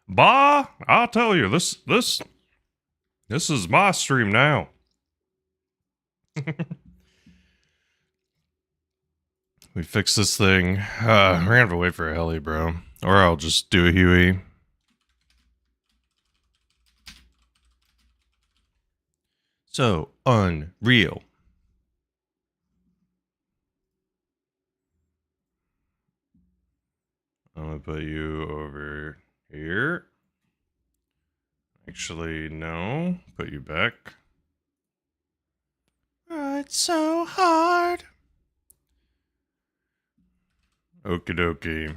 Bah, I'll tell you, this is my stream now. We fix this thing. We're gonna have to wait for a heli, bro. Or I'll just do a Huey. So unreal. I'm gonna put you over here. Actually, no. Put you back. Oh, it's so hard. Okie dokie.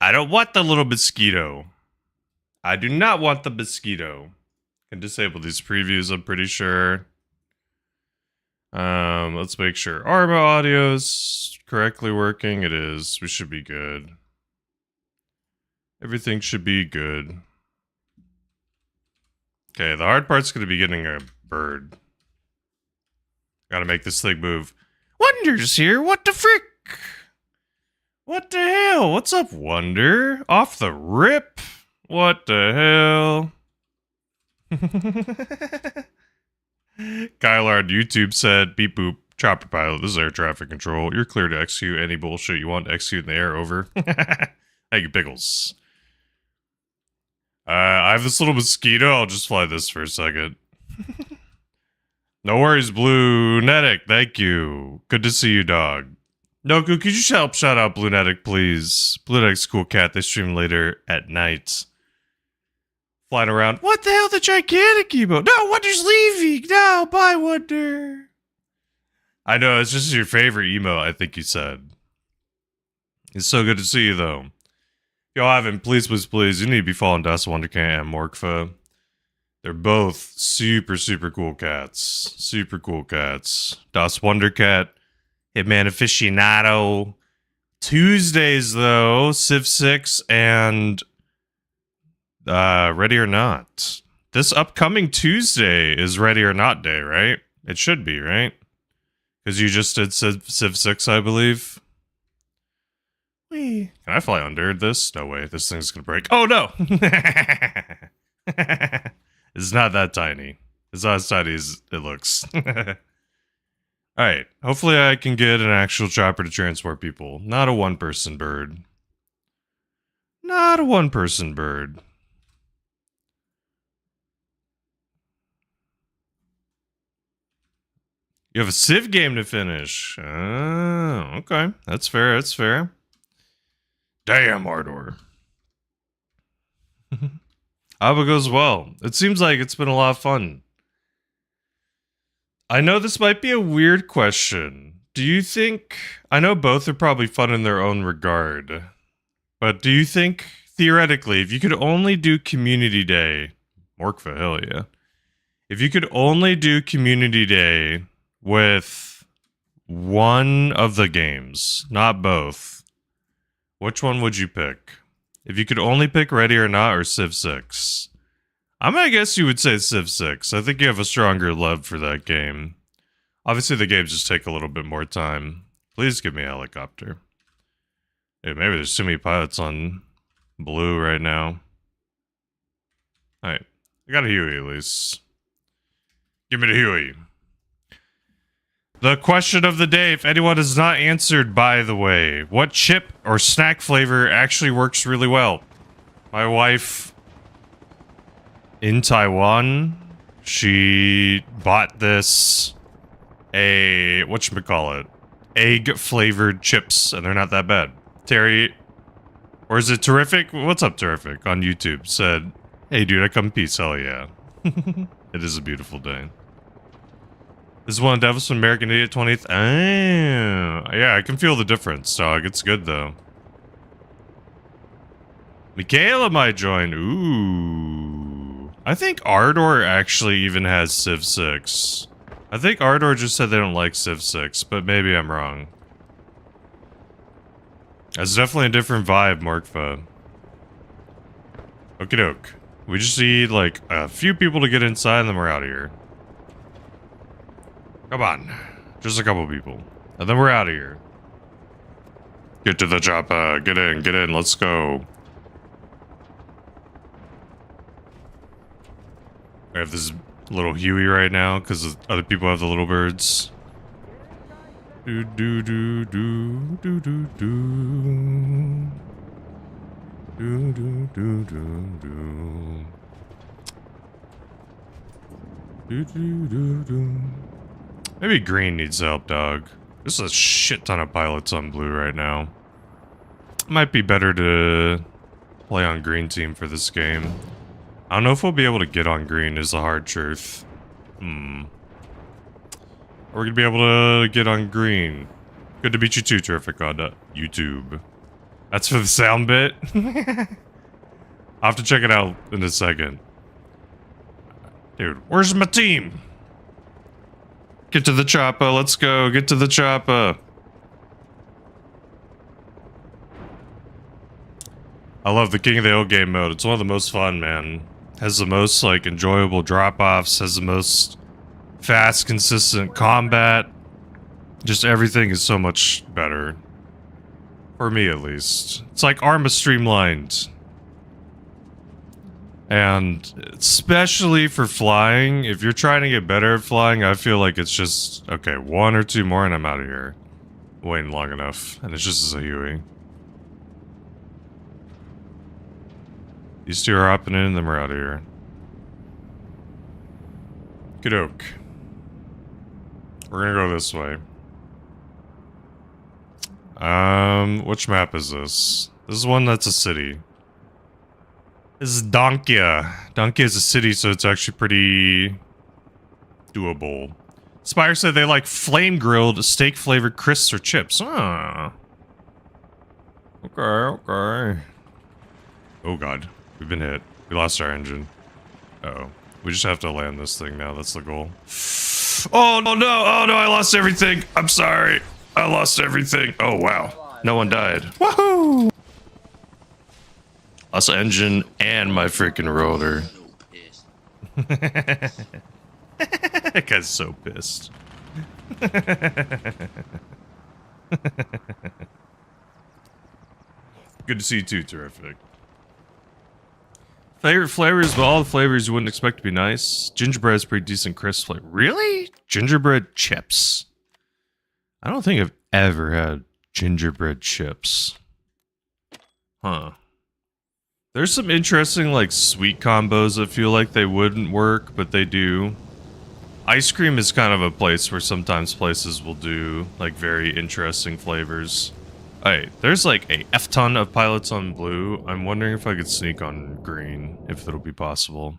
I don't want the little mosquito. I do not want the mosquito. Can disable these previews, I'm pretty sure. Let's make sure Arma audio's correctly working. It is. We should be good. Everything should be good. Okay, the hard part's gonna be getting a bird. Gotta make this thing move. Wonder's here, what the frick? What the hell? What's up, Wonder? Off the rip? What the hell? Kylar on YouTube said, beep boop, chopper pilot, this is air traffic control. You're clear to execute any bullshit you want to execute in the air, over. Thank you, Pickles. I have this little mosquito, I'll just fly this for a second. No worries, Bluenetic, thank you. Good to see you, dog. Noku, could you just help shout out Bluenetic, please? Bluenetic's a cool cat, they stream later at night. Flying around. What the hell, the gigantic emote? No, Wonder's leaving! No, bye, Wonder! I know, it's just your favorite emote, I think you said. It's so good to see you, though. Yo, Ivan, please, please, please, you need to be following Das Wondercat and Morkfa. They're both super, super cool cats. Super cool cats. Das Wondercat, Hitman Aficionado. Tuesdays, though, Civ 6 and Ready or Not. This upcoming Tuesday is Ready or Not day, right? It should be, right? Because you just did Civ 6, I believe. Whee. Can I fly under this? No way. This thing's gonna break. Oh, no! It's not that tiny. It's not as tiny as it looks. Alright. Hopefully I can get an actual chopper to transport people. Not a one-person bird. Not a one-person bird. You have a Civ game to finish. Oh, okay. That's fair, that's fair. Damn, Ardor. Hope it goes well. It seems like it's been a lot of fun. I know this might be a weird question. Do you think... I know both are probably fun in their own regard. But do you think, theoretically, if you could only do Community Day... Morkva, hell yeah. If you could only do Community Day with one of the games, not both, which one would you pick? If you could only pick Ready or Not or Civ 6. I'm gonna guess you would say Civ 6. I think you have a stronger love for that game. Obviously the games just take a little bit more time. Please give me a helicopter. Hey, maybe there's too many pilots on blue right now. Alright. I got a Huey at least. Give me the Huey. The question of the day, if anyone has not answered, by the way, what chip or snack flavor actually works really well? My wife in Taiwan, she bought this, whatchamacallit, egg-flavored chips, and they're not that bad. Terry, or is it Terrific? What's up, Terrific, on YouTube, said, hey dude, I come in peace, hell yeah. It is a beautiful day. This is one of Devil's from American Idiot 20th. Oh, yeah, I can feel the difference, dog. It's good, though. Michaela might join. Ooh. I think Ardor actually even has Civ 6. I think Ardor just said they don't like Civ 6, but maybe I'm wrong. That's definitely a different vibe, Morkfa. Okie doke. We just need, like, a few people to get inside and then we're out of here. Come on. Just a couple people. And then we're out of here. Get to the chopper. Get in. Let's go. I have this little Huey right now because other people have the little birds. Do do do do do do do. Do do do do do. Do do do do. Maybe green needs help, dog. There's a shit ton of pilots on blue right now. Might be better to play on green team for this game. I don't know if we'll be able to get on green is the hard truth. We're gonna be able to get on green. Good to meet you too, Terrific on YouTube. That's for the sound bit. I'll have to check it out in a second. Dude, where's my team? Get to the chopper, let's go. Get to the chopper. I love the King of the Hill game mode. It's one of the most fun, man. Has the most, like, enjoyable drop-offs. Has the most fast, consistent combat. Just everything is so much better. For me, at least. It's like Arma streamlined. And especially for flying, if you're trying to get better at flying, I feel like it's just, okay, 1 or 2 more and I'm out of here. Waiting long enough. And it's just as a Huey. These two are hopping in and then we're out of here. Good oak. We're gonna go this way. Which map is this? This is one that's a city. This is Donkia. Donkia is a city, so it's actually pretty doable. Spire said they like flame-grilled, steak-flavored crisps or chips. Ah. Okay. Oh god, we've been hit. We lost our engine. Uh-oh. We just have to land this thing now, that's the goal. Oh no, I lost everything. I'm sorry. I lost everything. Oh wow. No one died. Woohoo! Lost engine and my freaking rotor. That guy's so pissed. Good to see you too, Terrific. Favorite flavors, but all the flavors you wouldn't expect to be nice. Gingerbread is pretty decent crisp flavor. Really? Gingerbread chips? I don't think I've ever had gingerbread chips. Huh. There's some interesting, like, sweet combos I feel like they wouldn't work, but they do. Ice cream is kind of a place where sometimes places will do, like, very interesting flavors. Alright, there's like a F-ton of pilots on blue. I'm wondering if I could sneak on green, if it'll be possible.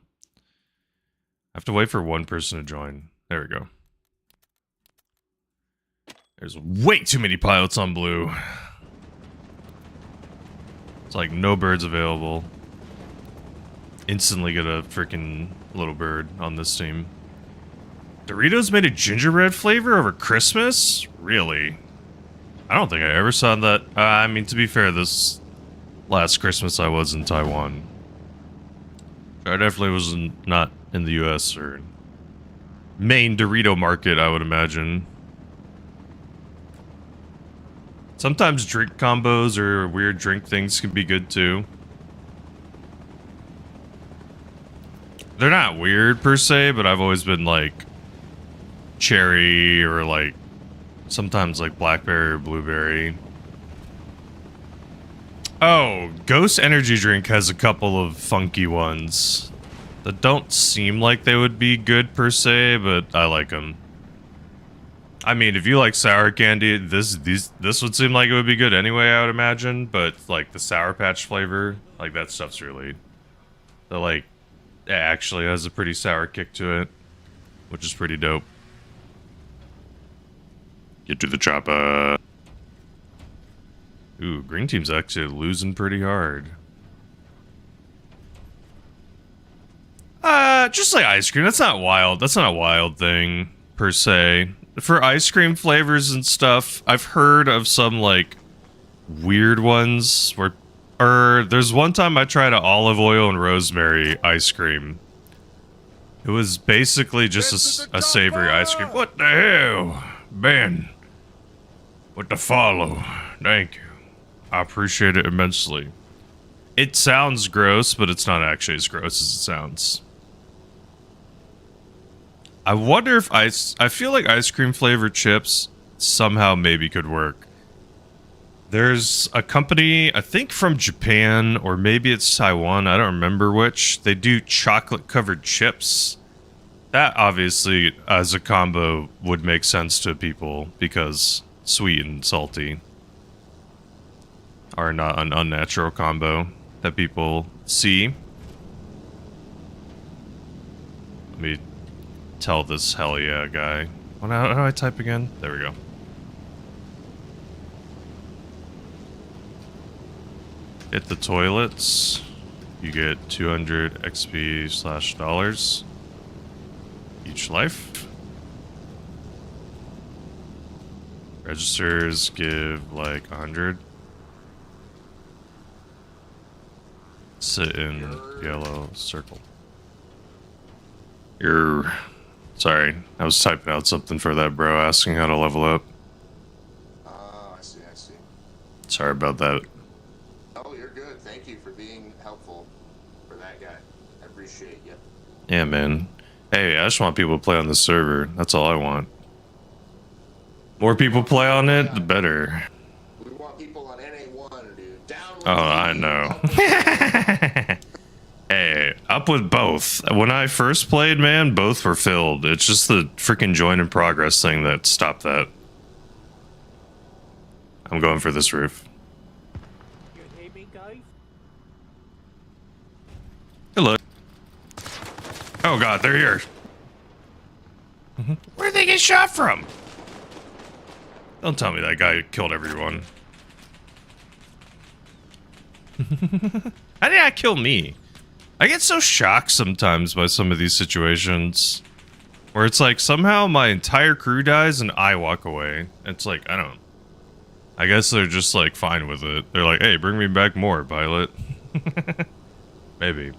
I have to wait for one person to join. There we go. There's way too many pilots on blue. It's like no birds available. Instantly get a freaking little bird on this team. Doritos made a gingerbread flavor over Christmas? Really? I don't think I ever saw that. I mean, to be fair, this last Christmas I was in Taiwan. I definitely was not in the US or main Dorito market, I would imagine. Sometimes drink combos or weird drink things can be good too. They're not weird per se, but I've always been like cherry or like sometimes like blackberry or blueberry. Oh, Ghost Energy Drink has a couple of funky ones that don't seem like they would be good per se, but I like them. I mean, if you like sour candy, this would seem like it would be good anyway, I would imagine. But like the Sour Patch flavor, like that stuff's really, it actually has a pretty sour kick to it, which is pretty dope. Get to the chopper. Ooh, green team's actually losing pretty hard. Just like ice cream. That's not wild. That's not a wild thing, per se. For ice cream flavors and stuff, I've heard of some, like, weird ones where... there's one time I tried an olive oil and rosemary ice cream. It was basically just a savory ice cream. What the hell? Man. What the follow? Thank you. I appreciate it immensely. It sounds gross, but it's not actually as gross as it sounds. I wonder if I feel like ice cream flavored chips somehow maybe could work. There's a company, I think from Japan, or maybe it's Taiwan, I don't remember which. They do chocolate covered chips. That obviously, as a combo, would make sense to people because sweet and salty are not an unnatural combo that people see. Let me tell this hell yeah guy. How do I type again? There we go. Hit the toilets. You get 200 XP / dollars each life. Registers give like 100. Sit in yellow circle. Sorry, I was typing out something for that bro, asking how to level up. Oh, I see. Sorry about that. Oh, you're good. Thank you for being helpful for that guy. I appreciate you. Yeah, man. Hey, I just want people to play on the server. That's all I want. More people play on it, the better. We want people on NA1, dude. Down with Oh, I know. Hey, up with both. When I first played, man, both were filled. It's just the freaking join in progress thing that stopped that. I'm going for this roof. You hear me, guys? Hello. Oh god, they're here. Where'd they get shot from? Don't tell me that guy killed everyone. How did that kill me? I get so shocked sometimes by some of these situations where it's like somehow my entire crew dies and I walk away. It's like, I guess they're just like fine with it. They're like, hey, bring me back more, pilot. Maybe.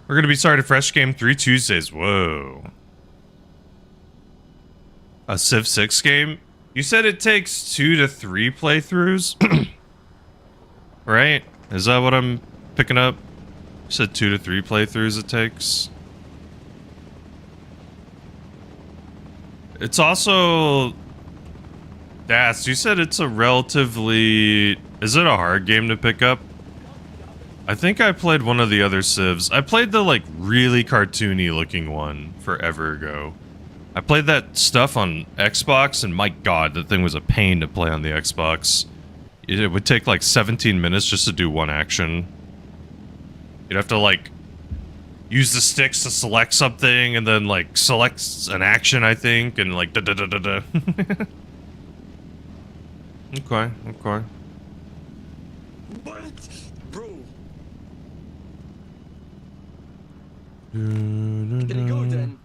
We're going to be starting Fresh Game 3 Tuesdays. Whoa. A Civ 6 game? You said it takes 2 to 3 playthroughs? Right? Is that what I'm picking up? You said 2 to 3 playthroughs it takes? It's also... Das, you said it's a relatively... Is it a hard game to pick up? I think I played one of the other Civs. I played the, like, really cartoony looking one forever ago. I played that stuff on Xbox, and my god, that thing was a pain to play on the Xbox. It would take, like, 17 minutes just to do one action. You'd have to, like, use the sticks to select something, and then, like, select an action, I think, and, like, da-da-da-da-da. Okay. What? Bro. Can Can you go then?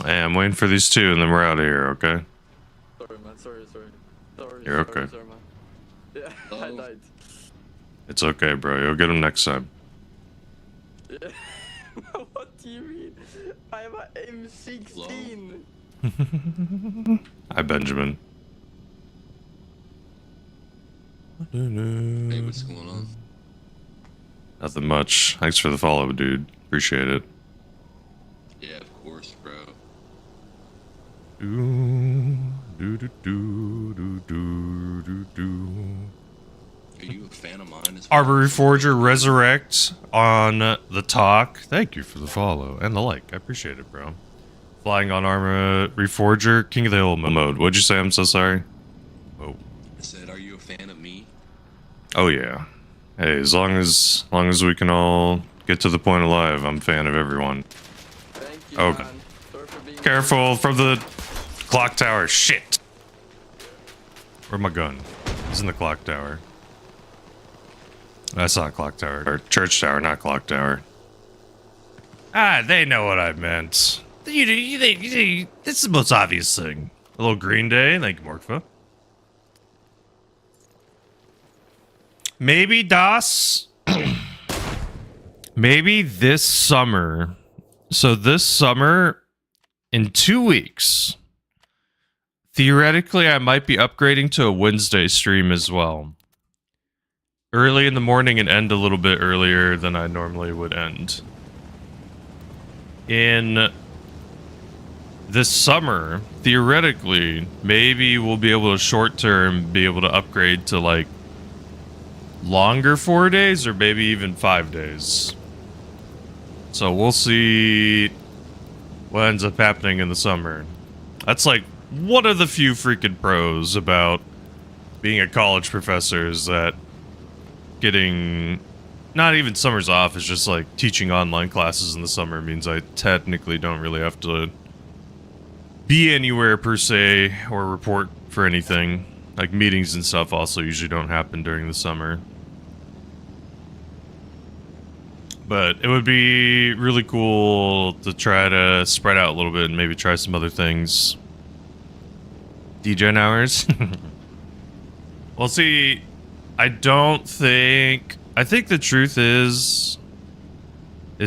Hey, I'm waiting for these two, and then we're out of here, okay? Sorry, man. Sorry. You're okay. Sorry, man. Yeah, I died. It's okay, bro. You'll get them next time. Yeah. What do you mean? I have an M16. Hi, Benjamin. Hey, what's going on? Nothing much. Thanks for the follow, dude. Appreciate it. Yeah, of course, bro. Are you a fan of mine? Arma Reforger Resurrect on the talk. Thank you for the follow and the like. I appreciate it, bro. Flying on Arma Reforger, King of the Hill mode. What'd you say? I'm so sorry. Oh. I said, are you a fan of me? Oh yeah. Hey, as long as we can all get to the point alive, I'm a fan of everyone. Thank you, Oh, man. Sorry for being careful from the clock tower. Shit. Where's my gun? It's in the clock tower. That's not clock tower. Or church tower, not clock tower. Ah, they know what I meant. This is the most obvious thing. A little Green Day. Thank you, Morkva. Maybe Das. Maybe this summer. So this summer, in 2 weeks, theoretically, I might be upgrading to a Wednesday stream as well. Early in the morning and end a little bit earlier than I normally would end. In this summer, theoretically, maybe we'll be able to short term be able to upgrade to like longer 4 days or maybe even 5 days. So we'll see what ends up happening in the summer. That's like one of the few freaking pros about being a college professor is that getting not even summers off, is just like teaching online classes in the summer means I technically don't really have to be anywhere per se or report for anything. Like meetings and stuff also usually don't happen during the summer. But it would be really cool to try to spread out a little bit and maybe try some other things. DJ hours? Well, see, I think the truth is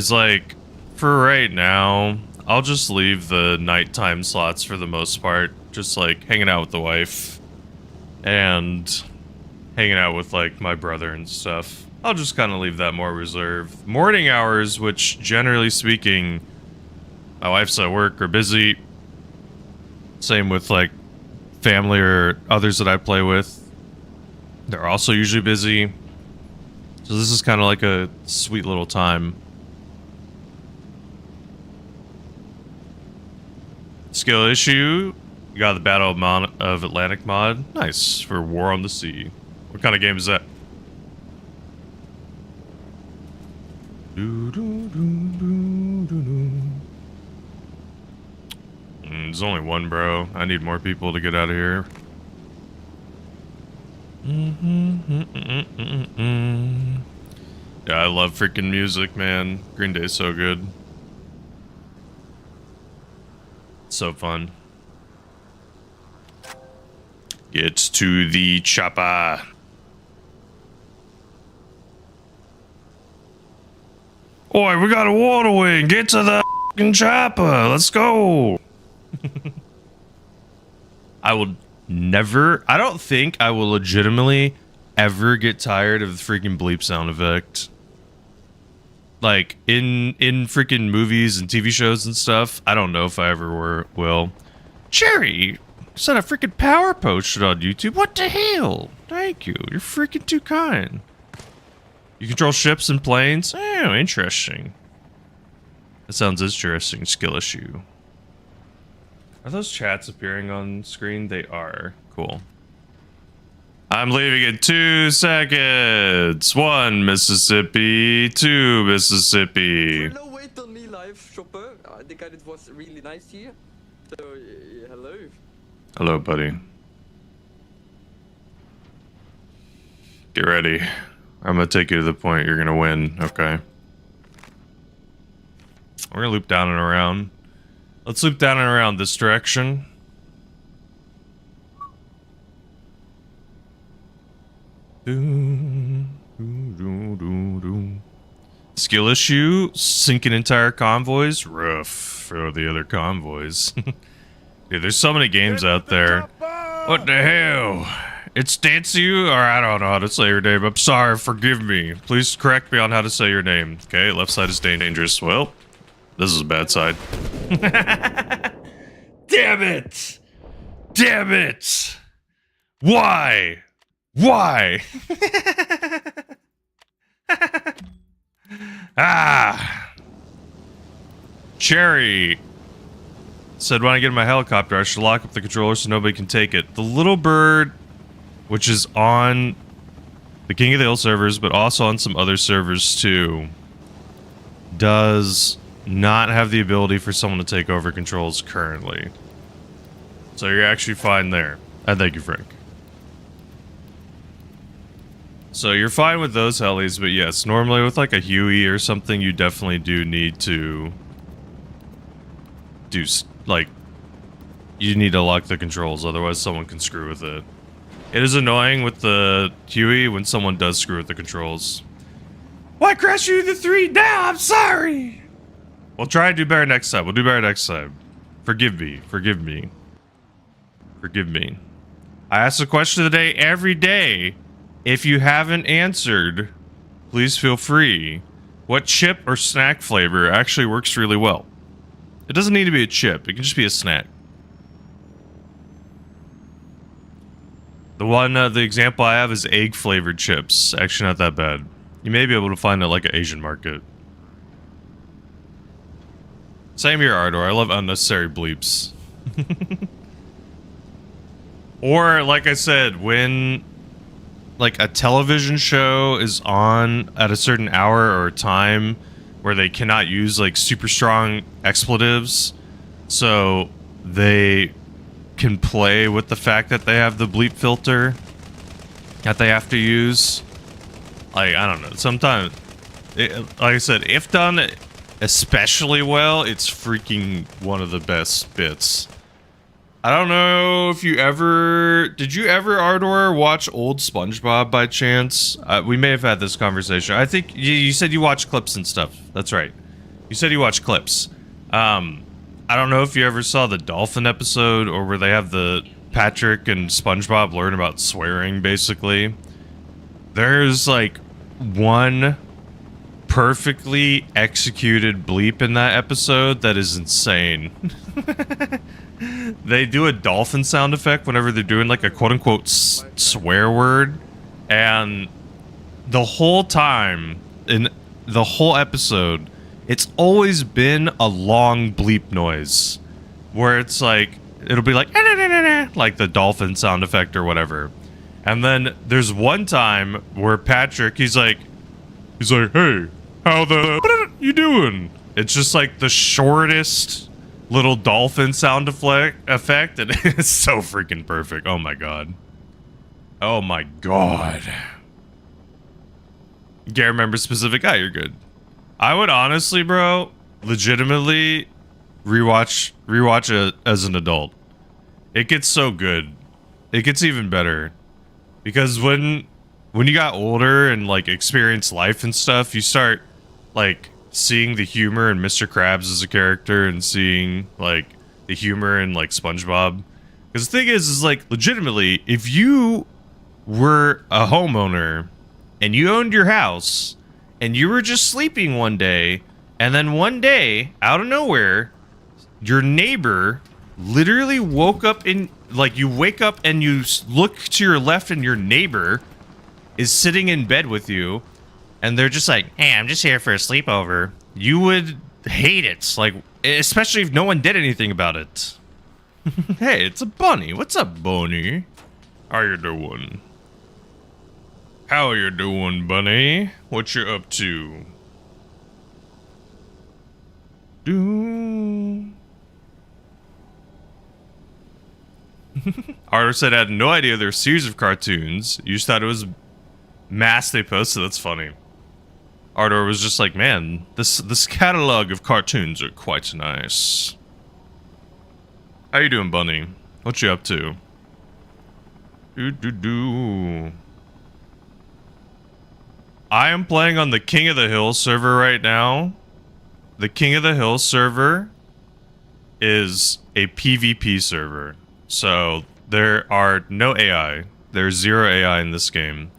like, for right now, I'll just leave the nighttime slots for the most part. Just like hanging out with the wife and hanging out with like my brother and stuff. I'll just kind of leave that more reserved. Morning hours, which generally speaking, my wife's at work or busy. Same with like family or others that I play with. They're also usually busy. So this is kind of like a sweet little time. Skill issue. You got the Battle of Atlantic mod. Nice. For War on the Sea. What kind of game is that? There's only one, bro. I need more people to get out of here. Yeah, I love freaking music, man. Green Day's so good. So fun. Get to the chopper. Oi, we got a water wing. Get to the f***ing chopper. Let's go. I don't think I will legitimately ever get tired of the freaking bleep sound effect. Like, in freaking movies and TV shows and stuff, I don't know if I ever will. Jerry, set a freaking power potion on YouTube. What the hell? Thank you. You're freaking too kind. You control ships and planes? Oh, interesting. That sounds interesting. Skill issue. Are those chats appearing on screen? They are. Cool. I'm leaving in 2 seconds. 1 Mississippi, 2 Mississippi. Hello, wait on me live, shopper. I think it was really nice here. So, hello. Hello, buddy. Get ready. I'm gonna take you to the point you're gonna win, okay? We're gonna loop down and around. Let's loop down and around this direction. Skill issue, sinking entire convoys. Rough for the other convoys. Dude, there's so many games out there. What the hell? It's Dancy, or I don't know how to say your name. I'm sorry, forgive me. Please correct me on how to say your name. Okay, left side is dangerous. Well, this is a bad side. Damn it! Damn it! Why? Why? Ah! Cherry said when I get in my helicopter, I should lock up the controller so nobody can take it. The little bird, which is on the King of the Hill servers, but also on some other servers too, does not have the ability for someone to take over controls currently. So you're actually fine there. And thank you, Frank. So you're fine with those helis, but yes, normally with like a Huey or something, you definitely do need to you need to lock the controls, otherwise someone can screw with it. It is annoying with the Huey when someone does screw with the controls. Why crash you the 3 now? I'm sorry! We'll try and do better next time. We'll do better next time. Forgive me. Forgive me. Forgive me. I ask the question of the day every day. If you haven't answered, please feel free. What chip or snack flavor actually works really well? It doesn't need to be a chip. It can just be a snack. The example I have is egg flavored chips. Actually, not that bad. You may be able to find it like an Asian market. Same here, Ardor. I love unnecessary bleeps. Or, like I said, when like a television show is on at a certain hour or time where they cannot use like super strong expletives, so they can play with the fact that they have the bleep filter that they have to use. Like, I don't know, sometimes like I said, if done especially well, it's freaking one of the best bits. I don't know if you ever... Did you ever, Ardor, watch old SpongeBob by chance? We may have had this conversation. I think you said you watch clips and stuff. That's right. You said you watch clips. I don't know if you ever saw the dolphin episode or where they have the Patrick and SpongeBob learn about swearing, basically. There's, like, one perfectly executed bleep in that episode that is insane. They do a dolphin sound effect whenever they're doing like a quote-unquote swear word, and the whole time in the whole episode it's always been a long bleep noise where it's like it'll be like the dolphin sound effect or whatever. And then there's one time where Patrick he's like hey, how the you doing? It's just like the shortest little dolphin sound effect, and it's so freaking perfect. Oh my god. Oh my god. You can't remember a specific guy, you're good. I would honestly, bro, legitimately rewatch it as an adult. It gets so good. It gets even better. Because when you got older and like experienced life and stuff, you start like seeing the humor in Mr. Krabs as a character and seeing like the humor in like SpongeBob. Because the thing is like legitimately, if you were a homeowner and you owned your house and you were just sleeping one day, and then one day out of nowhere your neighbor literally woke up in like you wake up and you look to your left and your neighbor is sitting in bed with you, and they're just like, hey, I'm just here for a sleepover. You would hate it. Like, especially if no one did anything about it. Hey, it's a bunny. What's up, bunny? How you doing? How you doing, bunny? What you up to? Arthur said I had no idea there were a series of cartoons. You just thought it was mass they posted. That's funny. Ardor was just like, man, this catalog of cartoons are quite nice. How you doing, bunny? What you up to? I am playing on the King of the Hill server right now. The King of the Hill server is a PvP server. So there are no AI. There's zero AI in this game.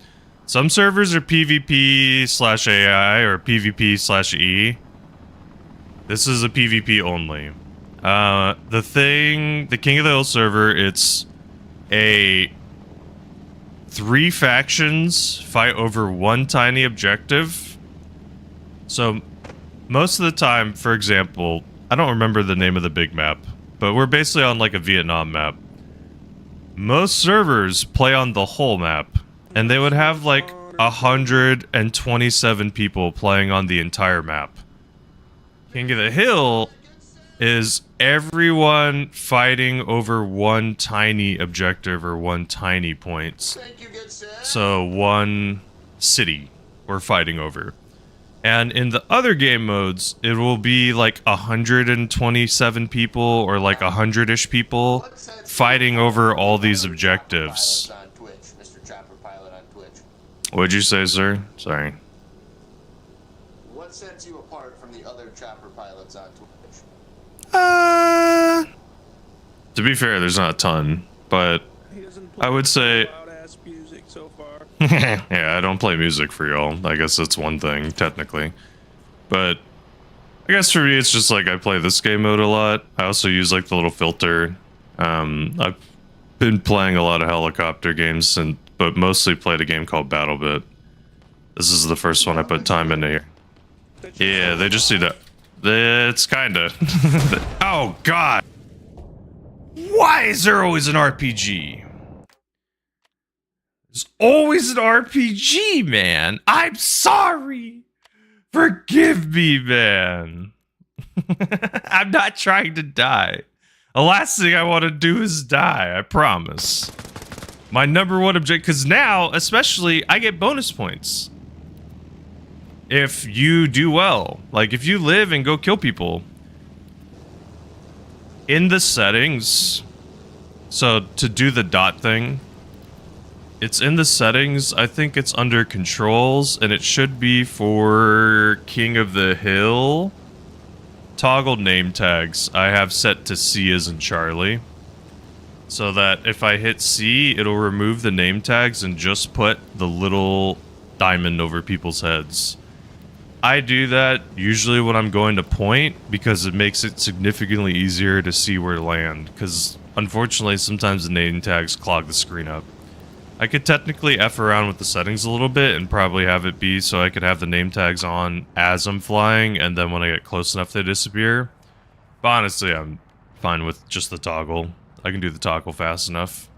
Some servers are PvP/AI or PvP/E. This is a PvP only. The King of the Hill server, it's a 3 factions fight over one tiny objective. So most of the time, for example, I don't remember the name of the big map, but we're basically on like a Vietnam map. Most servers play on the whole map. And they would have like 127 people playing on the entire map. King of the Hill is everyone fighting over one tiny objective or one tiny point. So one city we're fighting over. And in the other game modes, it will be like 127 people or like 100-ish people fighting over all these objectives. What'd you say, sir? Sorry. What sets you apart from the other chopper pilots on Twitch? To be fair, there's not a ton. but He doesn't play I would say, loud-ass music so far. yeah, I don't play music for y'all. I guess that's one thing, technically. But I guess for me, it's just like I play this game mode a lot. I also use like the little filter. I've been playing a lot of helicopter games, but mostly played a game called BattleBit. This is the first one I put time into here. Yeah, they just do that. It's kinda. Oh god! Why is there always an RPG? There's always an RPG, man. I'm sorry. Forgive me, man. I'm not trying to die. The last thing I want to do is die, I promise. My number one objective, because now, especially, I get bonus points. If you do well. Like, if you live and go kill people. In the settings, so to do the dot thing, it's in the settings. I think it's under controls, and it should be for King of the Hill. Toggle name tags I have set to C as in Charlie, so that if I hit C, it'll remove the name tags and just put the little diamond over people's heads. I do that usually when I'm going to point because it makes it significantly easier to see where to land, because unfortunately sometimes the name tags clog the screen up. I could technically F around with the settings a little bit and probably have it be so I could have the name tags on as I'm flying, and then when I get close enough they disappear. But honestly, I'm fine with just the toggle. I can do the toggle fast enough.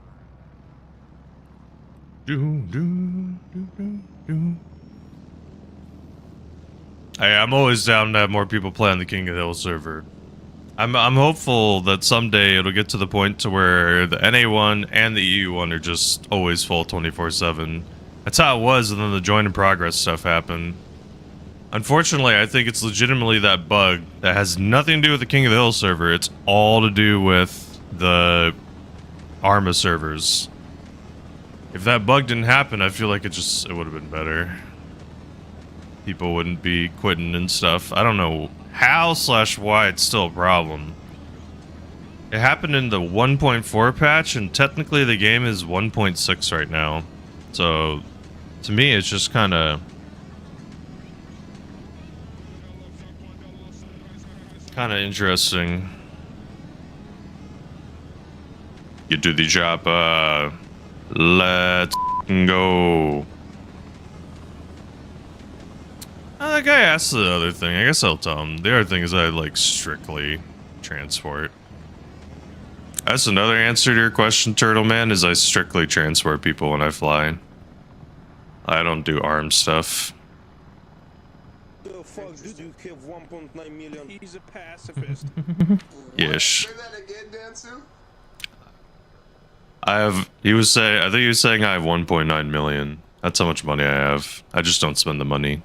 Hey, I'm always down to have more people play on the King of the Hill server. I'm hopeful that someday it'll get to the point to where the NA1 and the EU1 are just always full 24/7. That's how it was, and then the join in progress stuff happened. Unfortunately, I think it's legitimately that bug that has nothing to do with the King of the Hill server. It's all to do with the Arma servers. If that bug didn't happen, I feel like it would have been better. People wouldn't be quitting and stuff. I don't know how/why it's still a problem. It happened in the 1.4 patch, and technically the game is 1.6 right now. So, to me, it's just kind of interesting. You do the job. Let's go. The guy asked the other thing. I guess I'll tell him. The other thing is I like strictly transport. That's another answer to your question, Turtle Man, is I strictly transport people when I fly. I don't do arm stuff. The fuck did you have 1.9 million? He's a pacifist. Ish. Say that again, Dansu? I think he was saying I have 1.9 million. That's how much money I have. I just don't spend the money.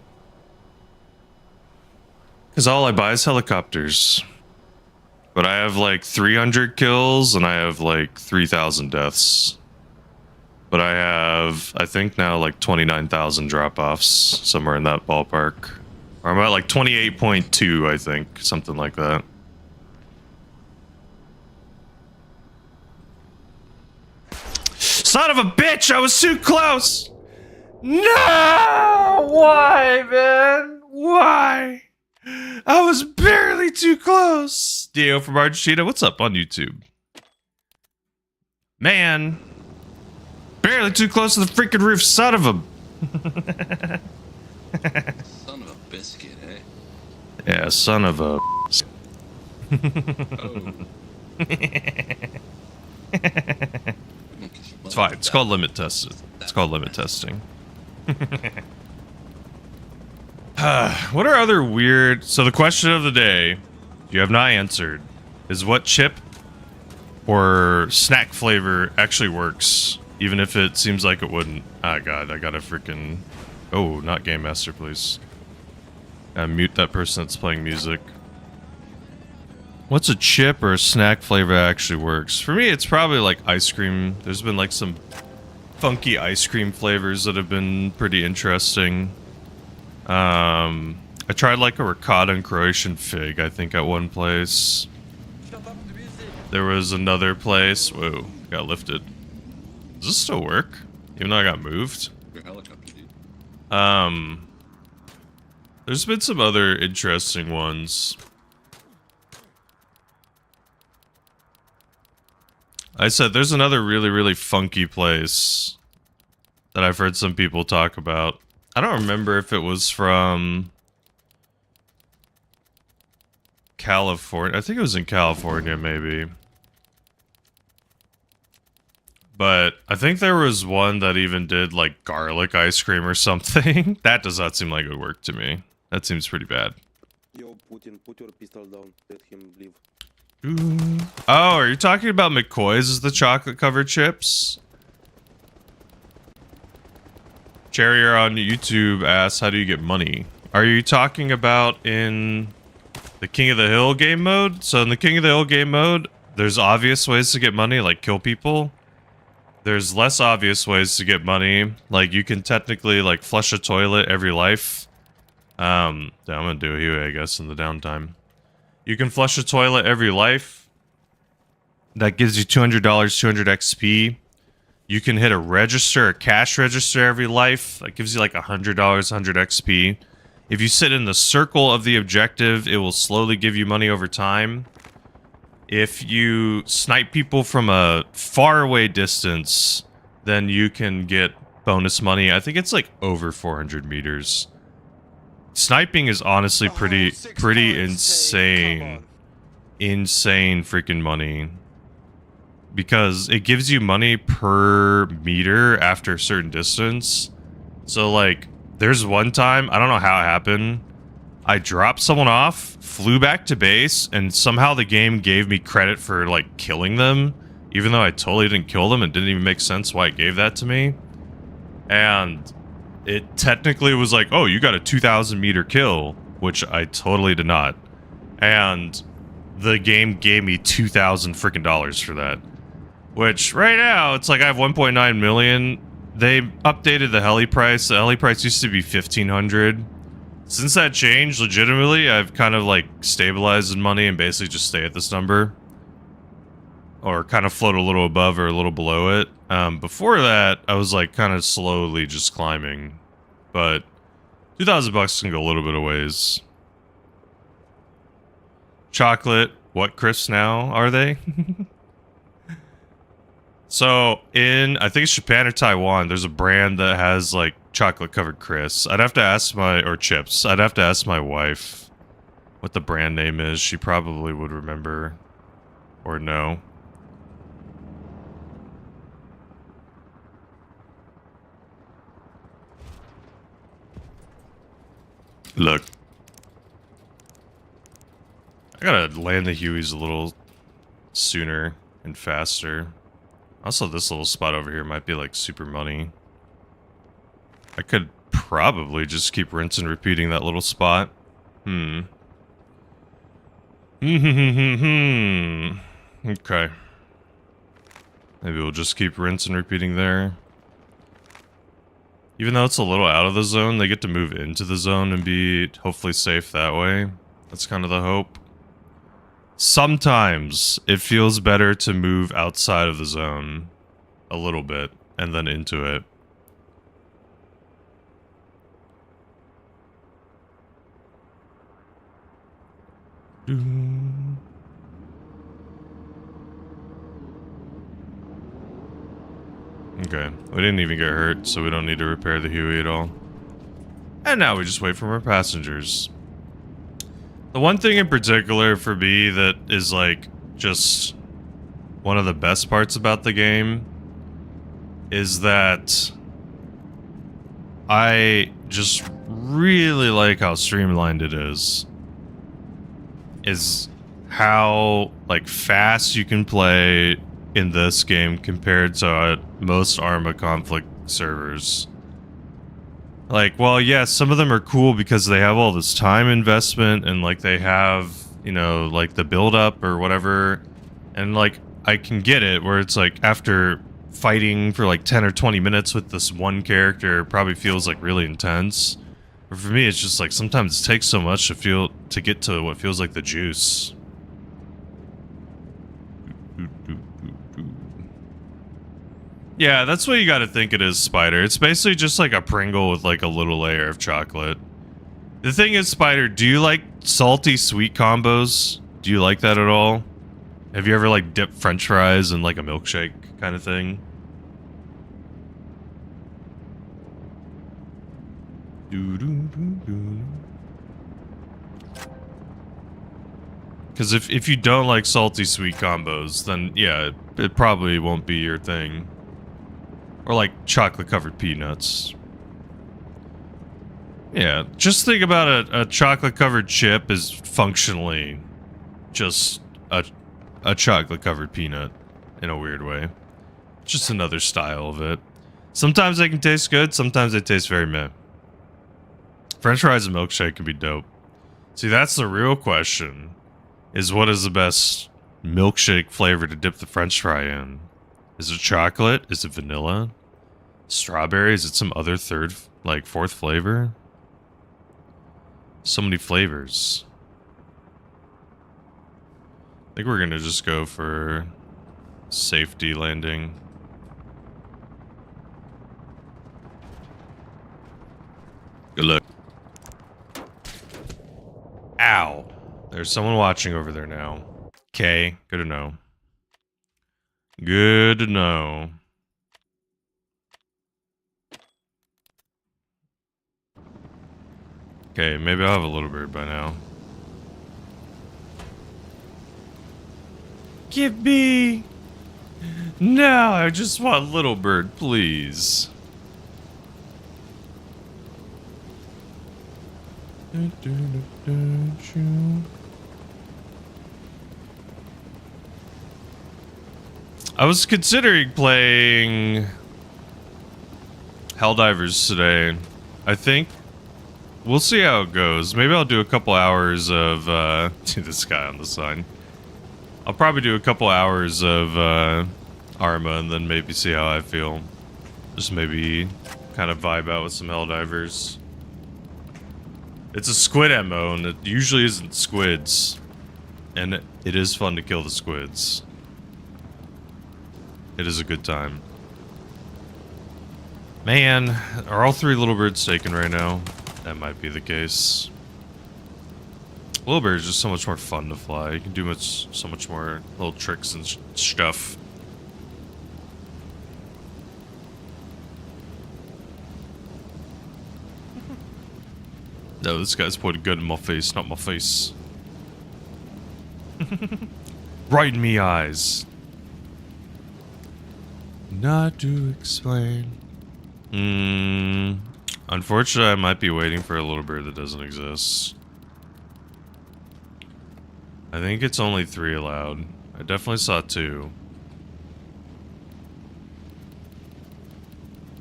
Because all I buy is helicopters. But I have like 300 kills and I have like 3,000 deaths. But I have, I think now, like 29,000 drop-offs, somewhere in that ballpark. Or I'm at like 28.2, I think, something like that. Son of a bitch, I was too close! No! Why, man? Why? I was barely too close. Dio from Argentina, what's up on YouTube? Man. Barely too close to the freaking roof, son of a... Son of a biscuit, eh? Yeah, son of a... Oh. It's fine, it's called limit tested. It's called limit testing. What are other weird... So the question of the day, you have not answered, is what chip or snack flavor actually works, even if it seems like it wouldn't. Ah, God, I gotta freaking... Oh, not Game Master, please. Mute that person that's playing music. What's a chip or a snack flavor that actually works? For me, it's probably like ice cream. There's been like some funky ice cream flavors that have been pretty interesting. I tried like a ricotta and Croatian fig, I think, at one place. There was another place. Whoa, got lifted. Does this still work? Even though I got moved? Your helicopter, dude. There's been some other interesting ones. I said there's another really, really funky place that I've heard some people talk about. I don't remember if it was from California. I think it was in California, maybe. But I think there was one that even did like garlic ice cream or something. That does not seem like it would work to me. That seems pretty bad. Yo, Putin, put your pistol down. Let him leave. Ooh. Oh, are you talking about McCoy's as the chocolate covered chips? Cherry on YouTube asks, how do you get money? Are you talking about in the King of the Hill game mode? So in the King of the Hill game mode, there's obvious ways to get money, like kill people. There's less obvious ways to get money, like you can technically like flush a toilet every life. I'm gonna do a Huey, I guess, in the downtime. You can flush a toilet every life. That gives you $200, 200 XP. You can hit a register, a cash register every life. That gives you like $100, 100 XP. If you sit in the circle of the objective, it will slowly give you money over time. If you snipe people from a faraway distance, then you can get bonus money. I think it's like over 400 meters. Sniping is honestly pretty insane. Insane freaking money. Because it gives you money per meter after a certain distance. So like, there's one time, I don't know how it happened. I dropped someone off, flew back to base, and somehow the game gave me credit for like killing them. Even though I totally didn't kill them, it didn't even make sense why it gave that to me. And it technically was like, oh, you got a 2,000 meter kill, which I totally did not. And the game gave me $2,000 freaking dollars for that. Which, right now, it's like I have 1.9 million. They updated the heli price. The heli price used to be 1,500. Since that changed, legitimately, I've kind of like stabilized in money and basically just stay at this number. Or kind of float a little above or a little below it. Before that, I was like kind of slowly just climbing. But $2,000 can go a little bit of ways. Chocolate. What crisps now are they? So in, I think it's Japan or Taiwan, there's a brand that has like chocolate covered crisps. I'd have to ask or chips. I'd have to ask my wife what the brand name is. She probably would remember or know. Look. I gotta land the Hueys a little sooner and faster. Also, this little spot over here might be like super money. I could probably just keep rinse and repeating that little spot. Okay. Maybe we'll just keep rinse and repeating there. Even though it's a little out of the zone, they get to move into the zone and be hopefully safe that way. That's kind of the hope. Sometimes it feels better to move outside of the zone a little bit and then into it. Okay, we didn't even get hurt, so we don't need to repair the Huey at all. And now we just wait for more passengers. The one thing in particular for me that is like just one of the best parts about the game is that I just really like how streamlined it is. Is how like fast you can play in this game compared to most Arma conflict servers. Like, well, yeah, some of them are cool because they have all this time investment and, like, they have, you know, like, the build-up or whatever. And, like, I can get it where it's, like, after fighting for, like, 10 or 20 minutes with this one character, it probably feels, like, really intense. But for me, it's just, like, sometimes it takes so much to get to what feels like the juice. Yeah, that's what you gotta think it is, Spider. It's basically just like a Pringle with like a little layer of chocolate. The thing is, Spider, do you like salty sweet combos? Do you like that at all? Have you ever like dipped French fries in like a milkshake kind of thing? Because if you don't like salty sweet combos, then yeah, it probably won't be your thing. Or like chocolate covered peanuts. Yeah, just think about a chocolate covered chip is functionally just a chocolate covered peanut in a weird way. Just another style of it. Sometimes they can taste good, sometimes they taste very meh. French fries and milkshake can be dope. See, that's the real question. Is what is the best milkshake flavor to dip the French fry in? Is it chocolate? Is it vanilla? Strawberry? Is it some other third, like fourth flavor? So many flavors. I think we're gonna just go for safety landing. Good luck. Ow. There's someone watching over there now. Okay, good to know. Good to know. Okay, maybe I'll have a little bird by now. Give me! No, I just want little bird, please. I was considering playing Helldivers today. I think we'll see how it goes. Maybe I'll do a couple hours of this guy on the sign. I'll probably do a couple hours of Arma and then maybe see how I feel. Just maybe kind of vibe out with some Helldivers. It's a squid MO and it usually isn't squids. And it is fun to kill the squids. It is a good time. Man, are all three little birds taken right now? That might be the case. Little bird is just so much more fun to fly. You can do so much more little tricks and stuff. No, this guy's pointing good in my face, not my face. Right in me eyes. Not to explain. Unfortunately, I might be waiting for a little bird that doesn't exist. I think it's only 3 allowed. I definitely saw 2.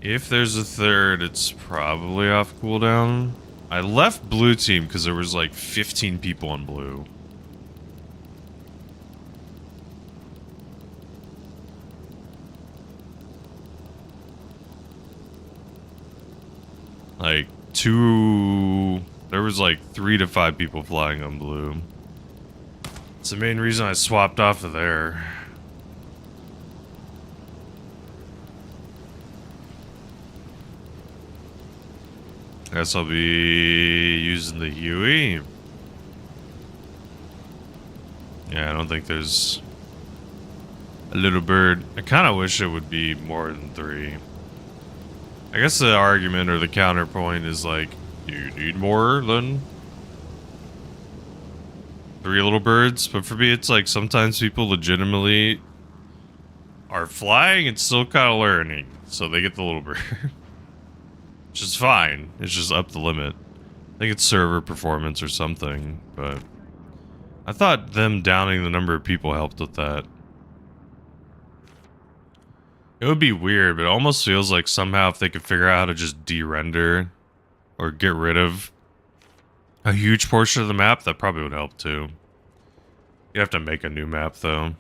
If there's a third, it's probably off cooldown. I left blue team because there was like 15 people on blue. Like there was like 3 to 5 people flying on blue. It's the main reason I swapped off of there. Guess I'll be using the Huey. Yeah, I don't think there's a little bird. I kind of wish it would be more than 3. I guess the argument or the counterpoint is like, do you need more than 3 little birds? But for me, it's like sometimes people legitimately are flying and still kind of learning. So they get the little bird. Which is fine. It's just up the limit. I think it's server performance or something, but I thought them downing the number of people helped with that. It would be weird, but it almost feels like somehow if they could figure out how to just de-render or get rid of a huge portion of the map, that probably would help too. You have to make a new map though.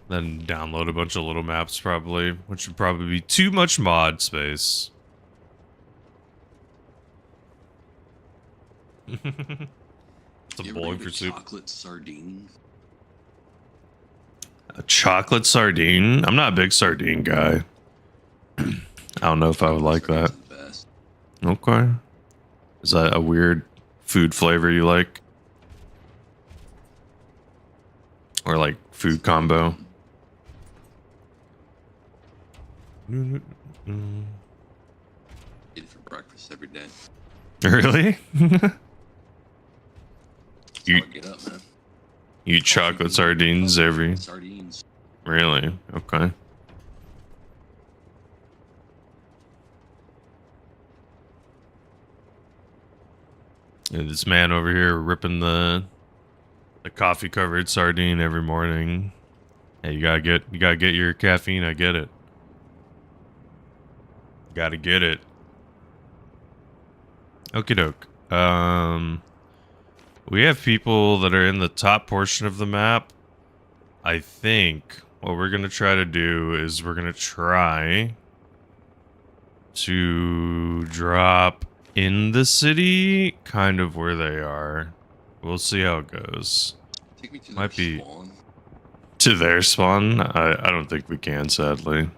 Then download a bunch of little maps probably, which would probably be too much mod space. Some bowling for soup. Chocolate sardines. A chocolate sardine? I'm not a big sardine guy. I don't know if I would like that. The best. Okay. Is that a weird food flavor you like? Or like food combo? Eat it for breakfast every day. Really? That's You- how I get up, man. You eat chocolate sardines every... Sardines. Really? Okay. Yeah, this man over here ripping the coffee covered sardine every morning. Hey, you gotta get your caffeine. I get it. Gotta get it. Okie doke. We have people that are in the top portion of the map. I think what we're gonna try to do is we're gonna try to drop in the city, kind of where they are. We'll see how it goes. Take me to Might their be- spawn. To their spawn? I don't think we can, sadly.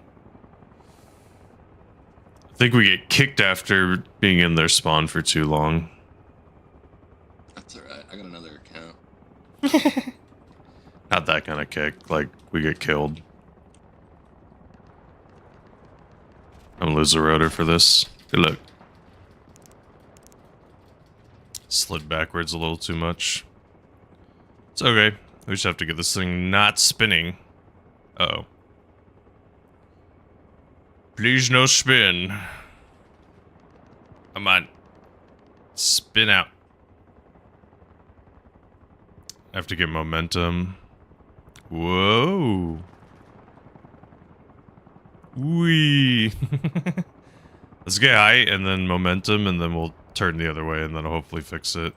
I think we get kicked after being in their spawn for too long. That's alright. I got another account. Not that kind of kick, like we get killed. I'm gonna lose a rotor for this. Good luck. Slid backwards a little too much. It's okay. We just have to get this thing not spinning. Uh-oh. Please no spin. Come on. Spin out. I have to get momentum. Whoa. Wee. Let's get height and then momentum, and then we'll turn the other way, and then I'll hopefully fix it.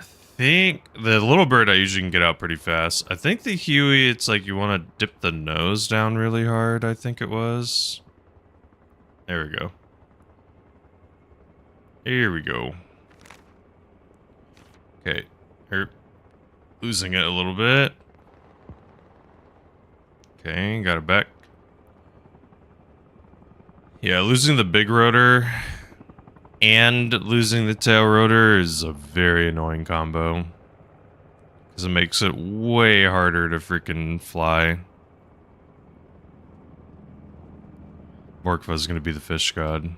I think the little bird I usually can get out pretty fast. I think the Huey, it's like you want to dip the nose down really hard, I think it was. There we go. Here we go. Okay. We're losing it a little bit. Okay, got it back. Yeah, losing the big rotor and losing the tail rotor is a very annoying combo. Because it makes it way harder to freaking fly. Morkva's gonna be the fish god.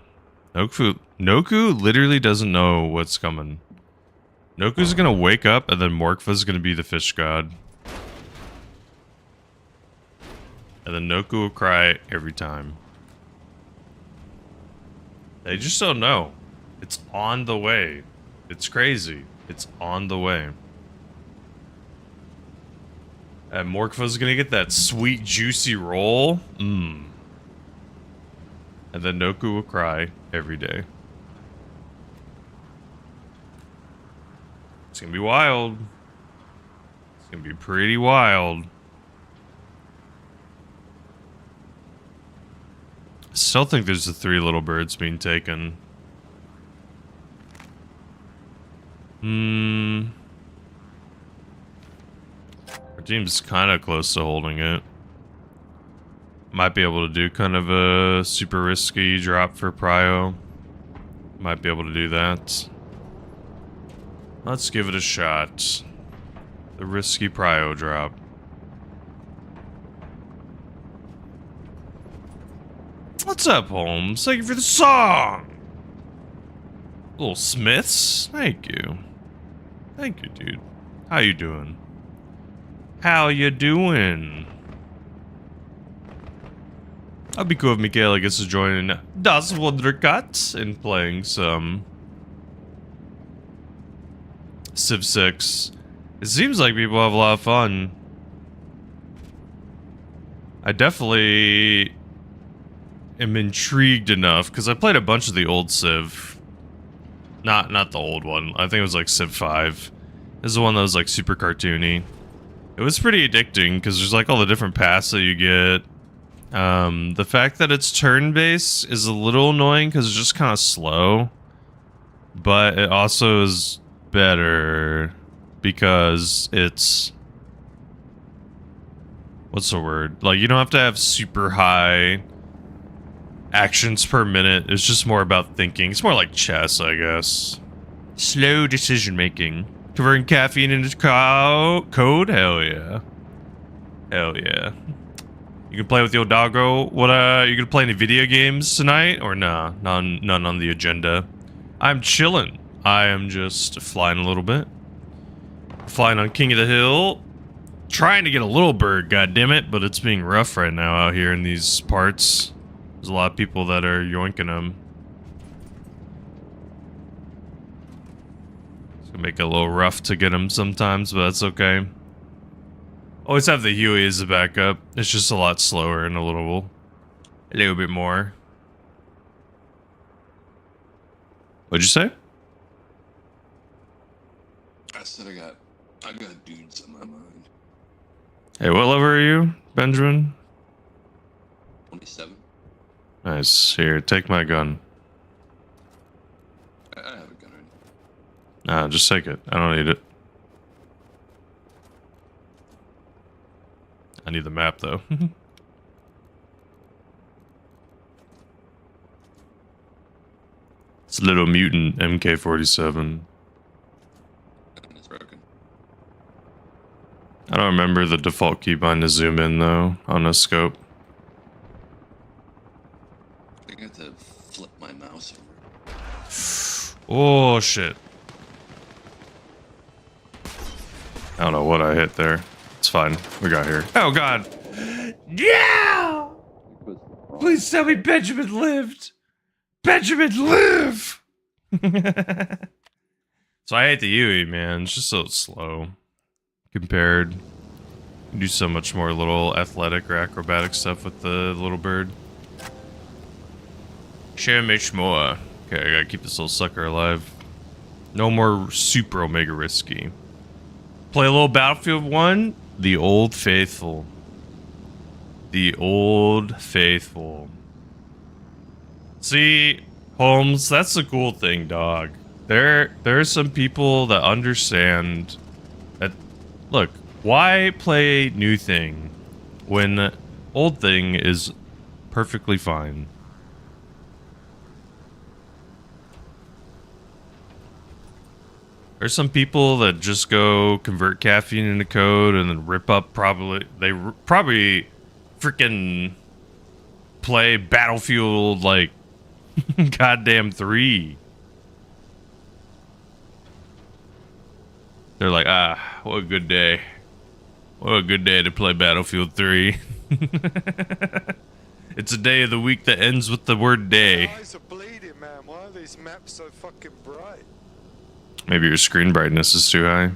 Noku literally doesn't know what's coming. Noku's gonna wake up and then Morkva's gonna be the fish god. And then Noku will cry every time. They just don't know. It's on the way. It's crazy. It's on the way. And Morkva's gonna get that sweet, juicy roll. Mmm. And then Noku will cry every day. It's gonna be wild. It's gonna be pretty wild. I still think there's the 3 little birds being taken. Our team's kind of close to holding it. Might be able to do kind of a super risky drop for Prio. Might be able to do that. Let's give it a shot. The risky Prio drop. What's up, Holmes? Thank you for the song! Little Smiths? Thank you. Thank you, dude. How you doing? How you doing? That'd be cool if Michaela gets to join Das Wundercat and playing some Civ 6. It seems like people have a lot of fun. I definitely am intrigued enough because I played a bunch of the old Civ. Not the old one. I think it was like Civ 5. This is the one that was like super cartoony. It was pretty addicting because there's like all the different paths that you get. The fact that it's turn-based is a little annoying because it's just kind of slow. But it also is better because it's what's the word? Like, you don't have to have super high actions per minute. It's just more about thinking. It's more like chess, I guess. Slow decision making. Converting caffeine into code? Hell yeah. Hell yeah. You can play with your doggo. What, you gonna play any video games tonight? Or nah? None on the agenda. I'm chilling. I am just flying a little bit. Flying on King of the Hill. Trying to get a little bird, goddammit, but it's being rough right now out here in these parts. There's a lot of people that are yoinking them. It's gonna make it a little rough to get them sometimes, but that's okay. Always have the Huey as a backup. It's just a lot slower and a little bit more. What'd you say? I said I got dudes on my mind. Hey, what level are you, Benjamin? 27. Nice. Here, take my gun. I have a gun already. Nah, just take it. I don't need it. I need the map, though. It's a little mutant MK-47. It's broken. I don't remember the default keybind to zoom in, though, on a scope. I think I have to flip my mouse over. Oh, shit. I don't know what I hit there. It's fine. We got here. Oh, God. Yeah! Please tell me Benjamin lived. Benjamin live! So I hate the UE, man. It's just so slow. Compared. You can do so much more little athletic or acrobatic stuff with the little bird. Share much more. Okay, I gotta keep this little sucker alive. No more super omega risky. Play a little Battlefield 1. The Old Faithful. The Old Faithful. See, Holmes, that's the cool thing, dog. There are some people that understand that, look, why play new thing when old thing is perfectly fine? There's some people that just go convert caffeine into code and then rip up probably freaking play Battlefield like goddamn 3. They're like, ah, what a good day. What a good day to play Battlefield 3. It's a day of the week that ends with the word day. My eyes are bleeding, man. Why are these maps so fucking bright? Maybe your screen brightness is too high.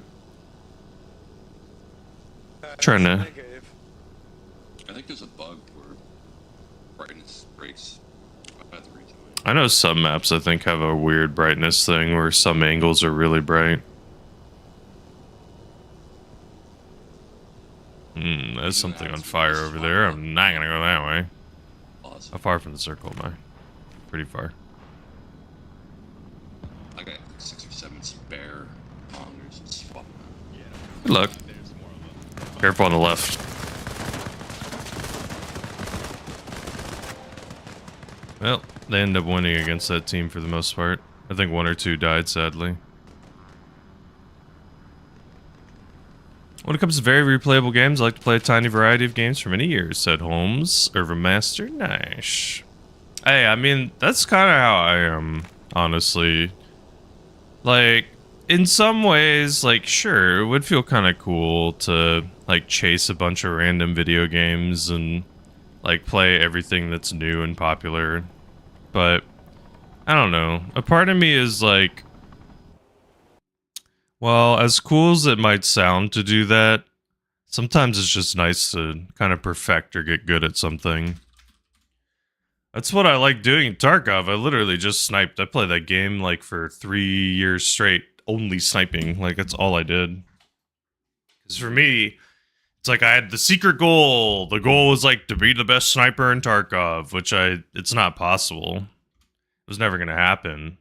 Trying to... Negative. I think there's a bug where brightness breaks. I have to redo it. I know some maps I think have a weird brightness thing where some angles are really bright. There's something on fire over there. I'm not gonna go that way. Awesome. How far from the circle am I? Pretty far. I got 6 or 7 spare monitors and swap them out. Good luck. Careful on the left. Well, they end up winning against that team for the most part. I think 1 or 2 died, sadly. When it comes to very replayable games, I like to play a tiny variety of games for many years, said Holmes. Irvin Master, nice. Hey, I mean, that's kind of how I am, honestly. Like, in some ways, like, sure, it would feel kind of cool to, like, chase a bunch of random video games and, like, play everything that's new and popular. But, I don't know. A part of me is like, well, as cool as it might sound to do that, sometimes it's just nice to kind of perfect or get good at something. That's what I like doing in Tarkov. I literally just sniped. I played that game like for 3 years straight, only sniping. Like, that's all I did. Because for me, it's like I had the secret goal. The goal was like to be the best sniper in Tarkov, which it's not possible. It was never going to happen.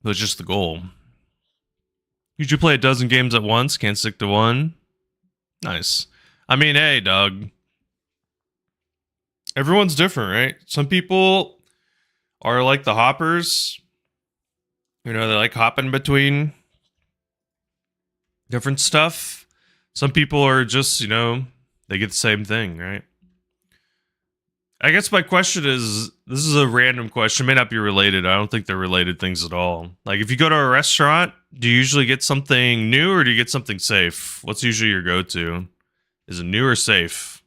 It was just the goal. Usually play a dozen games at once, can't stick to one. Nice. I mean, hey, dog. Everyone's different, right? Some people are like the hoppers. You know, they like hopping between different stuff. Some people are just, you know, they get the same thing, right? I guess my question is, this is a random question, may not be related. I don't think they're related things at all. Like, if you go to a restaurant, do you usually get something new or do you get something safe? What's usually your go-to? Is it new or safe?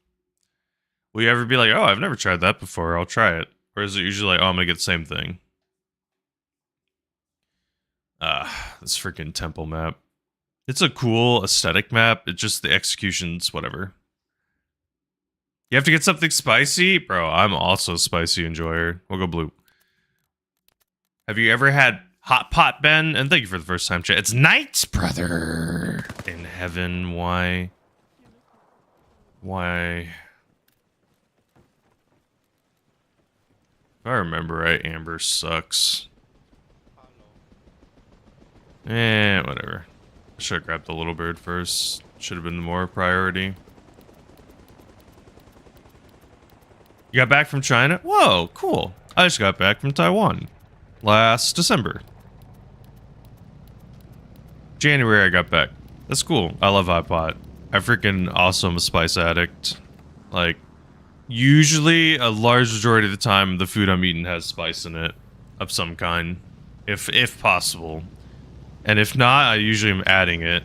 Will you ever be like, oh, I've never tried that before, I'll try it? Or is it usually like, oh, I'm gonna get the same thing? This freaking temple map. It's a cool aesthetic map. It's just the execution's whatever. You have to get something spicy? Bro, I'm also a spicy enjoyer. We'll go blue. Have you ever had hot pot, Ben? And thank you for the first time chat. It's nights, brother. In heaven, why? Why? If I remember right, Amber sucks. Whatever. I should have grabbed the little bird first. Should have been more priority. You got back from China? Whoa, cool. I just got back from Taiwan last December. January I got back. That's cool. I love hot pot. I freaking also am a spice addict. Like, usually a large majority of the time the food I'm eating has spice in it of some kind. If possible. And if not, I usually am adding it.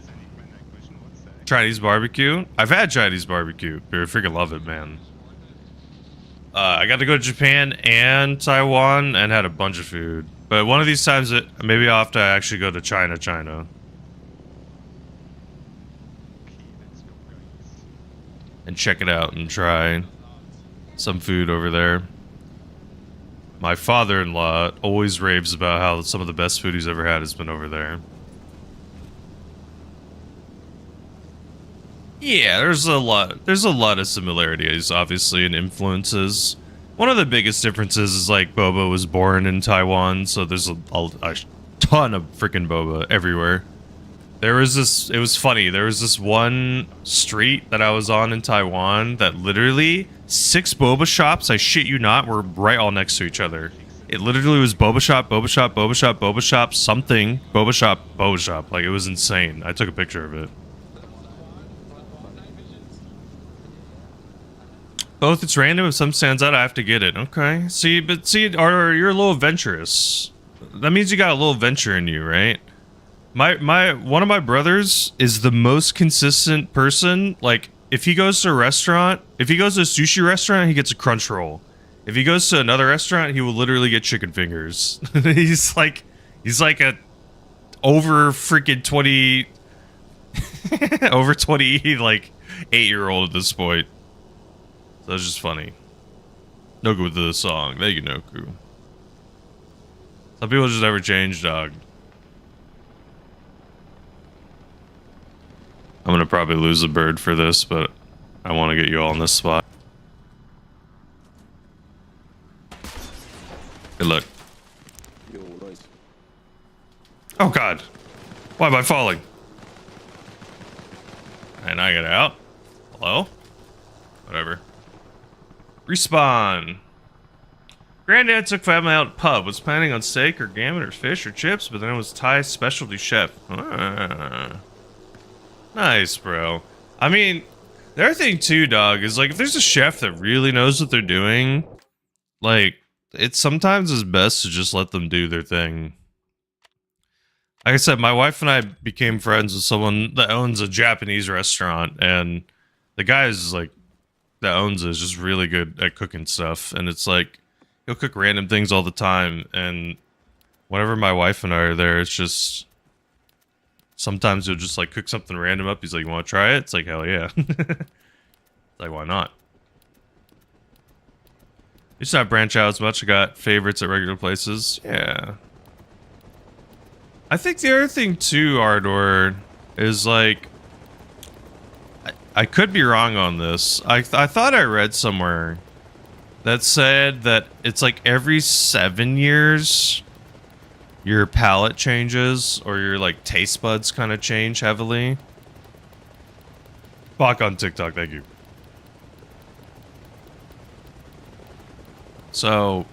Chinese barbecue? I've had Chinese barbecue. I freaking love it, man. I got to go to Japan and Taiwan and had a bunch of food. But one of these times, maybe I'll have to actually go to China. And check it out and try some food over there. My father-in-law always raves about how some of the best food he's ever had has been over there. Yeah, there's a lot of similarities, obviously, and influences. One of the biggest differences is, like, boba was born in Taiwan, so there's a ton of freaking boba everywhere. There was this, it was funny, there was this one street that I was on in Taiwan that literally 6 boba shops, I shit you not, were right all next to each other. It literally was boba shop, boba shop, boba shop, boba shop, something, boba shop, boba shop. Like, it was insane. I took a picture of it. Both it's random, if some stands out, I have to get it. Okay. See, you're a little adventurous. That means you got a little venture in you, right? One of my brothers is the most consistent person. Like, if he goes to a restaurant, if he goes to a sushi restaurant, he gets a crunch roll. If he goes to another restaurant, he will literally get chicken fingers. he's like a over freaking 20 over 20 like 8-year-old at this point. So that's just funny. Noku with the song. Thank you, Noku. Some people just never change, dog. I'm gonna probably lose a bird for this, but I want to get you all in this spot. Good luck. Yo, nice. Oh god. Why am I falling? And I get out. Hello? Whatever. Respawn. Granddad took family out to pub. Was planning on steak or gammon or fish or chips, but then it was Thai's specialty chef. Nice, bro. I mean, the other thing too, dog, is like if there's a chef that really knows what they're doing, like it sometimes is best to just let them do their thing. Like I said, my wife and I became friends with someone that owns a Japanese restaurant, and the guy is like that owns it is just really good at cooking stuff, and it's like he'll cook random things all the time, and whenever my wife and I are there, it's just sometimes he'll just like cook something random up. He's like, you want to try it? It's like, hell yeah. It's like, why not? Used to not branch out as much. I got favorites at regular places. Yeah. I think the other thing too, Ardor, is like I could be wrong on this. I thought I read somewhere that said that it's like every 7 years your palate changes or your like taste buds kind of change heavily. Bach on TikTok, thank you. So,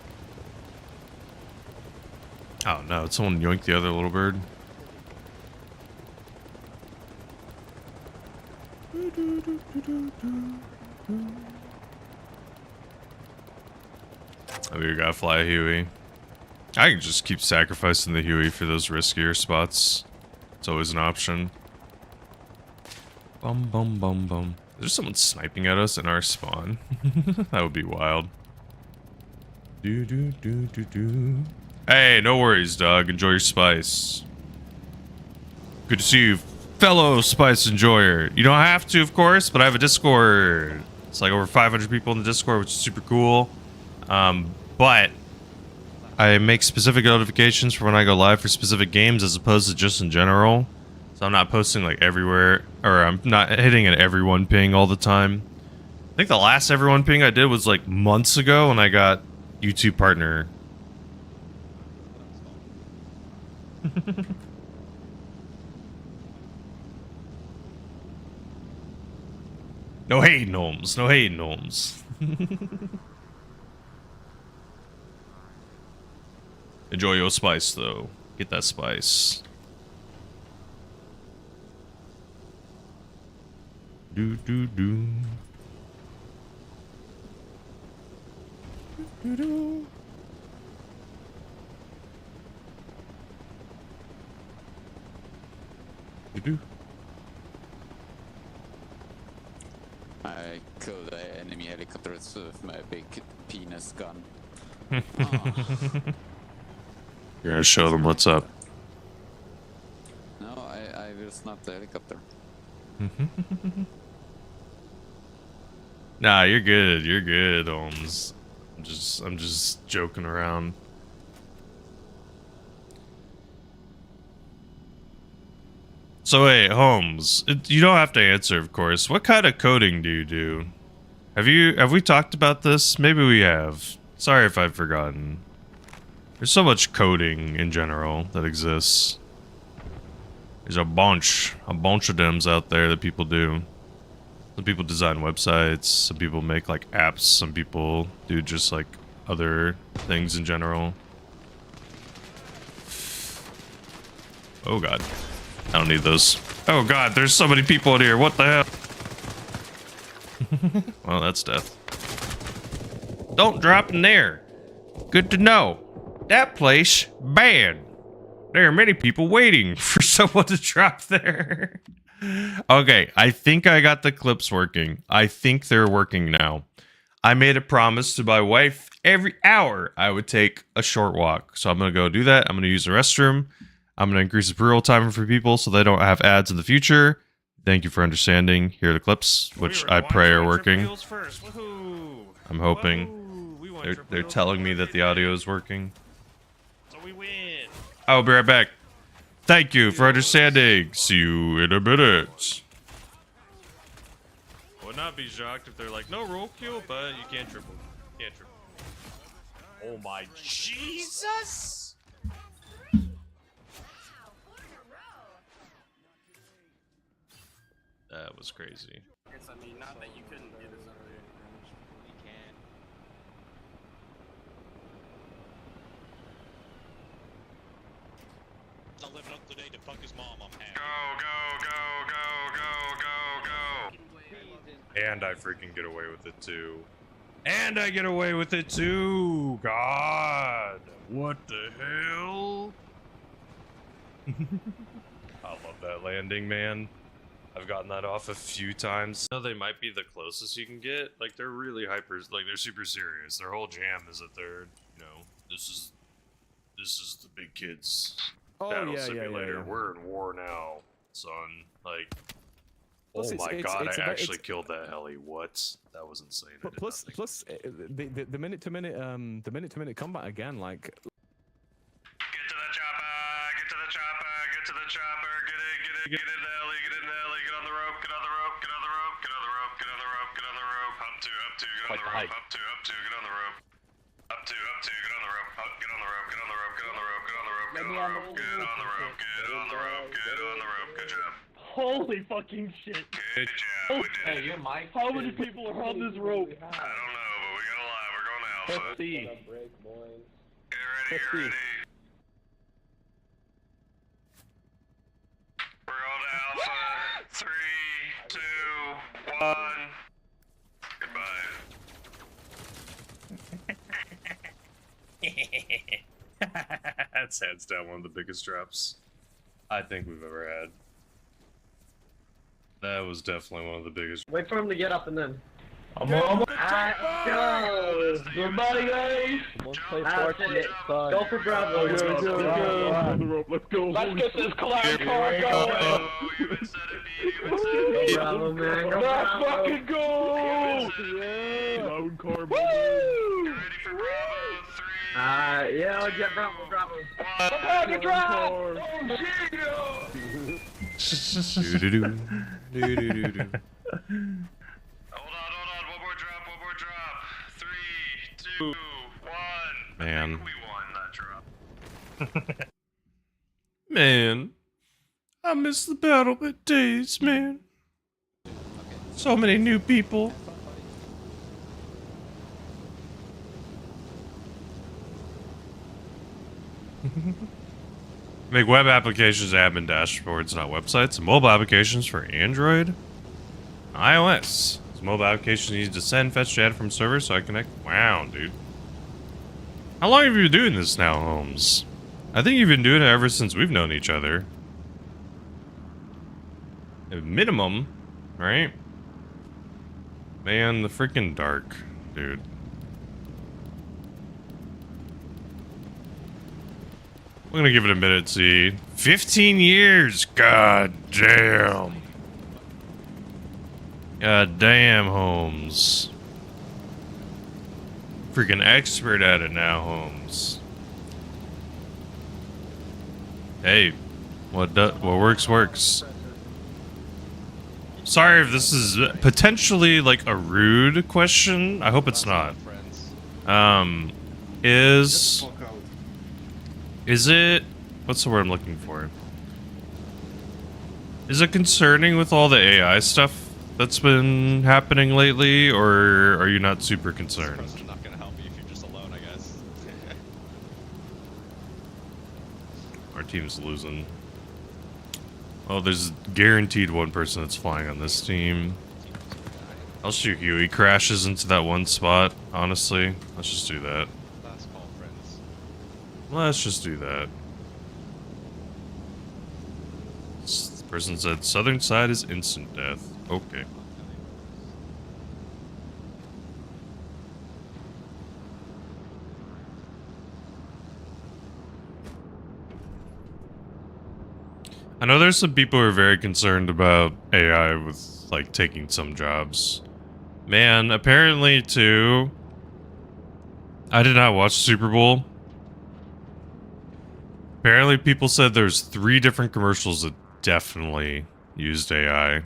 oh no, someone yoinked the other little bird. Oh, we gotta fly a Huey. I can just keep sacrificing the Huey for those riskier spots. It's always an option. Bum bum bum bum. There's someone sniping at us in our spawn. That would be wild. Do do do do do. Hey, no worries, dog. Enjoy your spice. Good to see you, fellow spice enjoyer. You don't have to, of course, but I have a Discord. It's like over 500 people in the Discord, which is super cool. But I make specific notifications for when I go live for specific games as opposed to just in general. So I'm not posting like everywhere, or I'm not hitting an everyone ping all the time. I think the last everyone ping I did was like months ago when I got YouTube partner. No hate, gnomes. No hate, gnomes. Enjoy your spice, though. Get that spice. Do do do. Do do. Do do. I killed an enemy helicopter with my big penis gun. You're gonna show them what's up. No, I will snap the helicopter. Nah, you're good. You're good, Holmes. I'm just joking around. So wait, Holmes, you don't have to answer, of course. What kind of coding do you do? Have we talked about this? Maybe we have. Sorry if I've forgotten. There's so much coding in general that exists. There's a bunch of dems out there that people do. Some people design websites, some people make like apps, some people do just like other things in general. Oh god. I don't need those. Oh god, there's so many people in here, what the hell? Well, that's death. Don't drop in there. Good to know. That place, banned. There are many people waiting for someone to drop there. Okay, I think I got the clips working. I think they're working now. I made a promise to my wife every hour I would take a short walk. So I'm going to go do that. I'm going to use the restroom. I'm going to increase the pre-roll timer for people so they don't have ads in the future. Thank you for understanding. Here are the clips, which I pray are working. I'm hoping. They're telling me that the audio is working. So we win. I'll be right back. Thank you for understanding. See you in a minute. I would not be shocked if they're like, no roll kill, but you can't triple. Can't triple. Oh my Jesus! That was crazy. I mean, not that you couldn't do this already. We can. Not living up today to fuck his mom. I'm happy. Go. And I freaking get away with it too. And I get away with it too. God. What the hell? I love that landing, man. I've gotten that off a few times. No, they might be the closest you can get. Like, they're really hyper, like, they're super serious. Their whole jam is that they're, you know, this is the big kids battle simulator. Yeah. We're in war now, son. Like, Plus oh my it's god, I about- actually killed that heli. What? That was insane. I did Plus, nothing. plus, the minute to minute combat again, like. Get to the chopper, get to the chopper, get to the chopper, get in the heli, get in the heli, get on the rope, get on the rope, get on the rope, get on the rope, get on the rope, get on the rope, up to, get on the rope, up to, get on the rope, up to, get on the rope, get on the rope, get on the rope, get on the rope, get on the rope, Good job. Holy fucking shit. Good job. Hey, your mic. How many people are on this rope? I don't know, but we got a lot. We're going to Alpha. Let's see. Get ready. We're going to Alpha. 3, 2, 1. Goodbye. That's hands down one of the biggest drops I think we've ever had. That was definitely one of the biggest. Wait for him to get up and then. Go! Goodbye, guys! Let's play Fortnite. Go for Bravo. Let's go. Let's get this clown car going! Go Bravo, man. Go Let's fucking go! Yeah! Clown car, woo! Ready for Bravo? 3. Yeah, I'll get Bravo. Prepare to drive! Oh, shit! Do-do-do. Hold on. One more drop. 3, 2, 1. Man. I think we won that drop. Man. I miss the battle bit days, man. So many new people. Make web applications admin dashboards, not websites, and mobile applications for Android, iOS. This mobile application needs to send, fetch data from servers so I connect. Wow, dude. How long have you been doing this now, Holmes? I think you've been doing it ever since we've known each other. At minimum, right? Man, the freaking dark, dude. I'm gonna give it a minute, see. 15 years! God damn. God damn, Holmes. Freaking expert at it now, Holmes. Hey, what works. Sorry if this is potentially like a rude question. I hope it's not. Is it, what's the word I'm looking for? Is it concerning with all the AI stuff that's been happening lately, or are you not super concerned? I'm not gonna help you if you're just alone, I guess. Our team's losing. Oh, there's guaranteed one person that's flying on this team. I'll shoot you. He crashes into that one spot, honestly. Let's just do that. Last call, friends. Let's just do that. The person said southern side is instant death. Okay. I know there's some people who are very concerned about AI with, like, taking some jobs. Man, apparently, too... I did not watch Super Bowl. Apparently, people said there's 3 different commercials that definitely used AI.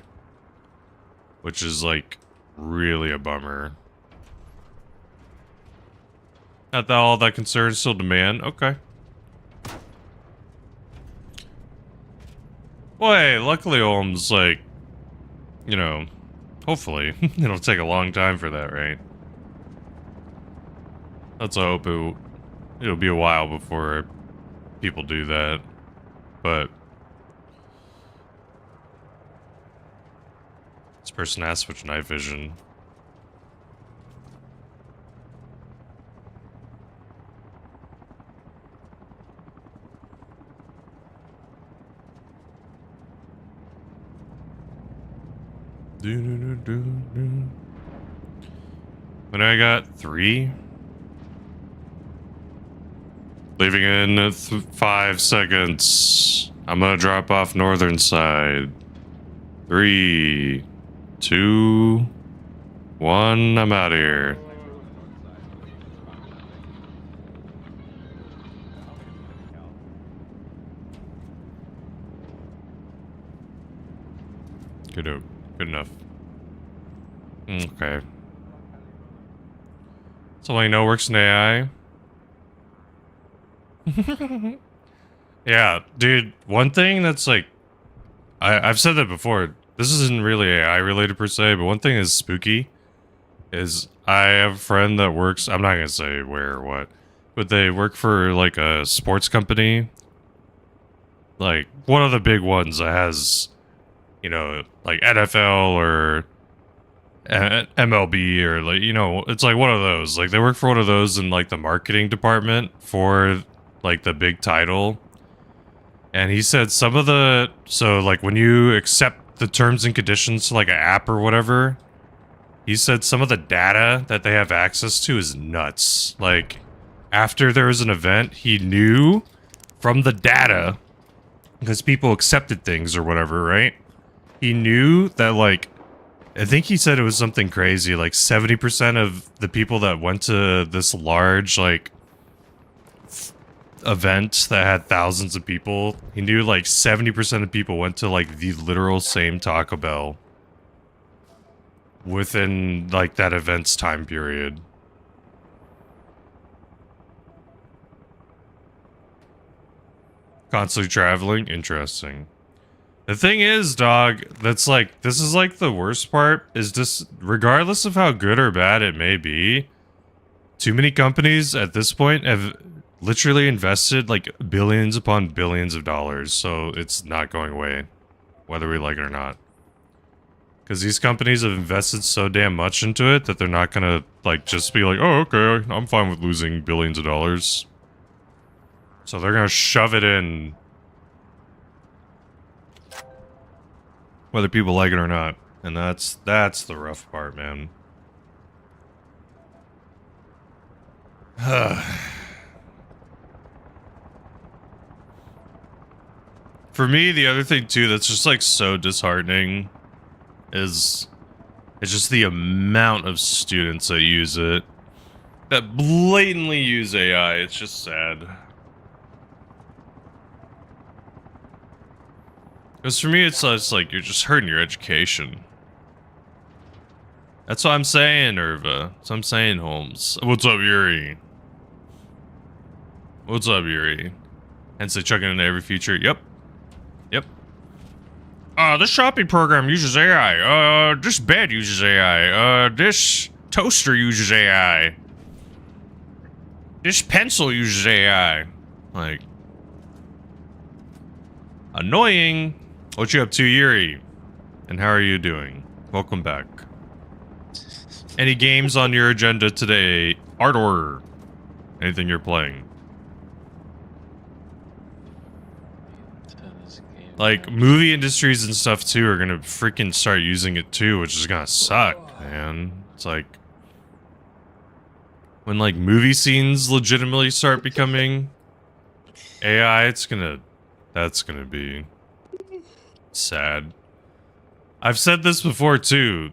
Which is, like, really a bummer. Not that all that concern, still demand. Okay. Well, hey, luckily Holmes, like, you know, hopefully, it'll take a long time for that, right? Let's hope it'll be a while before people do that, but... This person has switch night vision. But I got 3. Leaving in 5 seconds. I'm gonna drop off northern side. 3, 2, 1. I'm out of here. Good enough. Okay. So I know works in AI. Yeah, dude, one thing that's like, I've said that before. This isn't really AI related per se, but one thing is spooky. Is I have a friend that works, I'm not gonna say where or what, but they work for like a sports company. Like one of the big ones that has, you know, like NFL or MLB or like, you know, it's like one of those. Like they work for one of those in like the marketing department for like the big title. And he said some of the, so like when you accept the terms and conditions to like an app or whatever, he said some of the data that they have access to is nuts. Like after there was an event, he knew from the data, because people accepted things or whatever, right? He knew that like, I think he said it was something crazy, like 70% of the people that went to this large like event that had thousands of people, he knew like 70% of people went to like the literal same Taco Bell within like that event's time period. Constantly traveling, interesting. The thing is, dog, that's like, this is like the worst part, is just, regardless of how good or bad it may be, too many companies at this point have literally invested like billions upon billions of dollars, so it's not going away, whether we like it or not. Because these companies have invested so damn much into it that they're not gonna like just be like, oh, okay, I'm fine with losing billions of dollars. So they're gonna shove it in, whether people like it or not. And that's the rough part, man. For me, the other thing too that's just like so disheartening is it's just the amount of students that use it, that blatantly use AI. It's just sad. Because for me, it's like you're just hurting your education. That's what I'm saying, Irva. That's what I'm saying, Holmes. What's up, Yuri? What's up, Yuri? Hence they chuck it into every feature. Yep. Yep. This shopping program uses AI. This bed uses AI. This toaster uses AI. This pencil uses AI. Like, annoying. What you up to, Yuri? And how are you doing? Welcome back. Any games on your agenda today? Art or anything you're playing? Like, movie industries and stuff, too, are gonna freaking start using it, too, which is gonna suck, man. It's like, when, like, movie scenes legitimately start becoming AI, that's gonna be sad. I've said this before, too.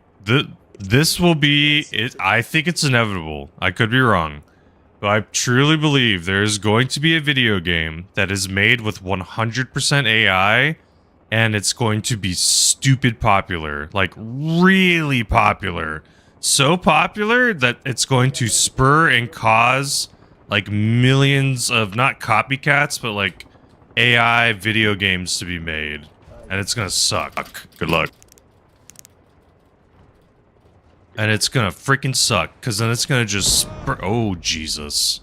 This will be it. I think it's inevitable. I could be wrong. But I truly believe there is going to be a video game that is made with 100% AI, and it's going to be stupid popular. Like, really popular. So popular that it's going to spur and cause, like, millions of, not copycats, but, like, AI video games to be made. And it's gonna suck. Good luck. And it's gonna freaking suck, because then it's gonna just spur— oh, Jesus.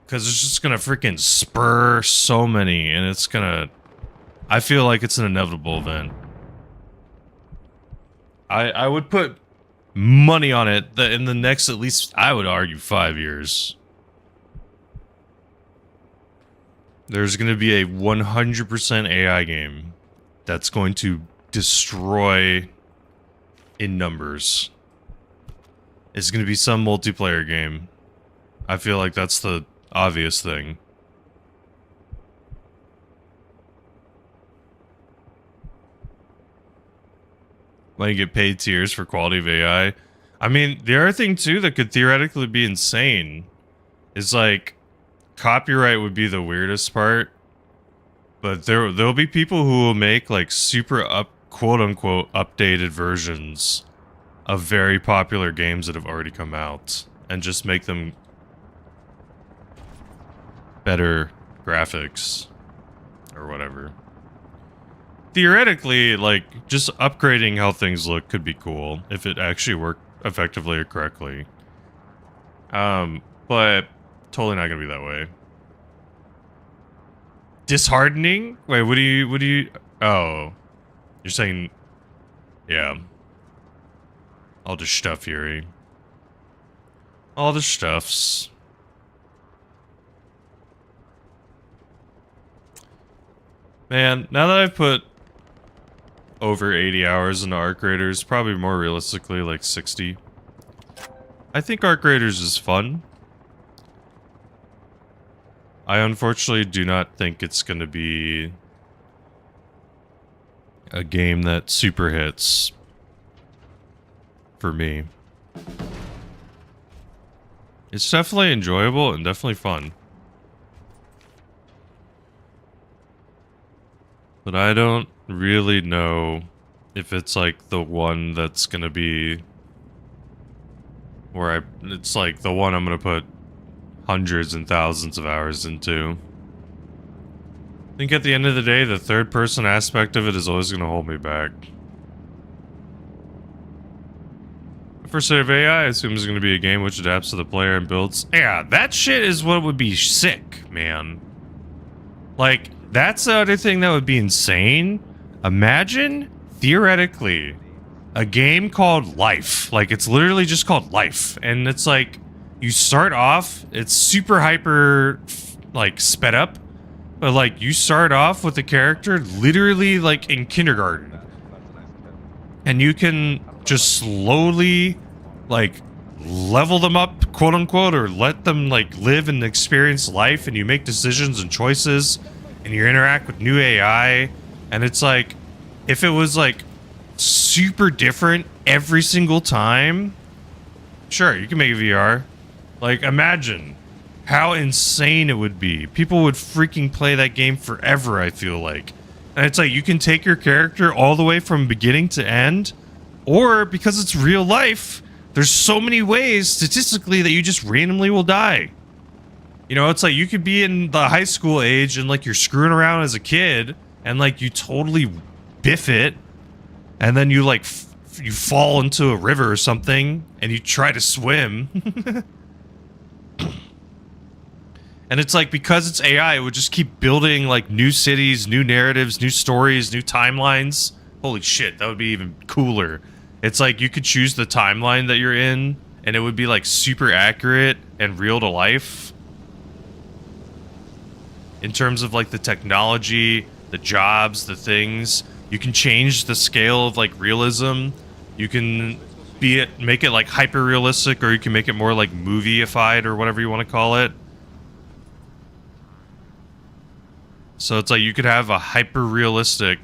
Because it's just gonna freaking spur so many, and it's gonna— I feel like it's an inevitable event. I would put money on it that in the next, at least, I would argue 5 years, there's gonna be a 100% AI game that's going to destroy in numbers. It's going to be some multiplayer game. I feel like that's the obvious thing. When you get paid tiers for quality of AI. I mean, the other thing too that could theoretically be insane is like, copyright would be the weirdest part. But there'll be people who will make like super quote-unquote updated versions of very popular games that have already come out and just make them better graphics. or whatever. Theoretically, like, just upgrading how things look could be cool if it actually worked effectively or correctly. But totally not gonna be that way. Disheartening? Wait, what do you, oh. You're saying, yeah. All the stuff, Yuri. All the stuffs. Man, now that I've put over 80 hours into Arc Raiders, probably more realistically like 60. I think Arc Raiders is fun. I unfortunately do not think it's going to be a game that super hits for me. It's definitely enjoyable and definitely fun. But I don't really know if it's like the one that's gonna be where it's like the one I'm gonna put hundreds and thousands of hours into. I think at the end of the day, the third person aspect of it is always gonna hold me back. First state of AI, I assume is gonna be a game which adapts to the player and builds. Yeah, that shit is what would be sick, man. Like, that's the other thing that would be insane. Imagine, theoretically, a game called Life. Like, it's literally just called Life. And it's like, you start off, it's super hyper, like, sped up. But, like, you start off with a character literally, like, in kindergarten. And you can just slowly, like, level them up, quote unquote, or let them, like, live and experience life. And you make decisions and choices. And you interact with new AI. And it's like, if it was, like, super different every single time, sure, you can make a VR. Like, imagine how insane it would be. People would freaking play that game forever, I feel like. And it's like, you can take your character all the way from beginning to end, or because it's real life, there's so many ways statistically that you just randomly will die. You know, it's like you could be in the high school age and like you're screwing around as a kid and like you totally biff it, and then you like you fall into a river or something and you try to swim. And it's like, because it's AI, it would just keep building like new cities, new narratives, new stories, new timelines. Holy shit, that would be even cooler. It's like you could choose the timeline that you're in and it would be like super accurate and real to life. In terms of like the technology, the jobs, the things. You can change the scale of like realism. You can make it like hyper realistic, or you can make it more like movie-ified or whatever you want to call it. So it's like you could have a hyper realistic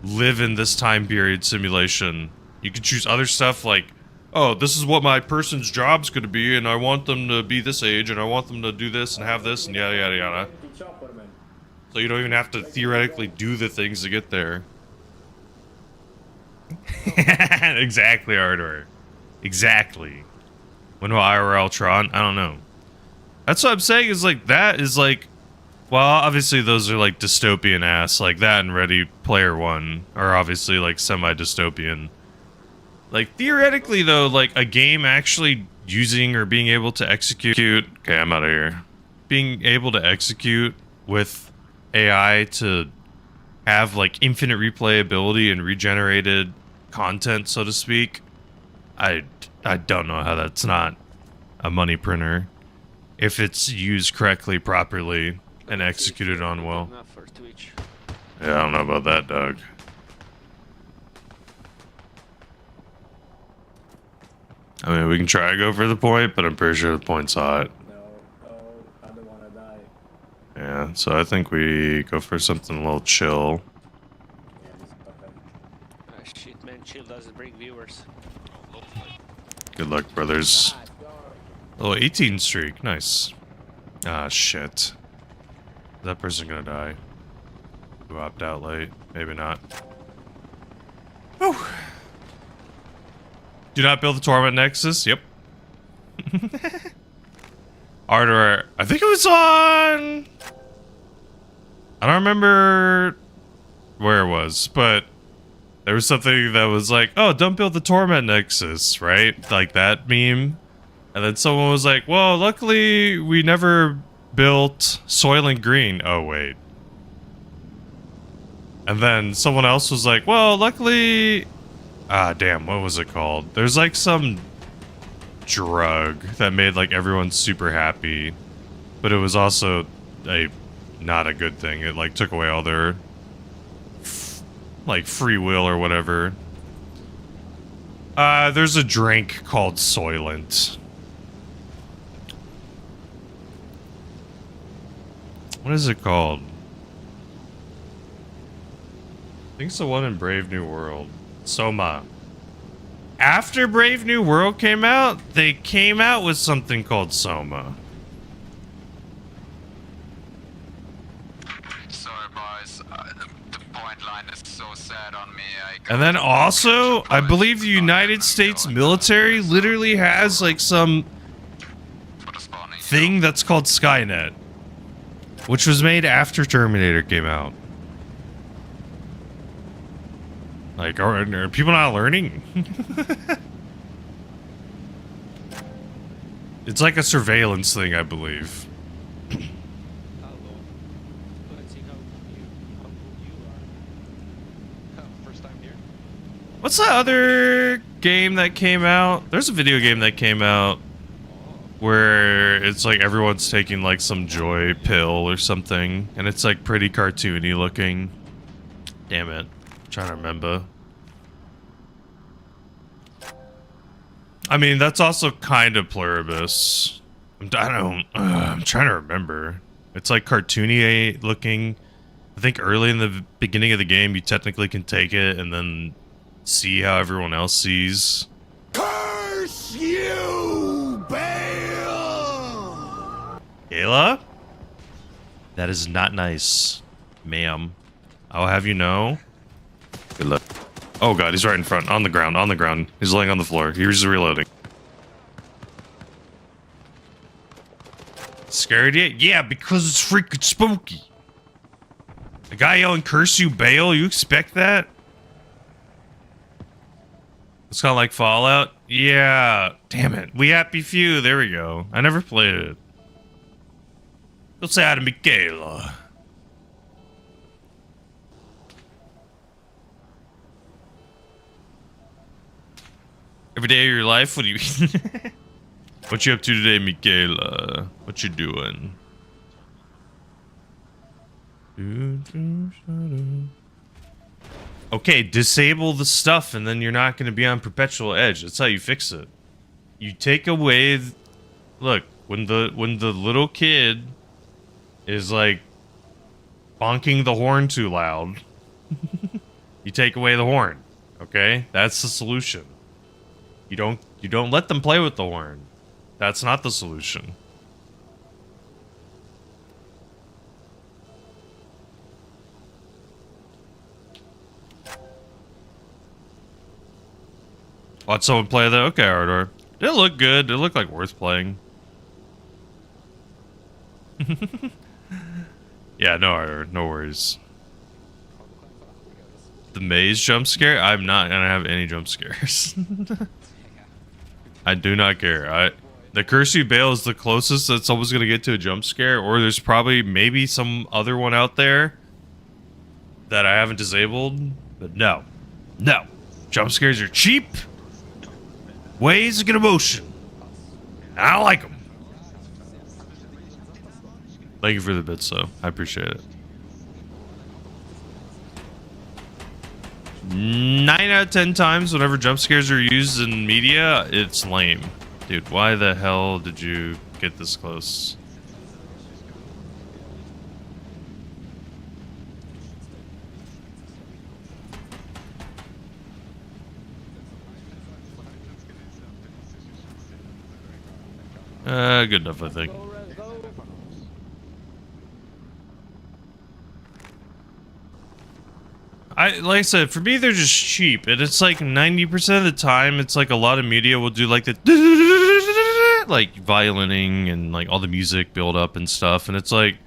live in this time period simulation. You could choose other stuff like, oh, this is what my person's job's going to be, and I want them to be this age, and I want them to do this and have this, and yada, yada, yada. So you don't even have to theoretically do the things to get there. Exactly, Ardor. Exactly. When will IRL Tron? I don't know. That's what I'm saying, is like, that is like, well, obviously those are like dystopian ass, like that and Ready Player One are obviously like semi-dystopian. Like, theoretically, though, like, a game actually using or being able to execute... Okay, I'm out of here. Being able to execute with AI to have, like, infinite replayability and regenerated content, so to speak, I don't know how that's not a money printer. If it's used correctly, properly, and executed on well. Yeah, I don't know about that, dog. I mean, we can try to go for the point, but I'm pretty sure the point's hot. No, I don't want to die. Yeah, so I think we go for something a little chill. Yeah, this is perfect. Shit, man, chill doesn't bring viewers. Good luck, brothers. Oh, 18 streak, nice. Ah, shit. Is that person gonna die? Who opt out late? Maybe not. Whew. Do not build the Torment Nexus. Yep. Ardor, I think it was on I don't remember where it was, but there was something that was like, oh, don't build the Torment Nexus, right? Like that meme. And then someone was like, well, luckily we never built Soylent Green. Oh, wait. And then someone else was like, well, luckily... Ah, damn, what was it called? There's like some drug that made like everyone super happy. But it was also not a good thing. It like took away all their like free will or whatever. There's a drink called Soylent. What is it called? I think it's the one in Brave New World. Soma. After Brave New World came out, they came out with something called Soma. Sorry, boys. The point line is so sad on me. And then also, I believe the United States military literally has like some thing that's called Skynet, which was made after Terminator came out. Like, are people not learning? It's like a surveillance thing, I believe. What's that other game that came out? There's a video game that came out where it's like everyone's taking like some joy pill or something, and it's like pretty cartoony looking. Damn it. I'm trying to remember. I mean, that's also kind of Pluribus. I'm trying to remember. It's like cartoony looking. I think early in the beginning of the game, you technically can take it and then see how everyone else sees. Curse you, Bale! Kayla? That is not nice, ma'am. I'll have you know. Good luck. Oh god, he's right in front. On the ground, on the ground. He's laying on the floor. He's reloading. Scared yet? Yeah, because it's freaking spooky. A guy yelling, curse you, Bale? You expect that? It's kind of like Fallout? Yeah. Damn it. We Happy Few. There we go. I never played it. Don't say hi to Michaela. Every day of your life? What do you... What you up to today, Michaela? What you doing? Okay, disable the stuff and then you're not going to be on perpetual edge. That's how you fix it. You take away... Look, when the little kid is like bonking the horn too loud, you take away the horn. Okay? That's the solution. You don't let them play with the horn. That's not the solution. Watch someone play that? Okay, Ardor. Did it look good? Did it look like worth playing? Yeah, no, Ardor. No worries. The maze jump scare? I'm not gonna have any jump scares. I do not care. The Curse You Bale is the closest that someone's gonna get to a jump scare, or there's probably maybe some other one out there that I haven't disabled, but no. No. Jump scares are cheap ways to get emotion. I don't like them. Thank you for the bits, though. I appreciate it. 9 out of 10 times, whenever jump scares are used in media, it's lame. Dude, why the hell did you get this close? Good enough, I think. Like I said, for me, they're just cheap. And it's like 90% of the time, it's like a lot of media will do like the like violining and like all the music build up and stuff. And it's like,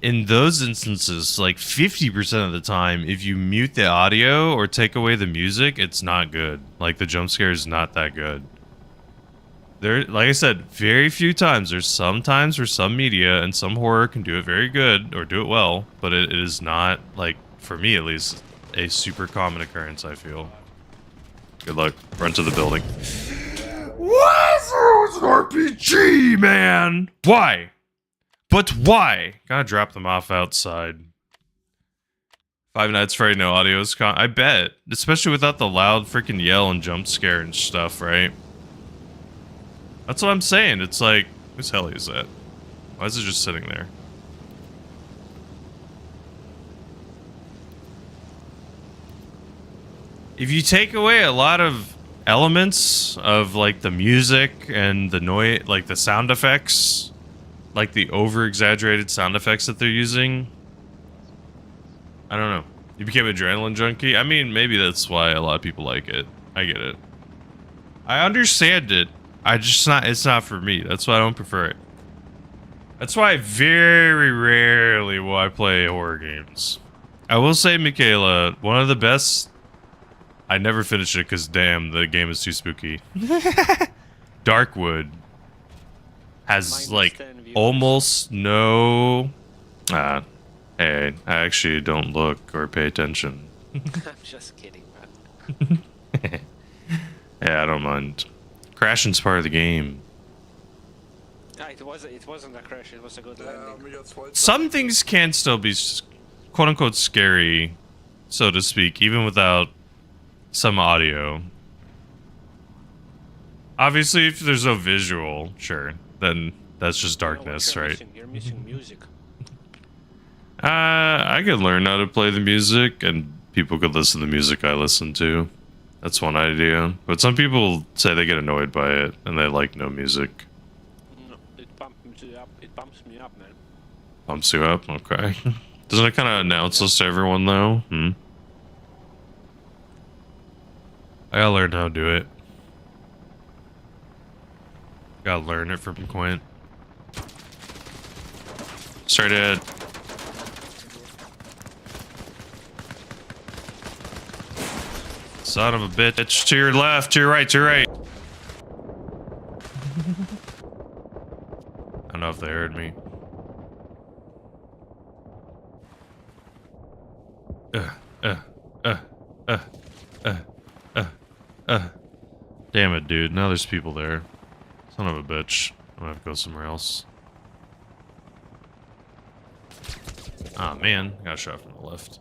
in those instances, like 50% of the time, if you mute the audio or take away the music, it's not good. Like the jump scare is not that good. There, like I said, very few times. There's some times where some media and some horror can do it very good or do it well, but it is not, like, for me at least, a super common occurrence, I feel. Good luck. Run to the building. Why is RPG, man? Why? But why? Gotta drop them off outside. Five Nights at Freddy's no audio is I bet. Especially without the loud freaking yell and jump scare and stuff, right? That's what I'm saying. It's like, whose heli is that? Why is it just sitting there? If you take away a lot of elements of like the music and the noise, like the sound effects, like the over-exaggerated sound effects that they're using, I don't know. You became an adrenaline junkie? I mean, maybe that's why a lot of people like it. I get it. I understand it. It's not for me. That's why I don't prefer it. That's why very rarely will I play horror games. I will say, Michaela, one of the best... I never finished it because, damn, the game is too spooky. Darkwood has, like, almost no... hey, I actually don't look or pay attention. I'm just kidding, man. Yeah, I don't mind. Crashing's part of the game. It wasn't a crash, it was a good landing. Some things can still be quote-unquote scary, so to speak, even without some audio. Obviously, if there's no visual, sure, then that's just darkness, right? You're missing music. I could learn how to play the music, and people could listen to the music I listen to. That's one idea. But some people say they get annoyed by it, and they like no music. No, it bumps me up. It bumps me up, man. Bumps you up? Okay. Doesn't it kind of announce us to everyone, though? I gotta learn how to do it. Gotta learn it from Quint. Straight ahead. Son of a bitch. To your left, to your right, to your right. I don't know if they heard me. Damn it, dude. Now there's people there. Son of a bitch. I'm gonna have to go somewhere else. Ah, man. Got a shot from the left.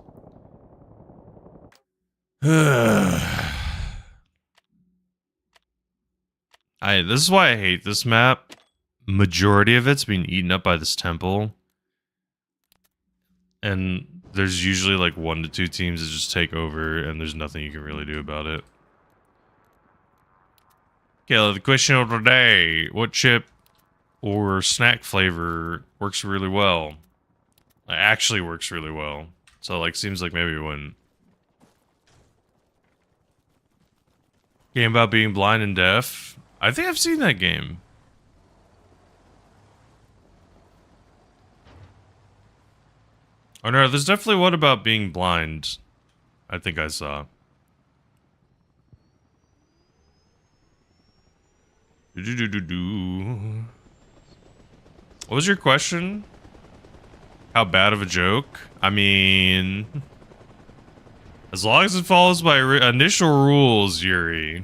This is why I hate this map. Majority of it's being eaten up by this temple. And there's usually like 1 to 2 teams that just take over, and there's nothing you can really do about it. Okay, the question of the day. What chip or snack flavor works really well? Actually works really well. So, like, seems like maybe it wouldn't. Game about being blind and deaf. I think I've seen that game. Oh no, there's definitely one about being blind. I think I saw. What was your question? How bad of a joke? I mean... As long as it follows my initial rules, Yuri.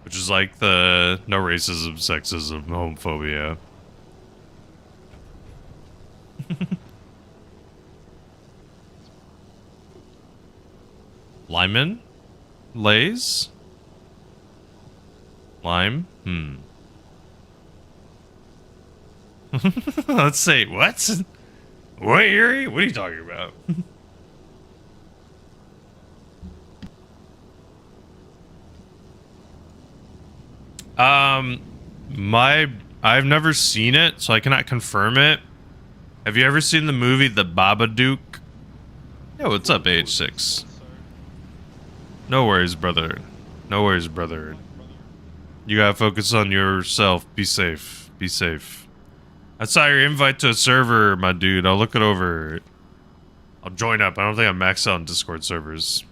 Which is like the no racism, sexism, homophobia. Lyman? Lays? Lime? Let's see. What? What, Yuri? What are you talking about? I've never seen it, so I cannot confirm it. Have you ever seen the movie The Babadook? Yo, what's up, H6? No worries, brother. No worries, brother. You gotta focus on yourself. Be safe. Be safe. I saw your invite to a server, my dude. I'll look it over. I'll join up. I don't think I'm maxed out on Discord servers.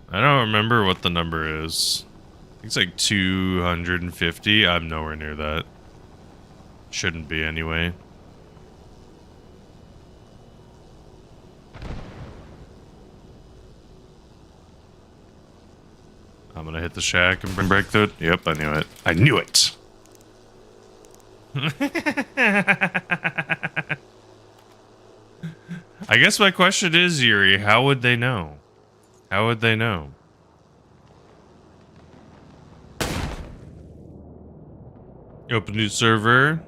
I don't remember what the number is. I think it's like 250. I'm nowhere near that. Shouldn't be anyway. I'm gonna hit the shack and break through it. Yep, I knew it. I knew it! I guess my question is, Yuri, how would they know? How would they know? Open new server.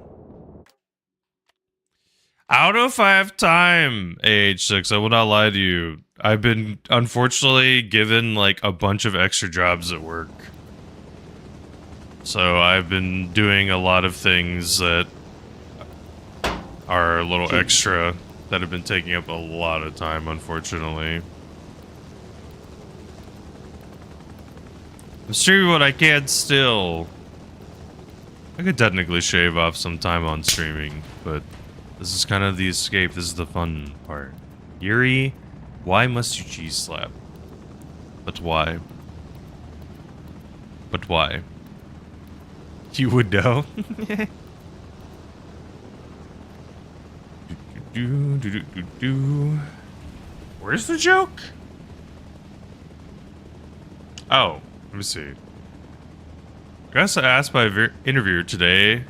I don't know if I have time, AH6. I will not lie to you. I've been, unfortunately, given, like, a bunch of extra jobs at work. So I've been doing a lot of things that are a little extra that have been taking up a lot of time, unfortunately. I'm streaming what I can still. I could technically shave off some time on streaming, but this is kind of the escape. This is the fun part. Yuri, why must you cheese slap? But why? But why? You would know. Where's the joke? Oh, let me see. I guess I asked my interviewer today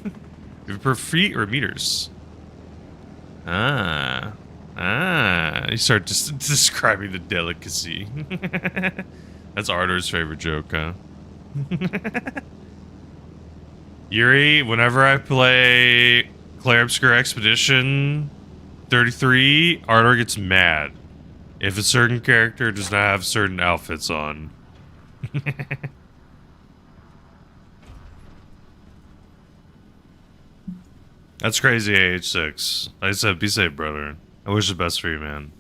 if you prefer feet or meters. You start describing the delicacy. That's Ardor's favorite joke, huh? Yuri, whenever I play Claire Obscure Expedition 33, Ardor gets mad if a certain character does not have certain outfits on. That's crazy, AH6. Like I said, be safe, brother. I wish the best for you, man.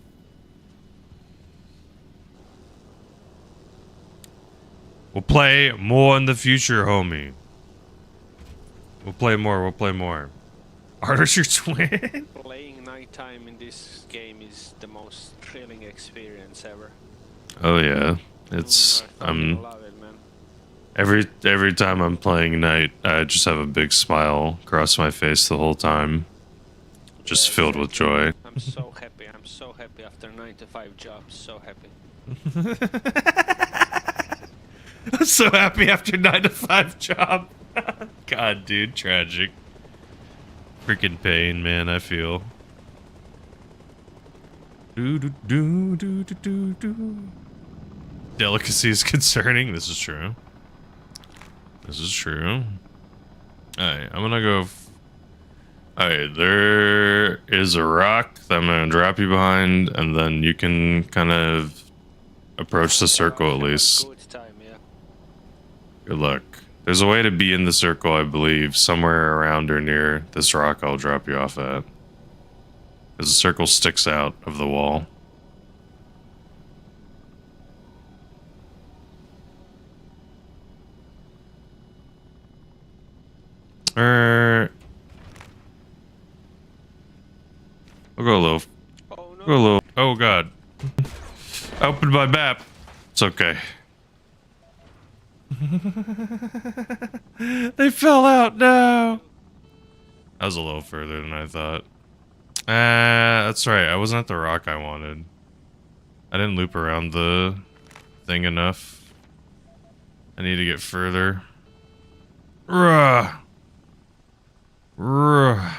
We'll play more in the future, homie. We'll play more, we'll play more. Ardor's your twin? Playing nighttime in this game is the most thrilling experience ever. Oh yeah. It's I love it, man. every time I'm playing night, I just have a big smile across my face the whole time. Just filled with joy. I'm so happy. I'm so happy after 9 to 5 jobs. So happy. I'm so happy after 9 to 5 job. God, dude, tragic. Freaking pain, man, I feel. Delicacy is concerning. This is true. This is true. Alright, I'm gonna go. Alright, there is a rock that I'm gonna drop you behind, and then you can kind of approach the circle at least. Good time, yeah. Good luck. There's a way to be in the circle, I believe, somewhere around or near this rock I'll drop you off at. Because the circle sticks out of the wall. We'll go low. Oh no. Go low. Oh god. I opened my map. It's okay. They fell out now. That was a little further than I thought. That's right. I wasn't at the rock I wanted. I didn't loop around the thing enough. I need to get further. Ruh. Ruh.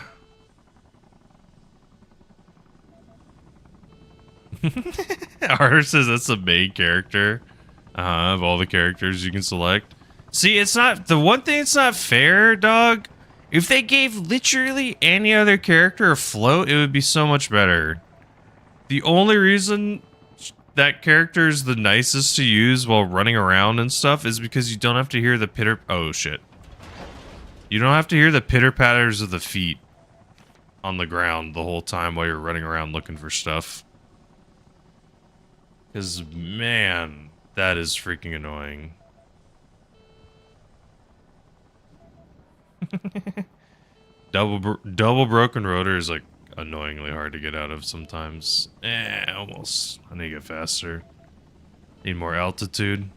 Ardor says that's the main character. Of all the characters you can select. See, it's not the one thing. It's not fair, dog. If they gave literally any other character a float, it would be so much better. The only reason that character is the nicest to use while running around and stuff is because you don't have to hear the pitter. Oh shit! You don't have to hear the pitter patters of the feet on the ground the whole time while you're running around looking for stuff. Because man, that is freaking annoying. Double broken rotor is like annoyingly hard to get out of sometimes. Almost. I need to get faster. Need more altitude.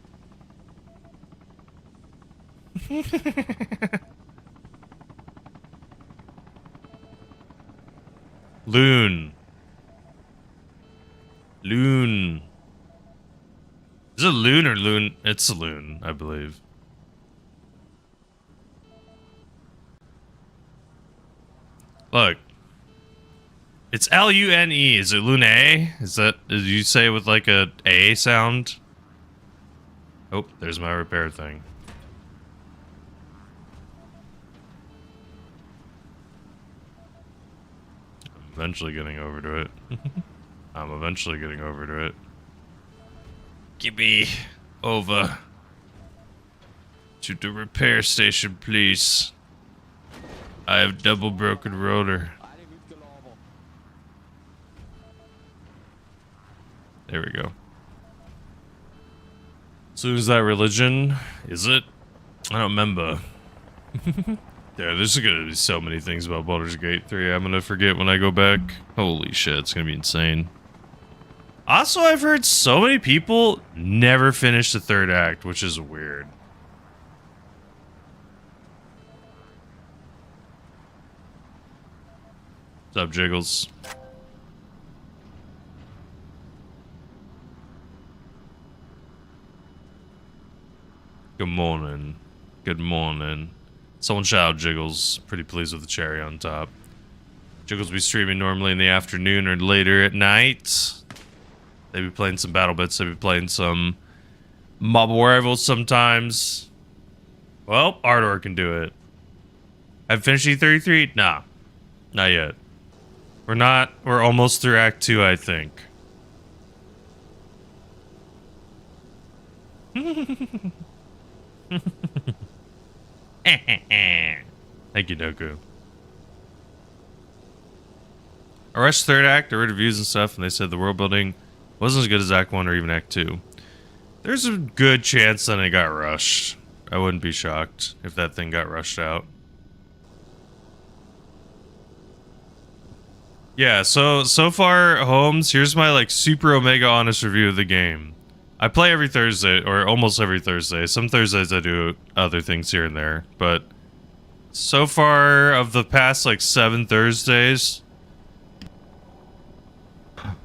Loon. Loon. Is it loon or loon? It's a loon, I believe. Look. It's L-U-N-E. Is it Lune? Is that, did you say it with like a A sound? Oh, there's my repair thing. I'm eventually getting over to it. I'm eventually getting over to it. Give me over to the repair station, please. I have double broken rotor. There we go. So is that religion? Is it? I don't remember. Yeah, there's gonna be so many things about Baldur's Gate 3 I'm gonna forget when I go back. Holy shit, it's gonna be insane. Also, I've heard so many people never finish the third act, which is weird. What's up, Jiggles? Good morning. Good morning. Someone shout out Jiggles. Pretty pleased with the cherry on top. Jiggles be streaming normally in the afternoon or later at night. They be playing some battle bits. They be playing some mob rivals sometimes. Well, Ardor can do it. I've finished E33? Nah. Not yet. We're almost through Act 2, I think. Thank you, Doku. I rushed third act, I read reviews and stuff, and they said the world building wasn't as good as Act 1 or even Act 2. There's a good chance that it got rushed. I wouldn't be shocked if that thing got rushed out. Yeah, so far, Holmes, here's my like super omega honest review of the game. I play every Thursday, or almost every Thursday. Some Thursdays I do other things here and there, but so far of the past like 7 Thursdays,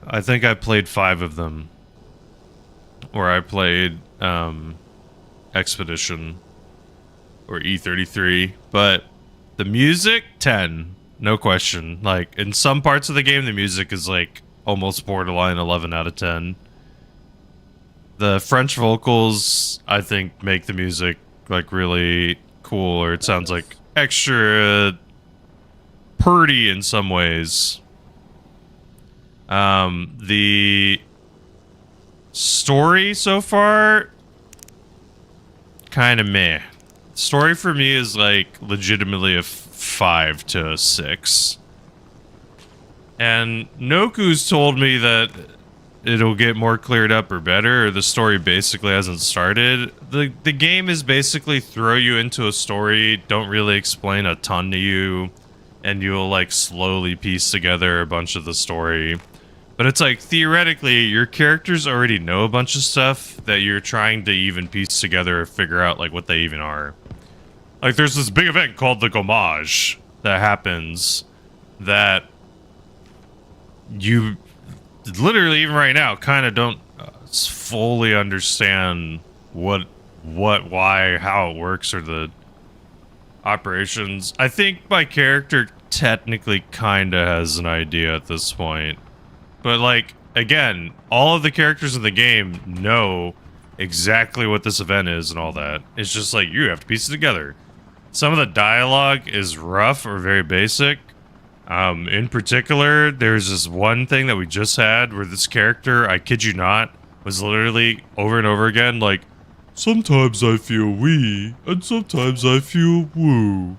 I think I played 5 of them. Or I played Expedition or E33, but the music 10, no question. Like in some parts of the game the music is like almost borderline 11 out of 10. The French vocals I think make the music like really cool, or it sounds like extra purty in some ways. The story so far, kind of meh. Story for me is like legitimately a 5 to 6. And Noku's told me that it'll get more cleared up or better, or the story basically hasn't started. The game is basically throw you into a story, don't really explain a ton to you, and you'll like slowly piece together a bunch of the story. But it's like, theoretically, your characters already know a bunch of stuff that you're trying to even piece together or figure out, like, what they even are. Like, there's this big event called the Gommage that happens that you literally, even right now, kind of don't fully understand what, why, how it works, or the operations. I think my character technically kind of has an idea at this point. But, like, again, all of the characters in the game know exactly what this event is and all that. It's just like, you have to piece it together. Some of the dialogue is rough or very basic. In particular, there's this one thing that we just had where this character, I kid you not, was literally over and over again like, sometimes I feel wee, and sometimes I feel woo.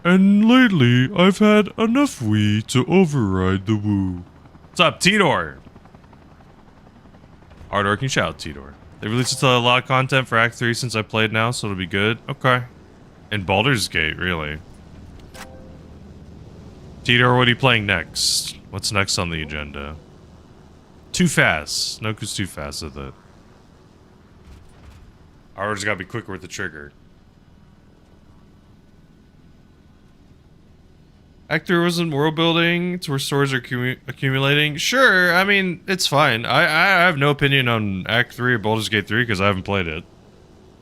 And lately, I've had enough wee to override the woo. What's up, Tidor? Hardworking shout, Tidor. They released a lot of content for Act 3 since I played now, so it'll be good. Okay. In Baldur's Gate, really. Tito, what are you playing next? What's next on the agenda? Too fast. Noku's too fast with it. Ours gotta be quicker with the trigger. Act 3 wasn't world building. It's where stores are accumulating. Sure, I mean, it's fine. I have no opinion on Act 3 of Baldur's Gate 3 because I haven't played it.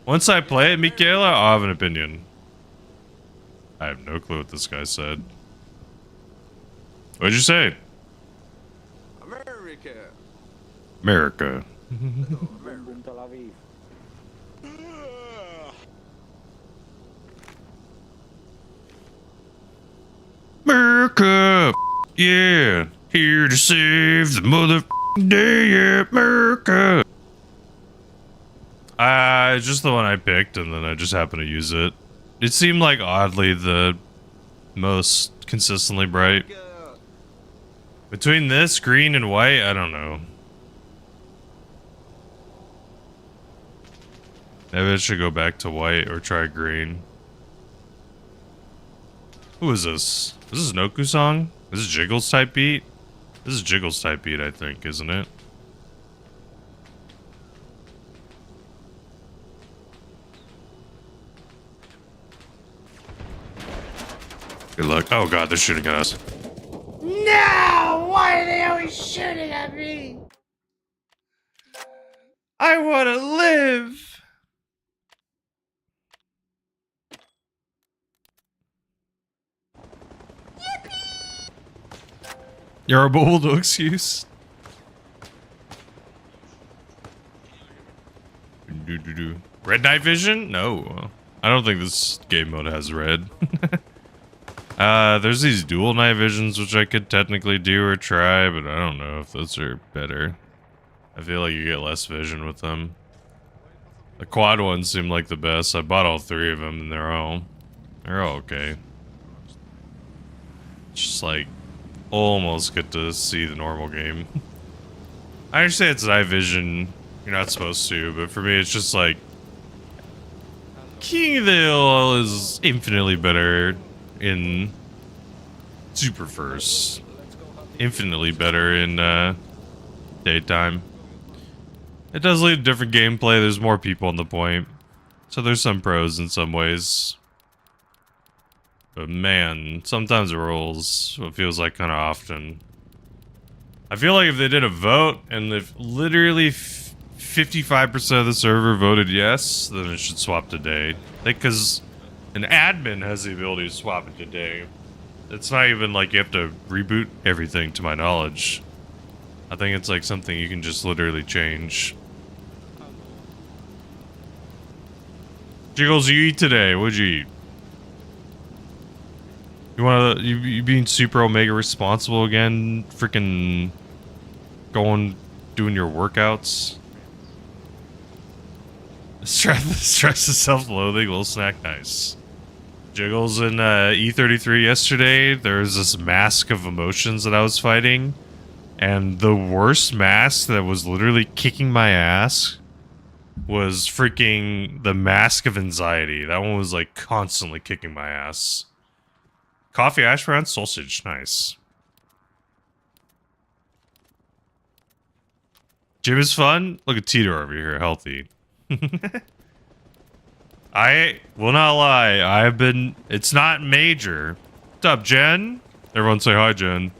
Once I play it, Michaela, I'll have an opinion. I have no clue what this guy said. What'd you say? America. America. America! Yeah! Here to save the motherfucking day, yeah, America! It's just the one I picked, and then I just happened to use it. It seemed like oddly the most consistently bright. Between this, green, and white, I don't know. Maybe I should go back to white or try green. Who is this? Is this Noku song? Is this Jiggles type beat? This is Jiggles type beat, I think, isn't it? Good luck. Oh god, they're shooting at us. No! Why are they always shooting at me? I want to live! You're a bold excuse. Red night vision? No. I don't think this game mode has red. There's these dual night visions which I could technically do or try, but I don't know if those are better. I feel like you get less vision with them. The quad ones seem like the best. I bought all 3 of them and they're all okay. Just like almost get to see the normal game. I understand it's night vision. You're not supposed to, but for me it's just like King of the Hill is infinitely better in super first. Infinitely better in daytime. It does lead to different gameplay. There's more people on the point. So there's some pros in some ways. But man, sometimes it rolls. It feels like kind of often. I feel like if they did a vote and if literally 55% of the server voted yes, then it should swap to day. Because an admin has the ability to swap it to day. It's not even like you have to reboot everything, to my knowledge. I think it's like something you can just literally change. Jiggles, you eat today? What'd you eat? You wanna, you being super omega responsible again? Freaking going, doing your workouts? Stress is self-loathing, little snack, nice. Jiggles in E33 yesterday, there was this mask of emotions that I was fighting. And the worst mask that was literally kicking my ass was freaking the mask of anxiety. That one was like constantly kicking my ass. Coffee, hash brown, sausage, nice. Gym is fun. Look at Tito over here, healthy. I will not lie. I've been. It's not major. What's up, Jen? Everyone say hi, Jen.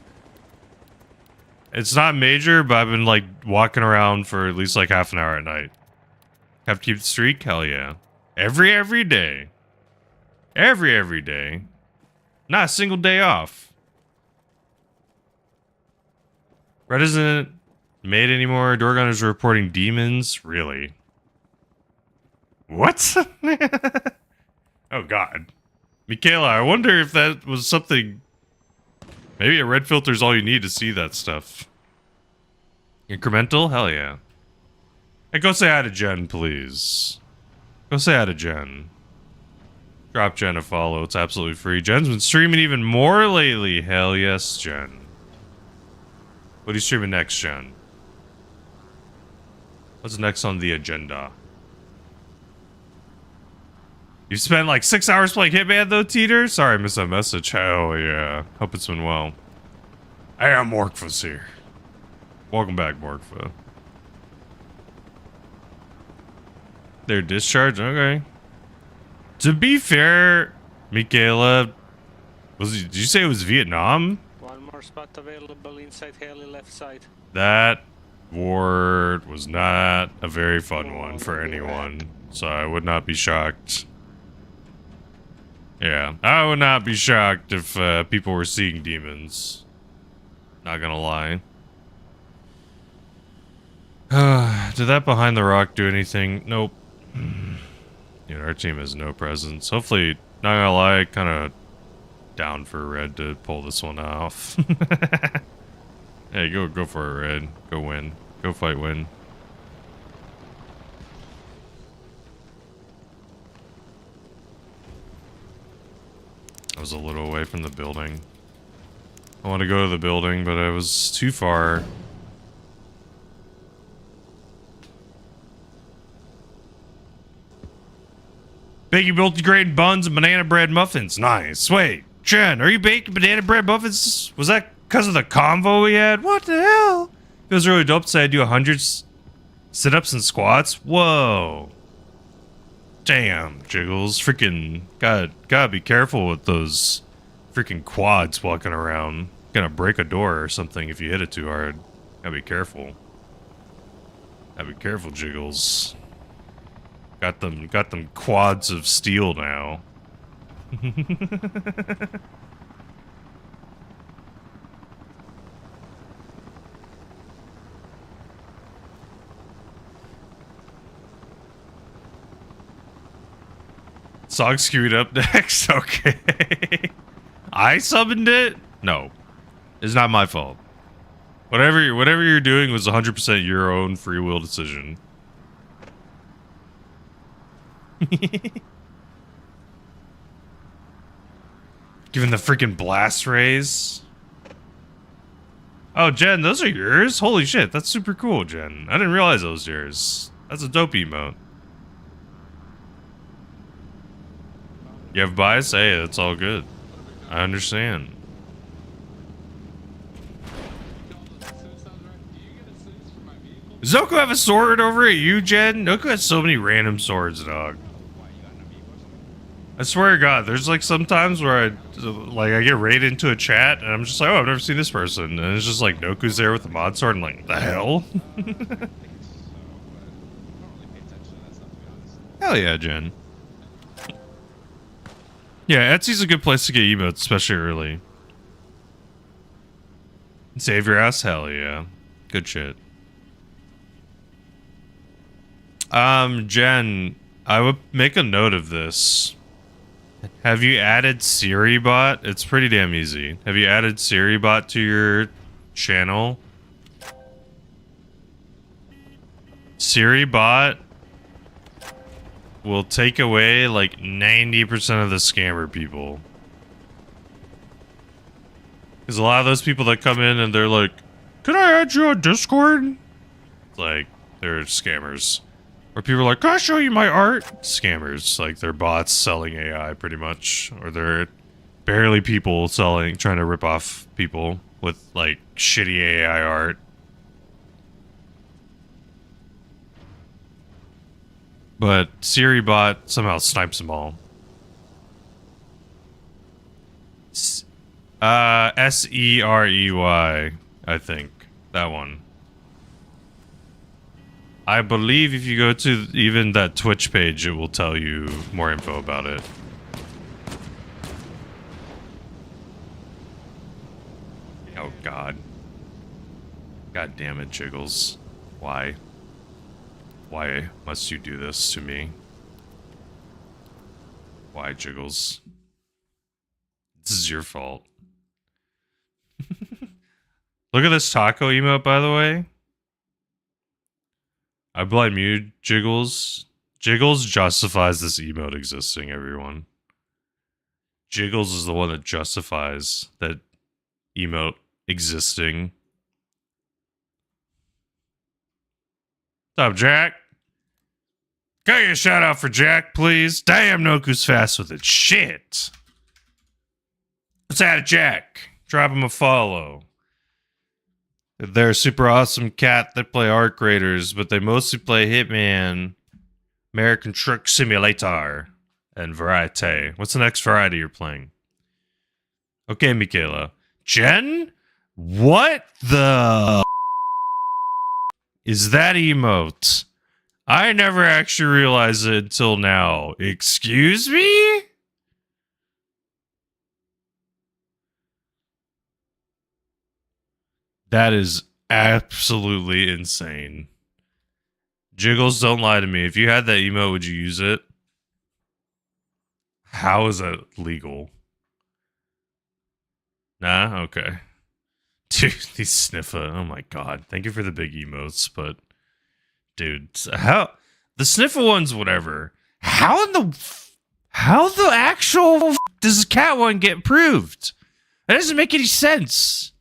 It's not major, but I've been like walking around for at least like half an hour at night. Have to keep the streak? Hell yeah. Every day. Every day. Not a single day off. Red isn't made anymore. Dorgon is reporting demons. Really? What? Oh god. Michaela, I wonder if that was something. Maybe a red filter is all you need to see that stuff. Incremental? Hell yeah. Hey, go say hi to Jen, please. Go say hi to Jen. Drop Jen a follow. It's absolutely free. Jen's been streaming even more lately. Hell yes, Jen. What are you streaming next, Jen? What's next on the agenda? You spent like 6 hours playing Hitman though, Teeter? Sorry I missed that message. Hell yeah. Hope it's been well. Hey, I'm Morkfa's here. Welcome back, Morkfa. Their discharge? Okay. To be fair, Michaela, did you say it was Vietnam? One more spot available inside heli left side. That ward was not a very fun one for anyone, so I would not be shocked. Yeah, I would not be shocked if people were seeing demons. Not gonna lie. Did that behind the rock do anything? Nope. Yeah, our team has no presence. Hopefully, not gonna lie, kind of down for Red to pull this one off. Hey, go for it, Red. Go win. Go fight win. I was a little away from the building. I want to go to the building, but I was too far. Baking multigrain buns and banana bread muffins. Nice. Wait, Jen, are you baking banana bread muffins? Was that because of the convo we had? What the hell? It was really dope to say I do 100 sit-ups and squats. Whoa. Damn, Jiggles. Freaking gotta be careful with those freaking quads walking around. Gonna break a door or something if you hit it too hard. Gotta be careful. Gotta be careful, Jiggles. Got them quads of steel now. Song screwed up next. Okay. I summoned it? No. It's not my fault. Whatever you're doing was 100% your own free will decision. Given the freaking blast rays. Oh, Jen, those are yours? Holy shit, that's super cool, Jen. I didn't realize those were yours. That's a dope emote. You have bias? Hey, that's all good. I understand. Does Noku have a sword over at you, Jen? Noku has so many random swords, dog. I swear to God, there's like sometimes where I get raided into a chat and I'm just like, oh, I've never seen this person, and it's just like Noku's there with the mod sword and like, the hell? Hell yeah, Jen. Yeah, Etsy's a good place to get emotes, especially early. Save your ass? Hell yeah. Good shit. Jen, I would make a note of this. Have you added SiriBot? It's pretty damn easy. Have you added SiriBot to your channel? SiriBot will take away like 90% of the scammer people. Because a lot of those people that come in and they're like, can I add you on Discord? It's like, they're scammers. Or people are like, can I show you my art? Scammers. Like, they're bots selling AI, pretty much. Or they're barely people trying to rip off people with, like, shitty AI art. But SiriBot somehow snipes them all. S-E-R-E-Y, I think. That one. I believe if you go to even that Twitch page, it will tell you more info about it. Oh, God. God damn it, Jiggles. Why? Why must you do this to me? Why, Jiggles? This is your fault. Look at this taco emote, by the way. I blame you, Jiggles. Jiggles justifies this emote existing, everyone. Jiggles is the one that justifies that emote existing. What's up, Jack? Can I get a shout out for Jack, please? Damn, Noku's fast with it. Shit. Let's add a Jack. Drop him a follow. They're a super awesome cat that play Arc Raiders, but they mostly play Hitman, American Truck Simulator, and Variety. What's the next variety you're playing? Okay, Michaela. Jen? What the is that emote? I never actually realized it until now. Excuse me? That is absolutely insane. Jiggles, don't lie to me. If you had that emote, would you use it? How is that legal? Nah? Okay. Dude, these sniffa. Oh my god. Thank you for the big emotes, but... Dude, how... The sniffa ones, whatever. How the actual does this cat one get approved? That doesn't make any sense.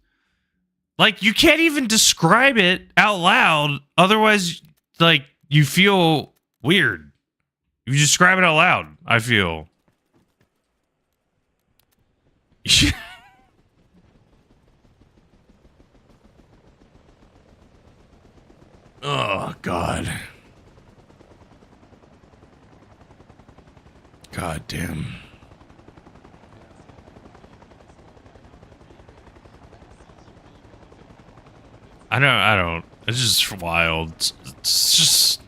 Like, you can't even describe it out loud. Otherwise, like, you feel weird. You describe it out loud, I feel. Oh, God. God damn. I don't. It's just wild. It's just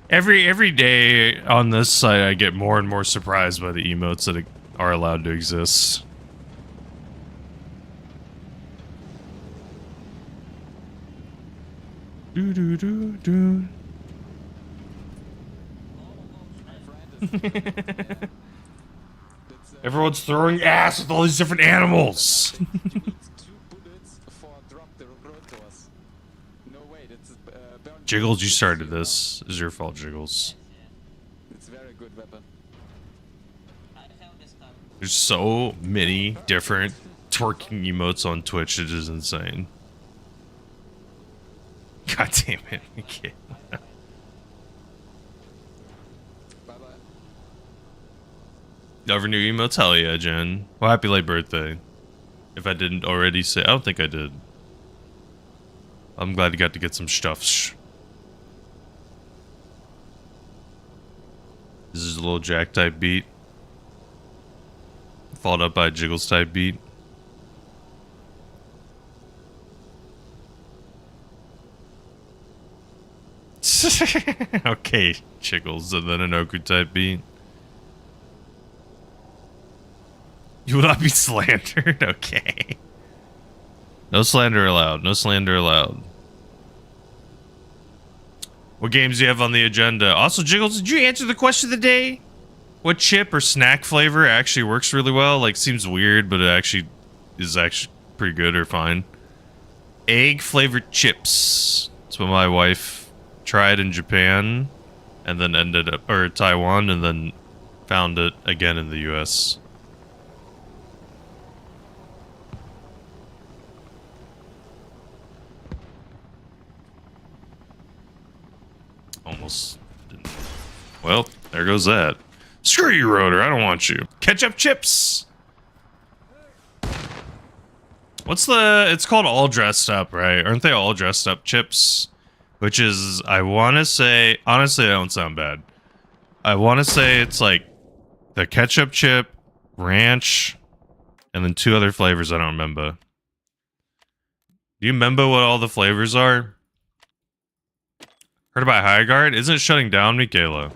every day on this site, I get more and more surprised by the emotes that are allowed to exist. Do do do do. Everyone's throwing ass with all these different animals. Jiggles, you started this. It's your fault, Jiggles. It's a very good weapon. There's so many different twerking emotes on Twitch. It is insane. God damn it. Okay. Never new emotes? Hell yeah, Jen. Well, happy late birthday. If I didn't already say... I don't think I did. I'm glad you got to get some stuffs. This is a little Jack type beat. Followed up by a Jiggles type beat. Okay, Jiggles, and then an Oku type beat. You will not be slandered? Okay. No slander allowed. No slander allowed. What games do you have on the agenda? Also, Jiggles, did you answer the question of the day? What chip or snack flavor actually works really well? Like, seems weird, but it actually is actually pretty good or fine. Egg flavored chips. That's what my wife tried in Japan and then ended up, or Taiwan, and then found it again in the US. Almost didn't. Well, there goes that. Screw you, Rotor. I don't want you. Ketchup chips. What's the... It's called all dressed up, right? Aren't they all dressed up chips? Which is, I want to say... Honestly, that don't sound bad. I want to say it's like the ketchup chip, ranch, and then 2 other flavors I don't remember. Do you remember what all the flavors are? Heard about Highguard? Isn't it shutting down, Michaela?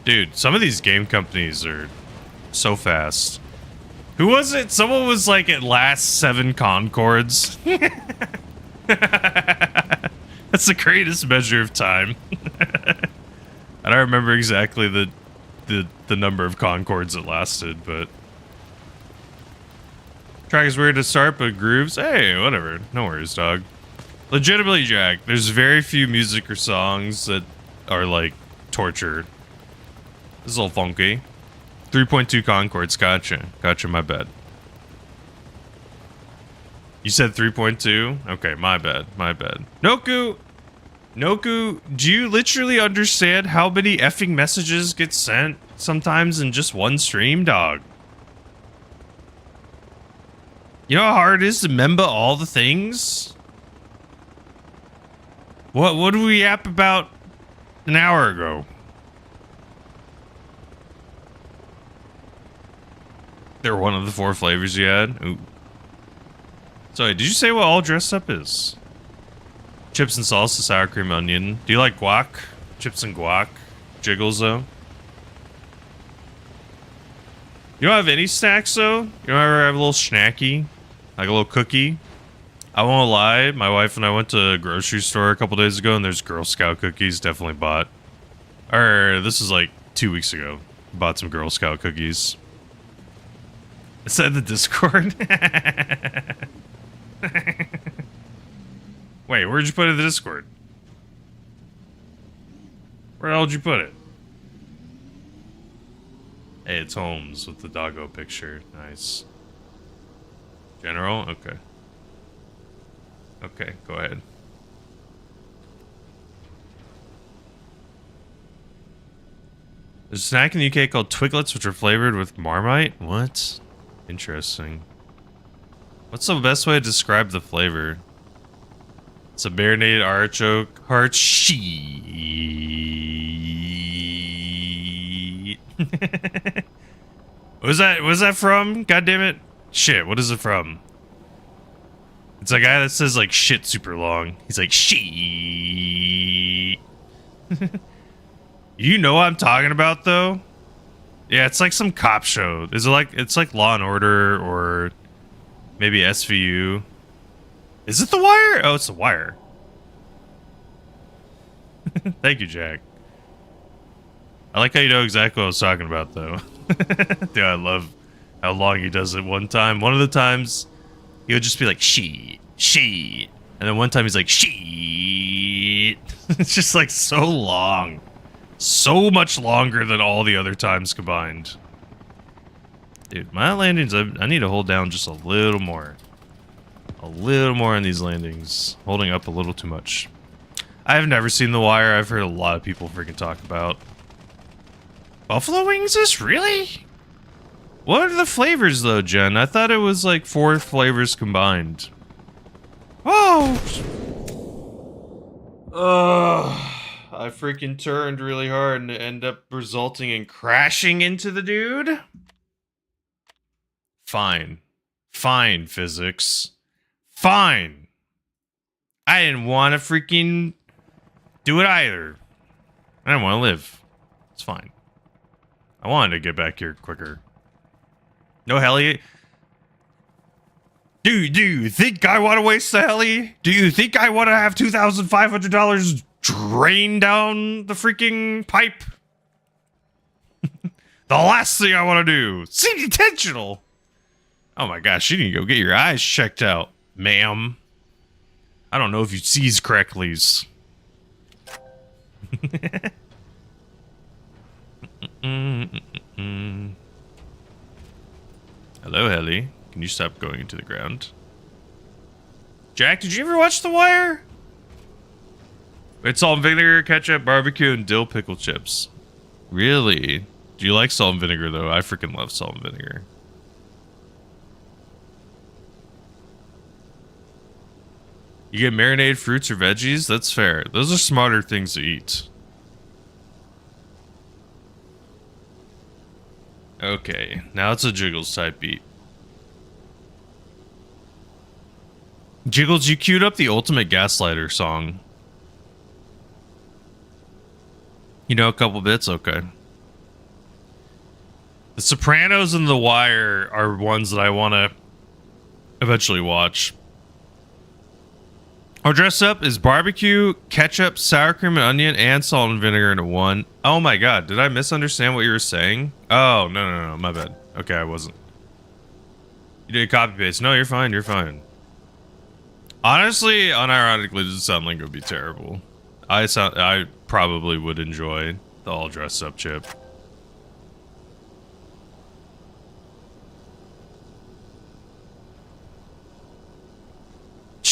Dude, some of these game companies are so fast. Who was it? Someone was like at last 7 Concords. That's the greatest measure of time. I don't remember exactly the number of Concords it lasted, but... Track is weird to start, but grooves? Hey, whatever. No worries, dog. Legitimately, Jack, there's very few music or songs that are, like, torture. This is a little funky. 3.2 Concords, gotcha. Gotcha, my bad. You said 3.2? Okay, my bad, my bad. Noku! Noku, do you literally understand how many effing messages get sent sometimes in just one stream, dog? You know how hard it is to remember all the things? What did we yap about an hour ago? They're one of the 4 flavors you had? Ooh. Sorry, did you say what all dressed up is? Chips and salsa, sour cream, onion. Do you like guac? Chips and guac? Jiggles, though? You don't have any snacks, though? You don't ever have a little snacky? Like a little cookie? I won't lie, my wife and I went to a grocery store a couple days ago and there's Girl Scout cookies, definitely bought. Or, this is like 2 weeks ago. Bought some Girl Scout cookies. Is that in the Discord? Wait, where'd you put it in the Discord? Where the hell did you put it? Hey, it's Holmes with the doggo picture. Nice. General? Okay. Okay, go ahead. There's a snack in the UK called Twiglets, which are flavored with Marmite? What? Interesting. What's the best way to describe the flavor? It's a marinated artichoke heart sheet. What was that from? God damn it. Shit, what is it from? It's a guy that says like shit super long. He's like sheet. You know what I'm talking about though? Yeah, it's like some cop show. Is it like it's like Law and Order or maybe SVU? Is it The Wire? Oh, it's The Wire. Thank you, Jack. I like how you know exactly what I was talking about though. Dude, I love how long he does it one time. One of the times he would just be like she. And then one time he's like she. It's just like so long. So much longer than all the other times combined. Dude, my landings, I need to hold down just a little more. A little more on these landings. Holding up a little too much. I've never seen The Wire. I've heard a lot of people freaking talk about. Buffalo wings is really? What are the flavors though, Jen? I thought it was like 4 flavors combined. Oh! I freaking turned really hard and end up resulting in crashing into the dude? Fine. Fine, physics. Fine. I didn't want to freaking do it either. I didn't want to live. It's fine. I wanted to get back here quicker. No heli. Do you think I want to waste the heli? Do you think I want to have $2,500 drain down the freaking pipe? The last thing I want to do. Seems intentional. Oh my gosh, you need to go get your eyes checked out, ma'am. I don't know if you sees correctly. Hello, heli. Can you stop going into the ground? Jack, did you ever watch The Wire? It's salt and vinegar, ketchup, barbecue, and dill pickle chips. Really? Do you like salt and vinegar, though? I freaking love salt and vinegar. You get marinated fruits or veggies? That's fair. Those are smarter things to eat. Okay, now it's a Jiggles type beat. Jiggles, you queued up the Ultimate Gaslighter song. You know a couple bits? Okay. The Sopranos and The Wire are ones that I want to eventually watch. Our dress up is barbecue, ketchup, sour cream and onion, and salt and vinegar into one. Oh my god, did I misunderstand what you were saying? Oh, no, my bad. Okay, I wasn't. You did a copy paste. No, you're fine, you're fine. Honestly, unironically, this sound like it would be terrible. I probably would enjoy the all dressed up chip.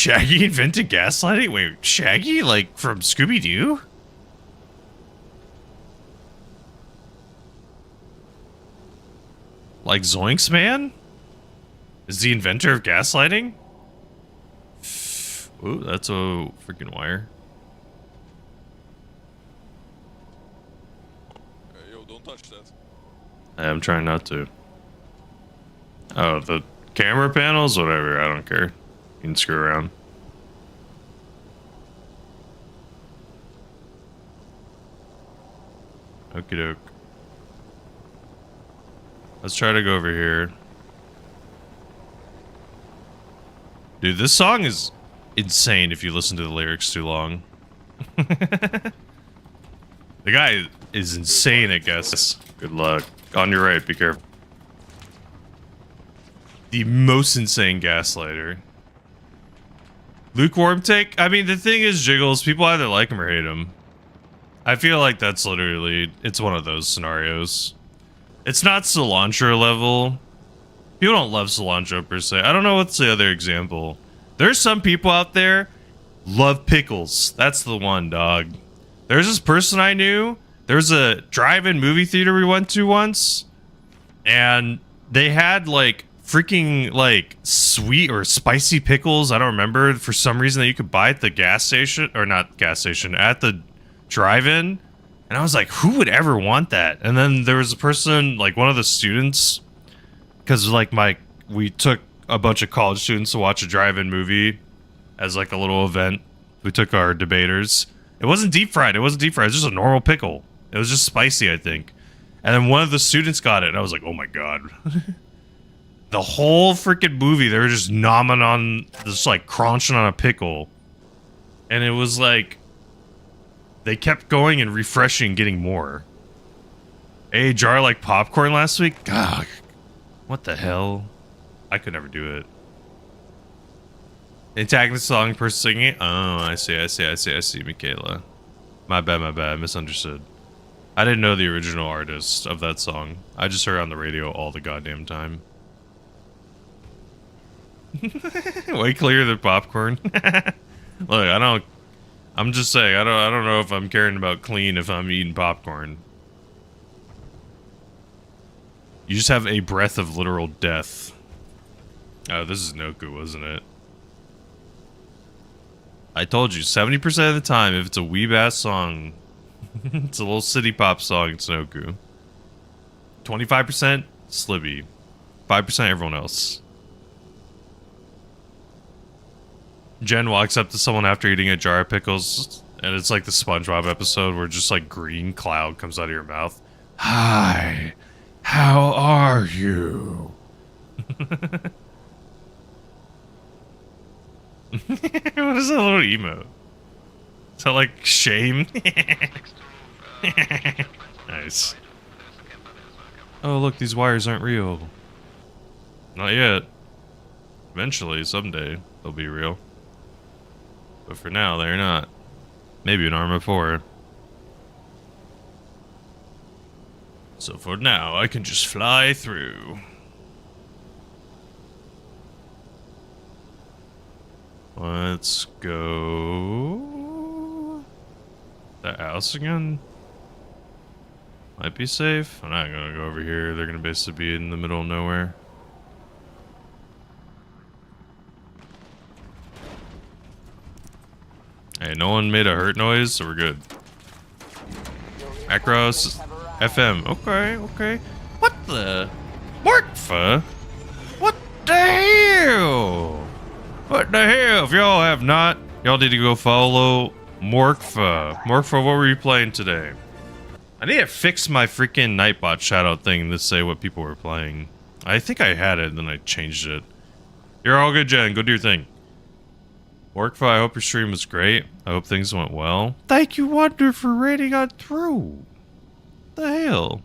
Shaggy invented gaslighting? Wait, Shaggy? Like from Scooby-Doo? Like Zoinks Man? Is the inventor of gaslighting? Ooh, that's a freaking wire. Yo, don't touch that. I'm trying not to. Oh, the camera panels? Whatever, I don't care. You can screw around. Okie doke. Let's try to go over here. Dude, this song is insane if you listen to the lyrics too long. The guy is insane, I guess. Good luck. On your right, be careful. The most insane gaslighter. Lukewarm take? I mean, the thing is, Jiggles, people either like him or hate him. I feel like that's literally, it's one of those scenarios. It's not cilantro level. People don't love cilantro per se. I don't know what's the other example. There's some people out there love pickles. That's the one, dog. There's this person I knew. There's a drive-in movie theater we went to once, and they had like freaking like sweet or spicy pickles. I don't remember, for some reason, that you could buy at the gas station, or not gas station, at the drive-in. And I was like, who would ever want that? And then there was a person, like one of the students, because like we took a bunch of college students to watch a drive-in movie as like a little event. We took our debaters. It wasn't deep fried. It wasn't deep fried. It was just a normal pickle. It was just spicy, I think. And then one of the students got it, and I was like, oh my god. The whole freaking movie, they were just nomming on, just like crunching on a pickle. And it was like, they kept going and refreshing, getting more. A jar like popcorn last week? God, what the hell? I could never do it. They tagged the song per singing it? Oh, I see, Michaela. My bad, misunderstood. I didn't know the original artist of that song. I just heard it on the radio all the goddamn time. Way clearer than popcorn. Look, I'm just saying, I don't know if I'm caring about clean if I'm eating popcorn. You just have a breath of literal death. Oh, this is Noku, wasn't it? I told you, 70% of the time, if it's a weeb-ass song, it's a little city pop song, it's Noku. 25%, Slibby. 5% everyone else. Jen walks up to someone after eating a jar of pickles, and it's like the SpongeBob episode where just like green cloud comes out of your mouth. Hi, how are you? What is that little emote? Is that like shame? Nice. Oh look, these wires aren't real. Not yet. Eventually, someday, they'll be real. But for now, they're not. Maybe an Arma 4. So for now, I can just fly through. Let's go... that house again? Might be safe. I'm not gonna go over here. They're gonna basically be in the middle of nowhere. Hey, no one made a hurt noise, so we're good. Macros FM. Okay. What the? Morkfa? What the hell? What the hell? If y'all have not, y'all need to go follow Morkfa. Morkfa, what were you playing today? I need to fix my freaking Nightbot shoutout thing to say what people were playing. I think I had it, and then I changed it. You're all good, Jen. Go do your thing. Morkfa, I hope your stream was great. I hope things went well. Thank you, Wonder, for rating on through. The hell?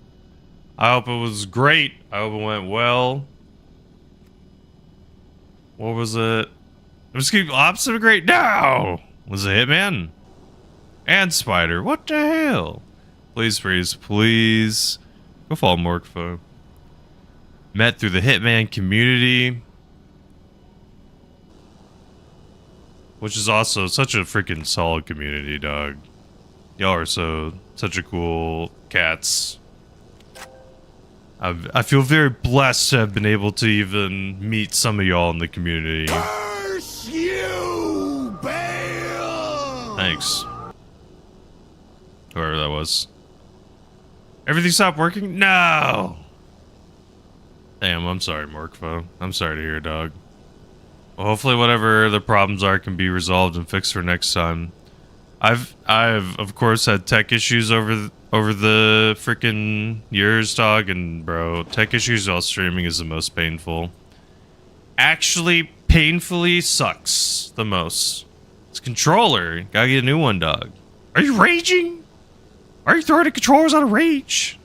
I hope it was great. I hope it went well. What was it? It was opposite of great. No! Was it Hitman? And Spider. What the hell? Please, please. Go follow Morkfa. Met through the Hitman community. which is also such a freaking solid community, dog. Y'all are such a cool cats. I feel very blessed to have been able to even meet some of y'all in the community. Curse you, Bale! Thanks. Whoever that was. Everything stopped working? No! Damn, I'm sorry, Morkfo. I'm sorry to hear, dog. Well, hopefully whatever the problems are can be resolved and fixed for next time. I've of course had tech issues over the freaking years, dog, and bro, tech issues while streaming is the most painful. Actually, painfully sucks the most. It's controller. Gotta get a new one, dog. Are you raging? Are you throwing the controllers out of rage?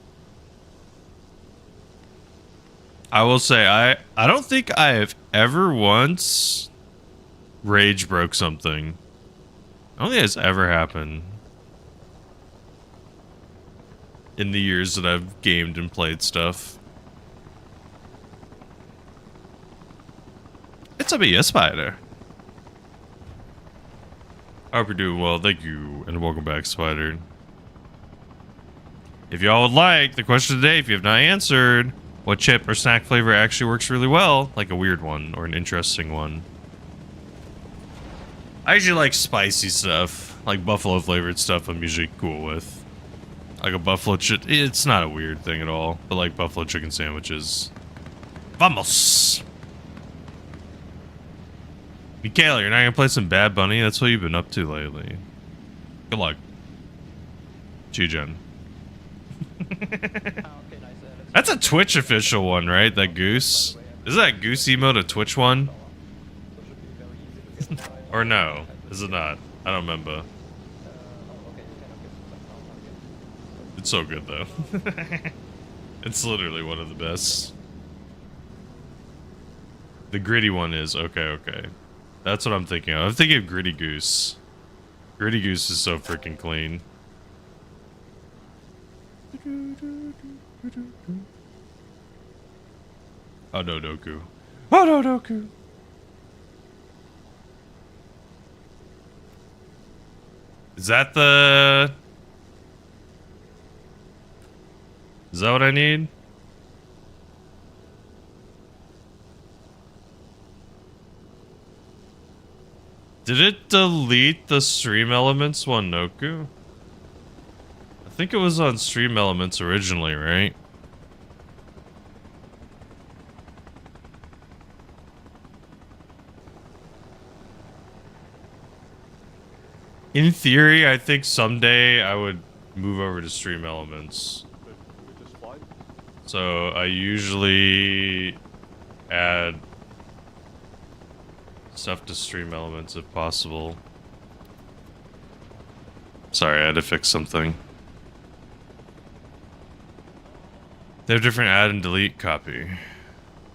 I will say, I don't think I have ever once rage broke something. I don't think it's ever happened in the years that I've gamed and played stuff. It's a me, a spider. I hope you're doing well. Thank you, and welcome back, Spider. If y'all would like, the question of the day, if you have not answered, what chip or snack flavor actually works really well? Like a weird one, or an interesting one. I usually like spicy stuff. Like buffalo flavored stuff I'm usually cool with. Like a buffalo chicken. It's not a weird thing at all. But like buffalo chicken sandwiches. Vamos! Michaela, you're not gonna play some Bad Bunny? That's what you've been up to lately. Good luck. Chi-Gen. That's a Twitch official one, right? That goose? Is that goose emote a Twitch one? Or no? Is it not? I don't remember. It's so good though. It's literally one of the best. The gritty one is okay. That's what I'm thinking of. I'm thinking of Gritty Goose. Gritty Goose is so freaking clean. Oh no, Doku. Oh no, Doku. Is that the... Is that what I need? Did it delete the Stream Elements one, Noku? I think it was on Stream Elements originally, right? In theory, I think someday I would move over to Stream Elements. So I usually add stuff to Stream Elements if possible. Sorry, I had to fix something. They have different add and delete copy.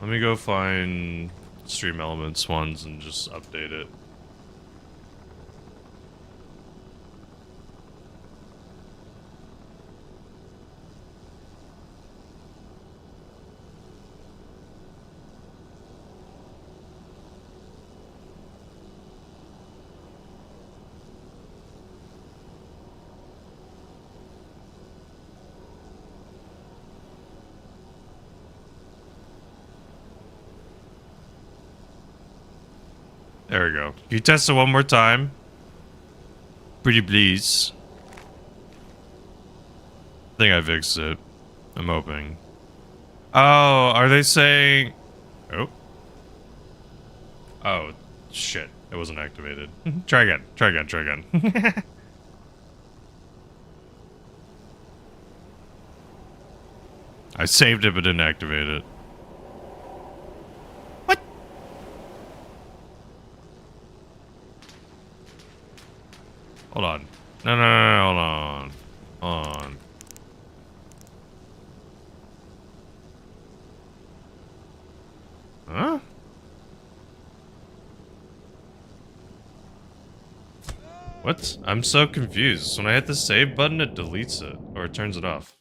Let me go find Stream Elements ones and just update it. There we go. Can you test it one more time? Pretty please. I think I fixed it. I'm hoping. Oh, are they saying... Oh. Oh, shit. It wasn't activated. Try again. Try again. Try again. I saved it but didn't activate it. Hold on. No, hold on. Hold on. Huh? What? I'm so confused. When I hit the save button, it deletes it. Or it turns it off.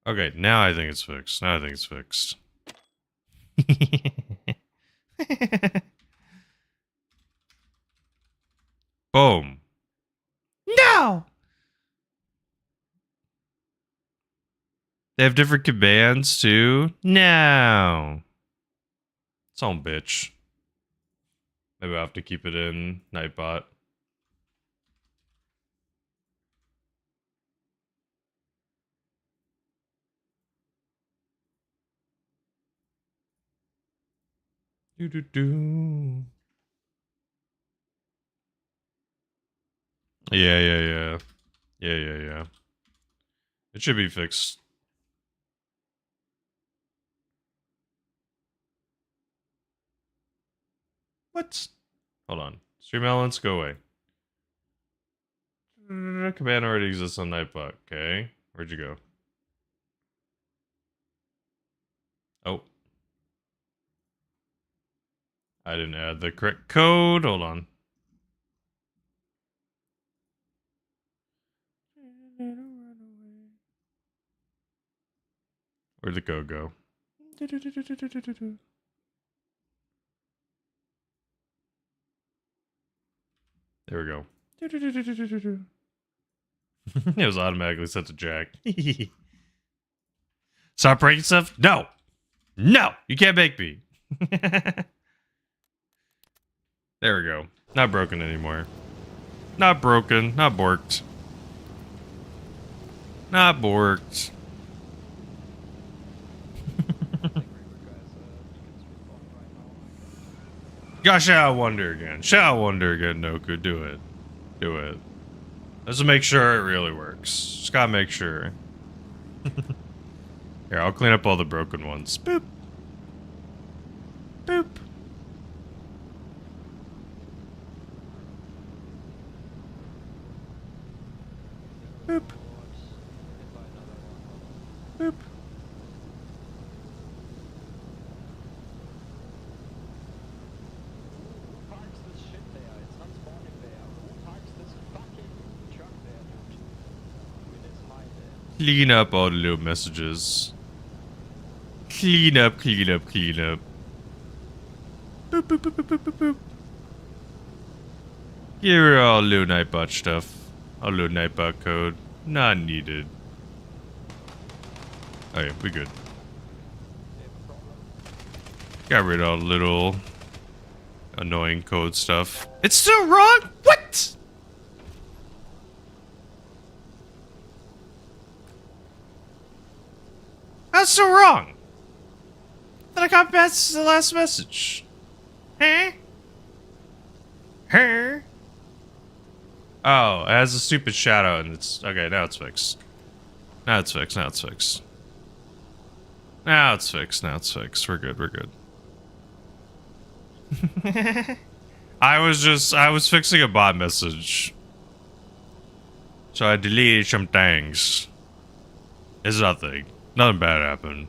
Okay, now I think it's fixed. Now I think it's fixed. Boom. No! They have different commands too? No. Some bitch. Maybe I'll have to keep it in Nightbot. Do. Yeah. Yeah. It should be fixed. What? Hold on. Stream elements, go away. Command already exists on Nightbot. Okay. Where'd you go? Oh. I didn't add the correct code. Hold on. Where'd the code go? There we go. It was automatically set to Jack. Stop breaking stuff? No! No! You can't make me! There we go. Not broken anymore. Not broken. Not borked. Not borked. Gosh, shall I wonder again? Shall I wonder again, Noku? Do it. Do it. Let's make sure it really works. Just gotta make sure. Here, I'll clean up all the broken ones. Boop. Boop. Boop. Boop. Clean up all the little messages. Clean up. Boop, boop, boop, boop, boop, boop, boop. Get rid of all little Nightbot stuff. All little Nightbot code. Not needed. Oh yeah, we good. Got rid of all the little annoying code stuff. It's still wrong? What? That's so wrong. Then I got past the last message. Huh? Huh? Oh, it has a stupid shadow and it's okay, now it's fixed. Now it's fixed. We're good. I was fixing a bot message. So I deleted some things. It's nothing. Nothing bad happened.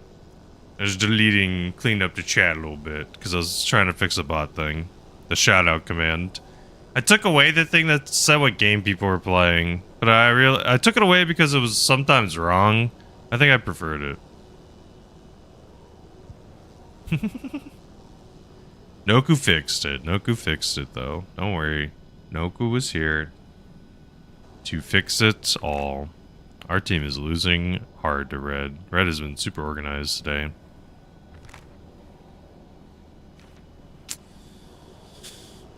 I was cleaned up the chat a little bit because I was trying to fix a bot thing. The shout out command. I took away the thing that said what game people were playing, but I took it away because it was sometimes wrong. I think I preferred it. Noku fixed it though. Don't worry. Noku was here to fix it all. Our team is losing hard to Red. Red has been super organized today.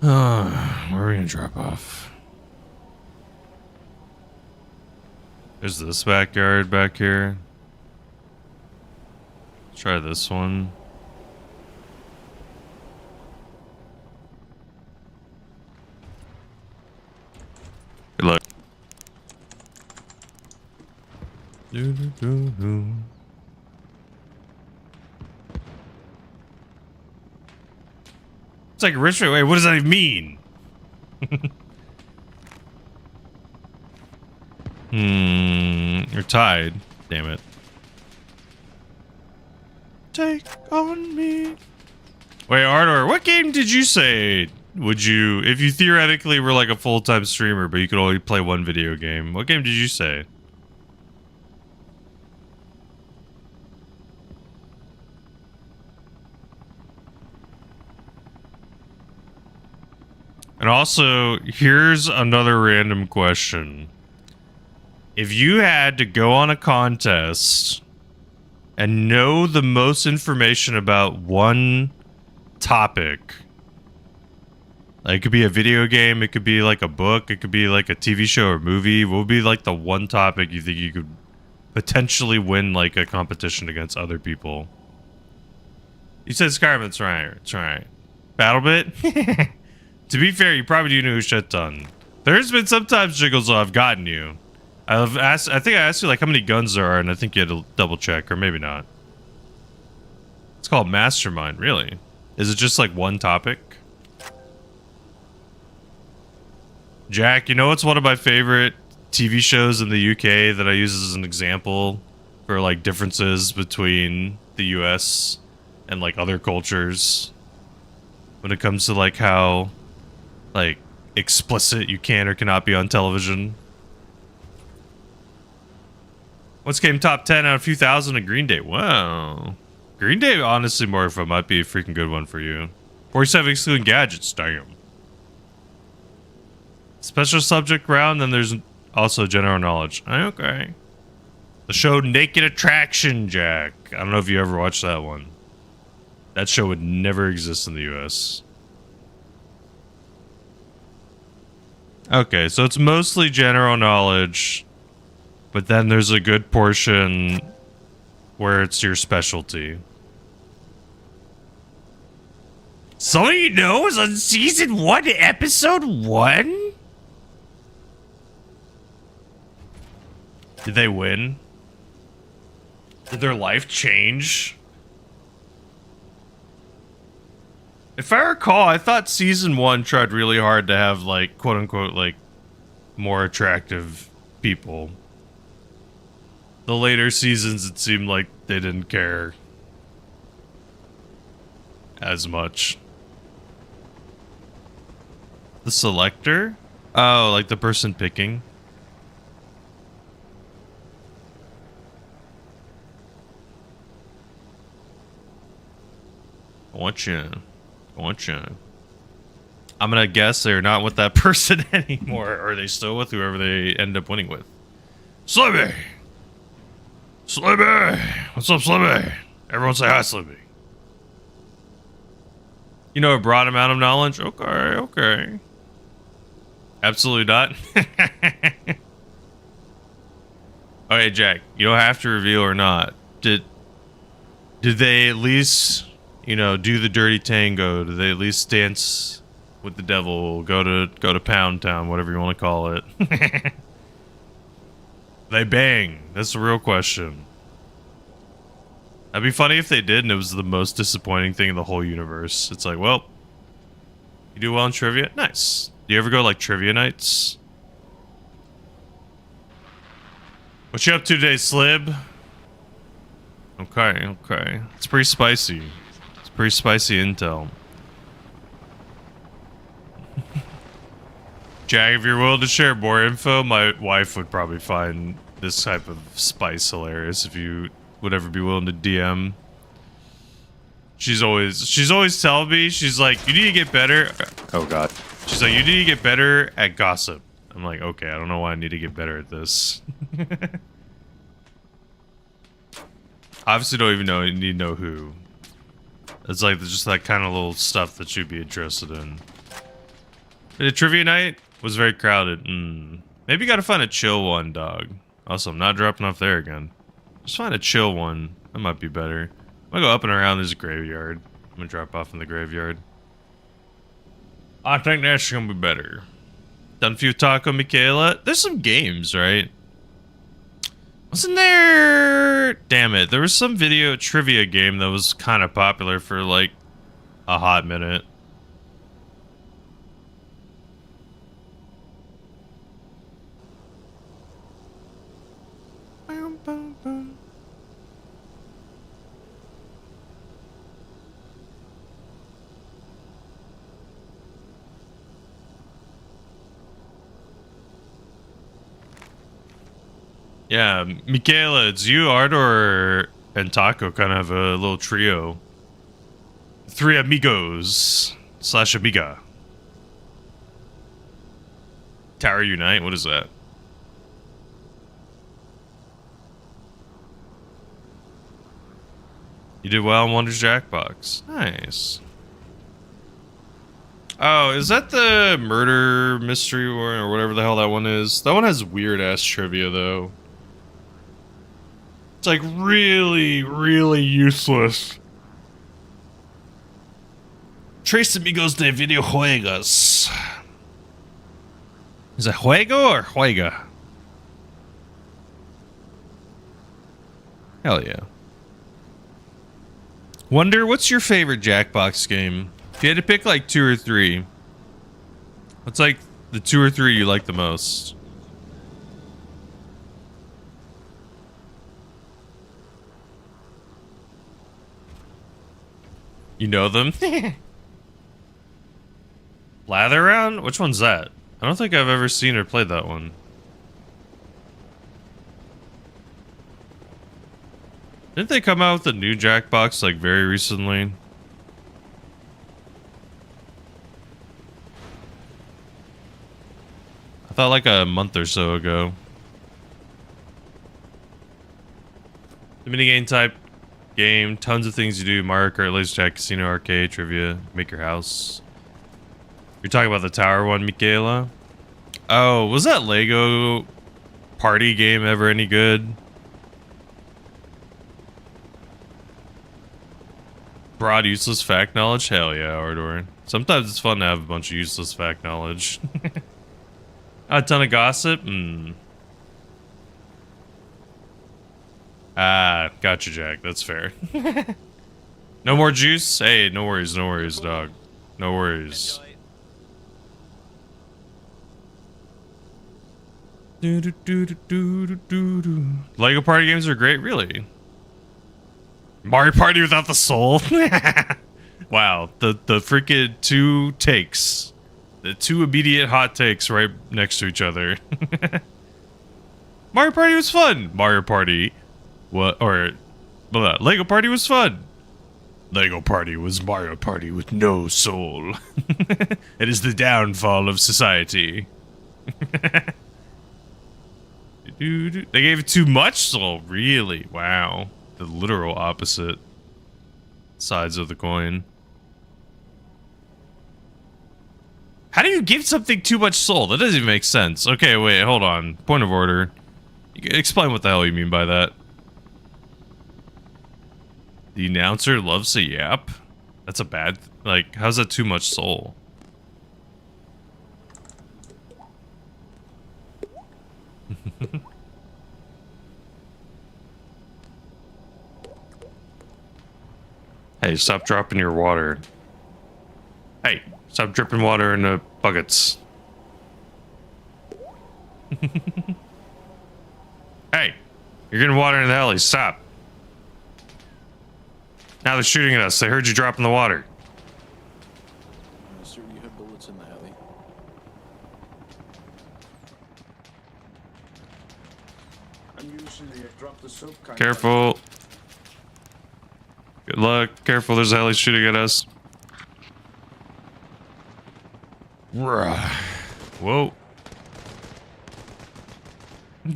Where are we gonna drop off? There's this backyard back here. Let's try this one. Good luck. It's like rich. Wait, what does that even mean? You're tied. Damn it. Take on me. Wait, Ardor, what game did you say would you, if you theoretically were like a full-time streamer, but you could only play one video game, what game did you say? And also, here's another random question. If you had to go on a contest and know the most information about one topic, like it could be a video game, it could be like a book, it could be like a TV show or movie, what would be like the one topic you think you could potentially win like a competition against other people? You said Skyrim, that's right, that's right. BattleBit? To be fair, you probably do know shit ton. There's been sometimes, Jiggles, I've gotten you. I think I asked you like how many guns there are, and I think you had to double check, or maybe not. It's called Mastermind, really? Is it just like one topic? Jack, you know what's one of my favorite TV shows in the UK that I use as an example for like differences between the US and like other cultures when it comes to like how like explicit you can or cannot be on television? What's game top 10 out of a few thousand in Green Day? Wow. Green Day, honestly, Morpho, might be a freaking good one for you. 47 excluding gadgets, damn. Special subject round, then there's also general knowledge. Okay. The show Naked Attraction, Jack. I don't know if you ever watched that one. That show would never exist in the US. Okay, so it's mostly general knowledge, but then there's a good portion where it's your specialty. Something you know is on season 1, episode 1? Did they win? Did their life change? If I recall, I thought season 1 tried really hard to have, like, quote-unquote, like, more attractive people. The later seasons, it seemed like they didn't care as much. The selector? Oh, like the person picking. Gotcha. I'm gonna guess they're not with that person anymore. Or are they still with whoever they end up winning with? Slibby! Slibby! What's up, Slibby? Everyone say hi, Slibby. You know a broad amount of knowledge? Okay. Absolutely not. Okay, Jack, you don't have to reveal or not. Did they at least, you know, do the dirty tango? Did they at least dance with the devil? Go to Pound Town, whatever you want to call it. They bang. That's the real question. That'd be funny if they did and it was the most disappointing thing in the whole universe. It's like, well, you do well in trivia? Nice. Do you ever go like trivia nights? What you up to today, Slib? Okay. It's pretty spicy. It's pretty spicy intel. Jack, if you're willing to share more info, my wife would probably find this type of spice hilarious if you would ever be willing to DM. She's always telling me, she's like, you need to get better. Oh god. She's like, you need to get better at gossip. I'm like, okay, I don't know why I need to get better at this. Obviously don't even know, you need to know who. It's like just that kind of little stuff that you'd be interested in. The trivia night was very crowded. Maybe you gotta find a chill one, dog. Also, I'm not dropping off there again. Just find a chill one. That might be better. I'm gonna go up and around. There's a graveyard. I'm gonna drop off in the graveyard. I think that's gonna be better. Done a few Taco Michaela. There's some games, right? Wasn't there... Damn it. There was some video trivia game that was kind of popular for like a hot minute. Yeah, Michaela, it's you, Ardor, and Taco kind of a little trio. 3 amigos / amiga. Tower Unite? What is that? You did well in Wonder's Jackbox. Nice. Oh, is that the murder mystery one or whatever the hell that one is? That one has weird ass trivia though. It's like really, really useless. Tres amigos de videojuegos. Is it juego or juega? Hell yeah. Wonder, what's your favorite Jackbox game? If you had to pick like 2 or 3, what's like the 2 or 3 you like the most? You know them? Lather Round? Which one's that? I don't think I've ever seen or played that one. Didn't they come out with a new Jackbox like very recently? I thought like a month or so ago. The minigame type game, tons of things you do. Mario Kart, Laser Tag, Casino, Arcade, Trivia, Make Your House. You're talking about the tower one, Michaela? Oh, was that Lego party game ever any good? Broad useless fact knowledge? Hell yeah, Ardor. Sometimes it's fun to have a bunch of useless fact knowledge. A ton of gossip? Ah, gotcha, Jack. That's fair. No more juice? Hey, no worries, dog. No worries. Lego party games are great, really. Mario Party without the soul? Wow, the freaking 2 takes. The 2 immediate hot takes right next to each other. Mario Party was fun. Mario Party, what? Or blah, Lego Party was fun. Lego Party was Mario Party with no soul. It is the downfall of society. They gave it too much soul. Really? Wow. The literal opposite sides of the coin. How do you give something too much soul? That doesn't even make sense. Okay, wait, hold on. Point of order. Explain what the hell you mean by that. The announcer loves a yap? That's a bad... Like, how's that too much soul? Hey, stop dropping your water. Hey, stop dripping water in the buckets. Hey, you're getting water in the alley. Stop. Now they're shooting at us. They heard you dropping the water. Sir, you have bullets in the alley. Unusually, I dropped the soap. Careful. Good luck. Careful, there's a heli shooting at us. Whoa.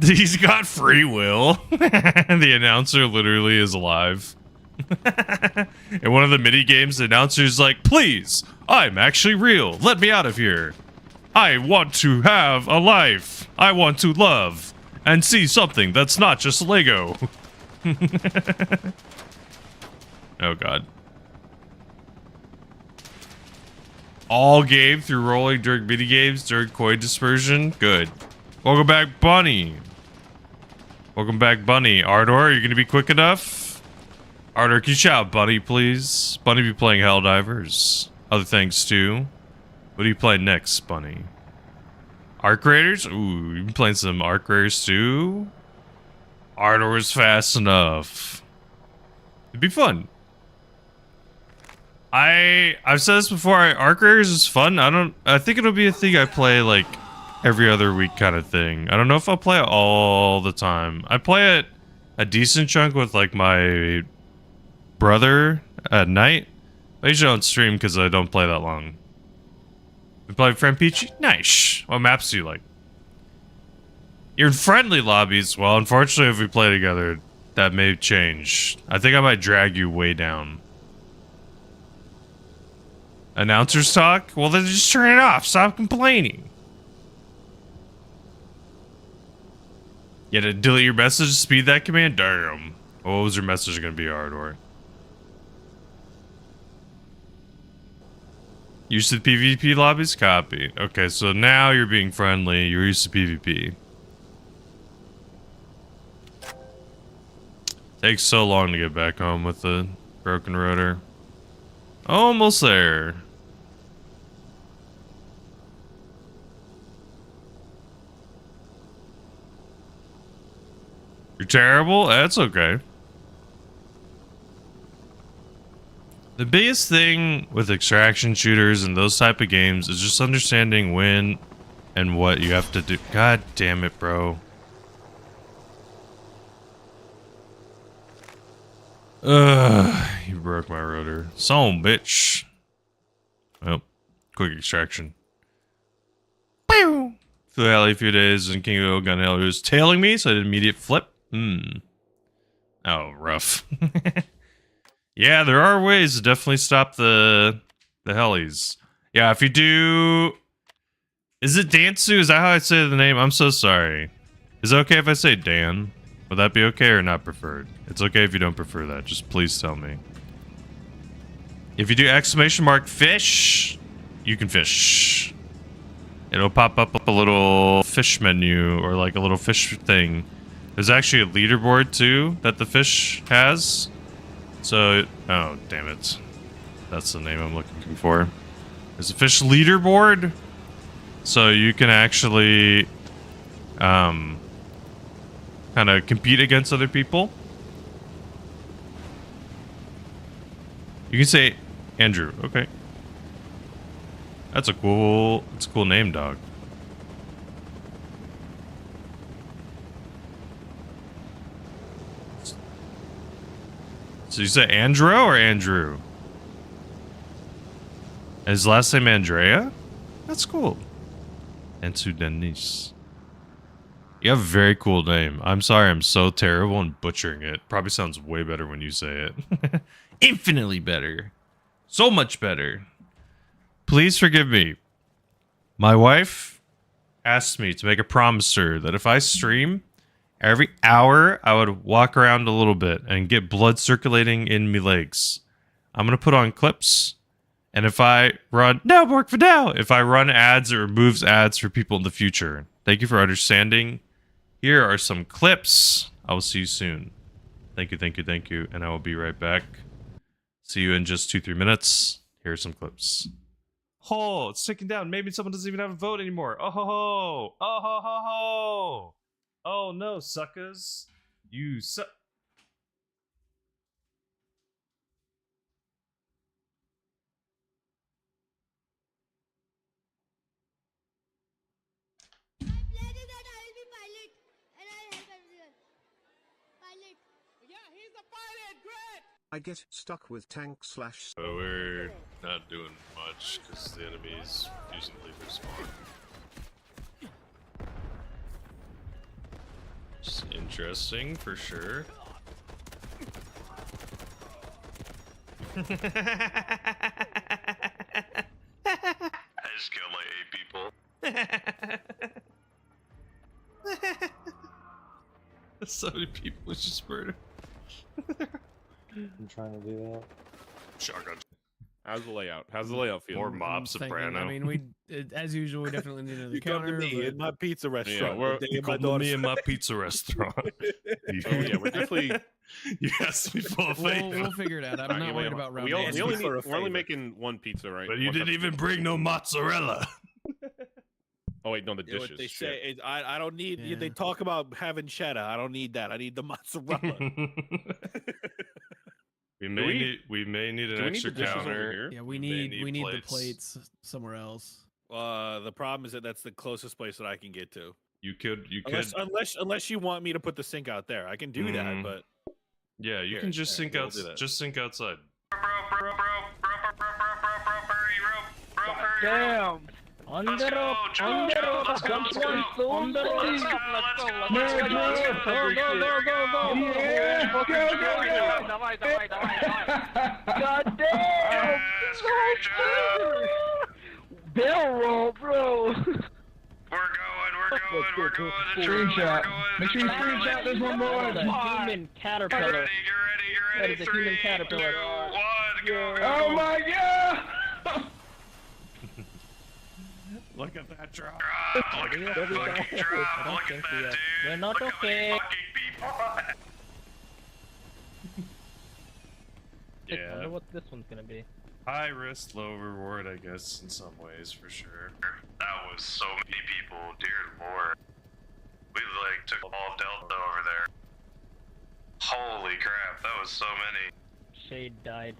He's got free will. The announcer literally is alive. In one of the mini games, the announcer's like, please, I'm actually real. Let me out of here. I want to have a life. I want to love and see something that's not just Lego. Oh god. All game through rolling during mini games during coin dispersion? Good. Welcome back, Bunny. Welcome back, Bunny. Ardor, are you gonna be quick enough? Ardor, can you shout Bunny, please? Bunny be playing Helldivers. Other things too. What are you playing next, Bunny? Arc Raiders? Ooh, you been playing some Arc Raiders too? Ardor's fast enough. It'd be fun. I've said this before, Arc Raiders is fun. I think it'll be a thing I play like every other week kind of thing. I don't know if I'll play it all the time. I play it a decent chunk with like my brother at night. I usually don't stream because I don't play that long. You play Friend Peachy? Nice. What maps do you like? You're in friendly lobbies. Well, unfortunately, if we play together, that may change. I think I might drag you way down. Announcers talk? Well, then just turn it off. Stop complaining. You had to delete your message to speed that command? Damn. What was your message going to be, Ardor? Used to PvP lobbies? Copy. Okay, so now you're being friendly. You're used to PvP. Takes so long to get back home with the broken rotor. Almost there. You're terrible? That's okay. The biggest thing with extraction shooters and those type of games is just understanding when and what you have to do. God damn it, bro. You broke my rotor. Son, bitch. Well, quick extraction. Pew! Flew the alley a few days and King of the Gun Hell was tailing me, so I did an immediate flip. Oh, rough. Yeah, there are ways to definitely stop the helis. Yeah, if you do... Is it Dansu? Is that how I say the name? I'm so sorry. Is it okay if I say Dan? Would that be okay or not preferred? It's okay if you don't prefer that. Just please tell me. If you do exclamation mark fish, you can fish. It'll pop up a little fish menu or like a little fish thing. There's actually a leaderboard too that the fish has. So, oh, damn it. That's the name I'm looking for. There's a fish leaderboard. So you can actually kind of compete against other people. You can say Andrew. Okay. It's a cool name, dog. So you say Andro or Andrew? His last name Andrea? That's cool. Ansu Denise. You have a very cool name. I'm sorry I'm so terrible in butchering it. Probably sounds way better when you say it. Infinitely better. So much better. Please forgive me. My wife asked me to make a promise to her that if I stream, every hour I would walk around a little bit and get blood circulating in my legs. I'm going to put on clips. And if I run... No, work for now! If I run ads, it removes ads for people in the future. Thank you for understanding. Here are some clips. I will see you soon. Thank you, thank you, thank you. And I will be right back. See you in just 2-3 minutes. Here are some clips. Oh, it's ticking down. Maybe someone doesn't even have a vote anymore. Oh ho ho! Oh ho ho ho! Oh no, suckers. You suck. I get stuck with tank slash. So we're not doing much because the enemy's refusing to leave their spawn. Just interesting for sure. I just killed my 8 people. So many people was just murdered. I'm trying to do that. Shotgun. How's the layout? How's the layout feel? More mob soprano. I mean, as usual, we definitely need another counter. Come to me in my pizza restaurant. Yeah, come to me in my pizza restaurant. Yeah, we're definitely. You asked me full of faith. We'll figure it out. I'm not worried about round. We're only making one pizza, right? But you didn't even bring no mozzarella. Oh wait, no, the dishes. What they say is, I don't need. Yeah. They talk about having cheddar. I don't need that. I need the mozzarella. We may need an extra counter. Yeah, we need the plates somewhere else. The problem is that that's the closest place that I can get to. You could unless you want me to put the sink out there, I can do that. But yeah, you can just sink out. Just sink outside. Damn! On the rope, jump one, on the rope, let's go, God damn! Barrel roll, bro! We're going. Screenshot. Make sure you screenshot this one, boy. Human caterpillar. That is a human caterpillar. Oh my god! Look at that drop. We're not okay. I wonder what this one's gonna be. High risk, low reward, I guess, in some ways, for sure. That was so many people, dear lord. We, like, took all Delta over there. Holy crap, that was so many. Shade died.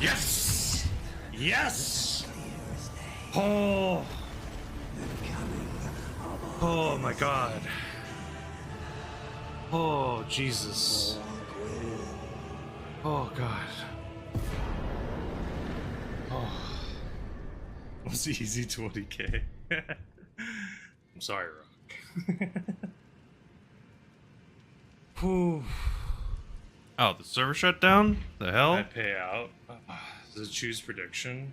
Yes! Yes! Oh! Oh my god. Oh, Jesus. Oh, God. Oh. It was easy 20k. I'm sorry, Rock. Whew. Oh, the server shut down? The hell? I pay out. Does it choose prediction?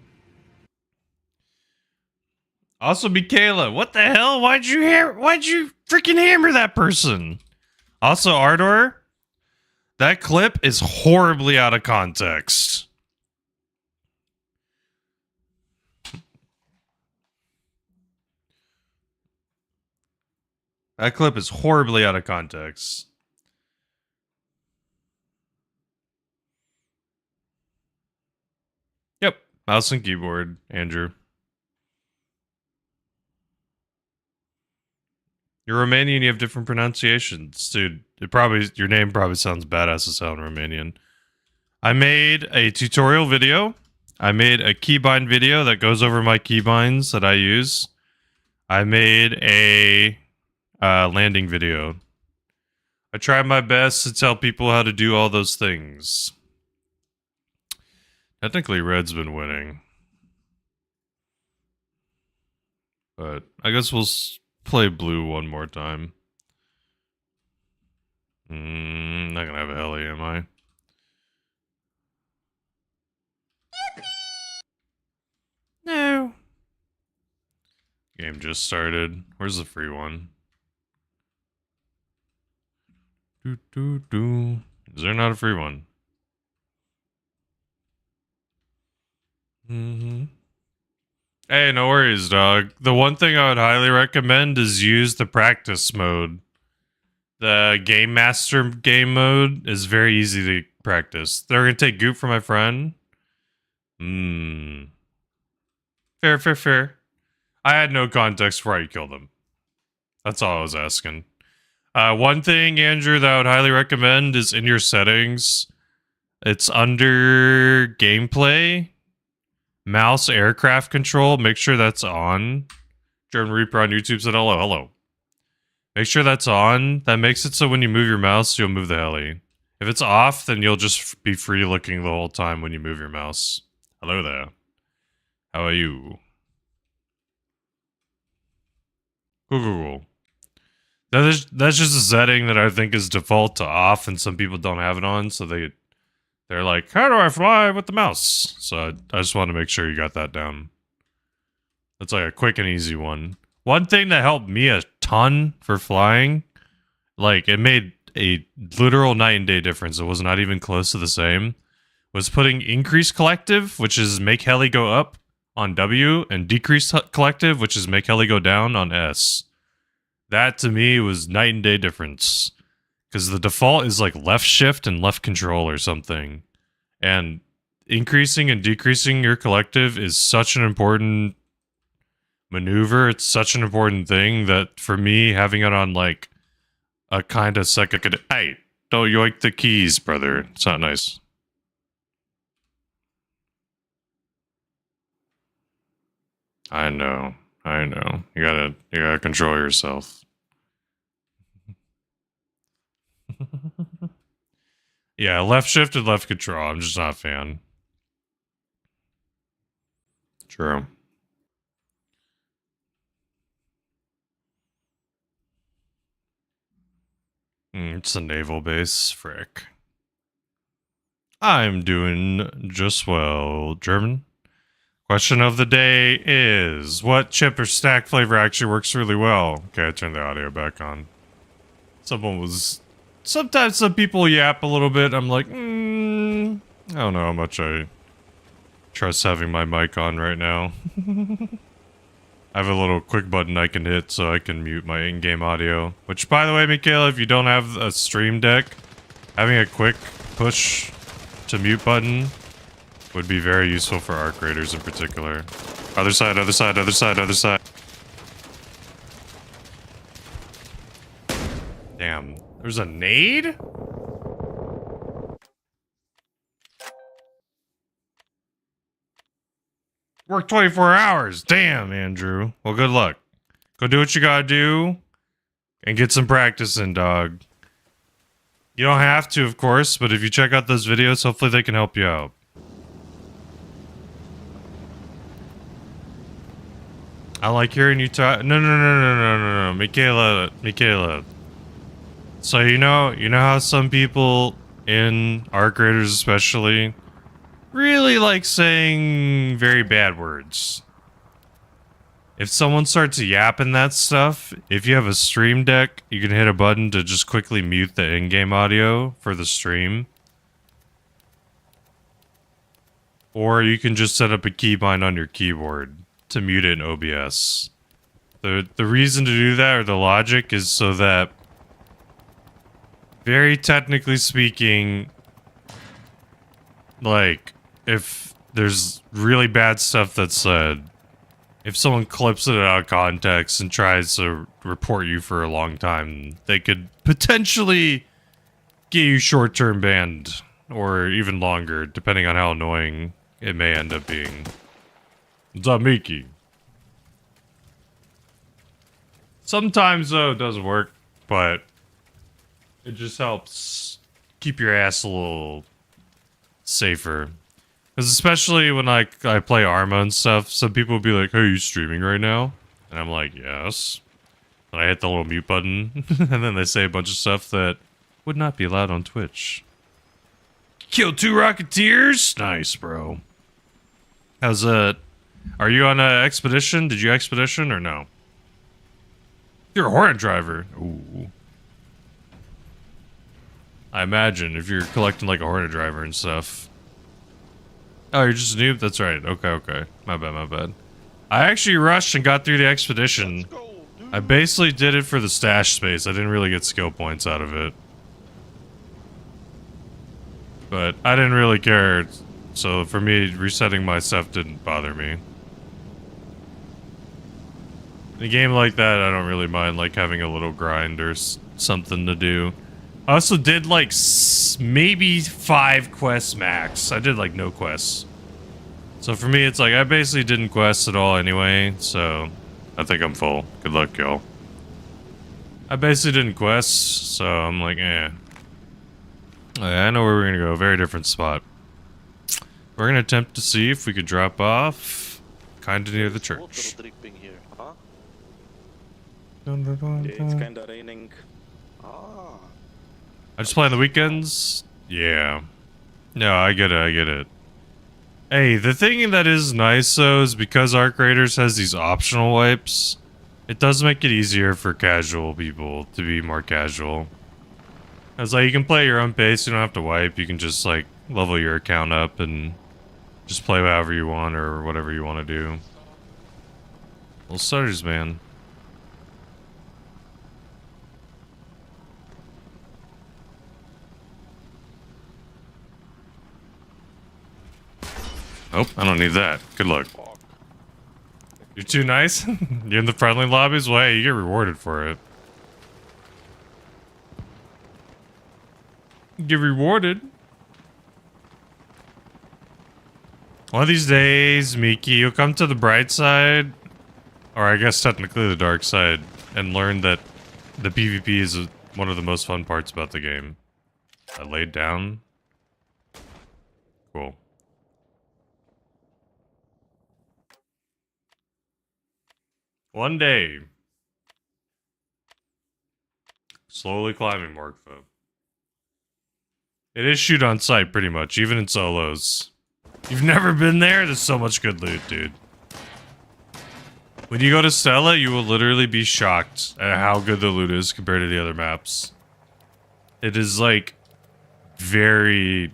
Also, Michaela, what the hell? Why'd you freaking hammer that person? Also, Ardor, that clip is horribly out of context. That clip is horribly out of context. Yep, mouse and keyboard, Andrew. You're Romanian, you have different pronunciations. Dude, your name probably sounds badass to sound Romanian. I made a tutorial video. I made a keybind video that goes over my keybinds that I use. I made a landing video. I tried my best to tell people how to do all those things. Technically, Red's been winning. But I guess we'll play blue one more time. Not gonna have a heli, am I? No. Game just started. Where's the free one? Is there not a free one? Hey, no worries, dog. The one thing I would highly recommend is use the practice mode. The Game Master game mode is very easy to practice. They're gonna take goop from my friend. Fair. I had no context for why you killed him. That's all I was asking. One thing, Andrew, that I would highly recommend is in your settings. It's under gameplay. Mouse aircraft control, make sure that's on. German Reaper on YouTube said hello. Make sure that's on. That makes it so when you move your mouse, you'll move the heli. If it's off, then you'll just be free looking the whole time when you move your mouse. Hello there. How are you? Cool. That's just a setting that I think is default to off, and some people don't have it on, so they're like, how do I fly with the mouse? So I just want to make sure you got that down. That's like a quick and easy one. One thing that helped me a ton for flying, like it made a literal night and day difference. It was not even close to the same. Was putting increase collective, which is make heli go up on W, and decrease collective, which is make heli go down on S. That to me was night and day difference. Because the default is like left shift and left control or something. And increasing and decreasing your collective is such an important maneuver. It's such an important thing that for me, having it on like a kind of second... Hey, don't yoink the keys, brother. It's not nice. I know. You gotta control yourself. Yeah, left shift and left control. I'm just not a fan. True. It's a naval base. Frick. I'm doing just well. German? Question of the day is, what chip or stack flavor actually works really well? Okay, I turned the audio back on. Sometimes some people yap a little bit. I'm like, I don't know how much I trust having my mic on right now. I have a little quick button I can hit so I can mute my in-game audio. Which, by the way, Michaela, if you don't have a stream deck, having a quick push to mute button would be very useful for arc raiders in particular. Other side, other side, other side, other side. Damn. There's a nade? Work 24 hours. Damn, Andrew. Well, good luck. Go do what you gotta do and get some practice in, dog. You don't have to, of course, but if you check out those videos, hopefully they can help you out. I like hearing you talk. No, Michaela. So you know how some people in arc raiders especially really like saying very bad words. If someone starts yapping that stuff, if you have a stream deck, you can hit a button to just quickly mute the in-game audio for the stream. Or you can just set up a keybind on your keyboard to mute it in OBS. The reason to do that, or the logic, is so that, very technically speaking, like, if there's really bad stuff that's said, if someone clips it out of context and tries to report you for a long time, they could potentially get you short-term banned, or even longer, depending on how annoying it may end up being. What's up, Miki? Sometimes, though, it doesn't work, but it just helps keep your ass a little safer. Because especially when I play Arma and stuff, some people will be like, hey, are you streaming right now? And I'm like, yes. And I hit the little mute button, and then they say a bunch of stuff that would not be allowed on Twitch. Kill 2 Rocketeers? Nice, bro. How's it? Are you on an expedition? Did you expedition or no? You're a Hornet driver. Ooh. I imagine if you're collecting like a Hornet driver and stuff. Oh, you're just a noob? That's right. Okay. My bad. I actually rushed and got through the expedition. I basically did it for the stash space. I didn't really get skill points out of it. But I didn't really care. So for me, resetting my stuff didn't bother me. In a game like that, I don't really mind like having a little grind or something to do. I also did like maybe 5 quests max. I did like no quests. So for me, it's like I basically didn't quest at all anyway. So I think I'm full. Good luck, y'all. I basically didn't quest, so I'm like, eh. I know where we're gonna go. Very different spot. We're gonna attempt to see if we could drop off kind of near the church. It's kinda raining. I just play on the weekends? Yeah. No, I get it. Hey, the thing that is nice though is because Arc Raiders has these optional wipes, it does make it easier for casual people to be more casual. It's like you can play at your own pace, you don't have to wipe, you can just like level your account up and just play however you want or whatever you want to do. Little stutters, man. Oh, I don't need that. Good luck. You're too nice? You're in the friendly lobbies? Well, hey, you get rewarded for it. Get rewarded. One of these days, Miki, you'll come to the bright side, or I guess technically the dark side, and learn that the PvP is one of the most fun parts about the game. I laid down. Cool. One day. Slowly climbing, Morkfo. It is shoot on sight, pretty much, even in solos. You've never been there? There's so much good loot, dude. When you go to Stella, you will literally be shocked at how good the loot is compared to the other maps. It is, like, very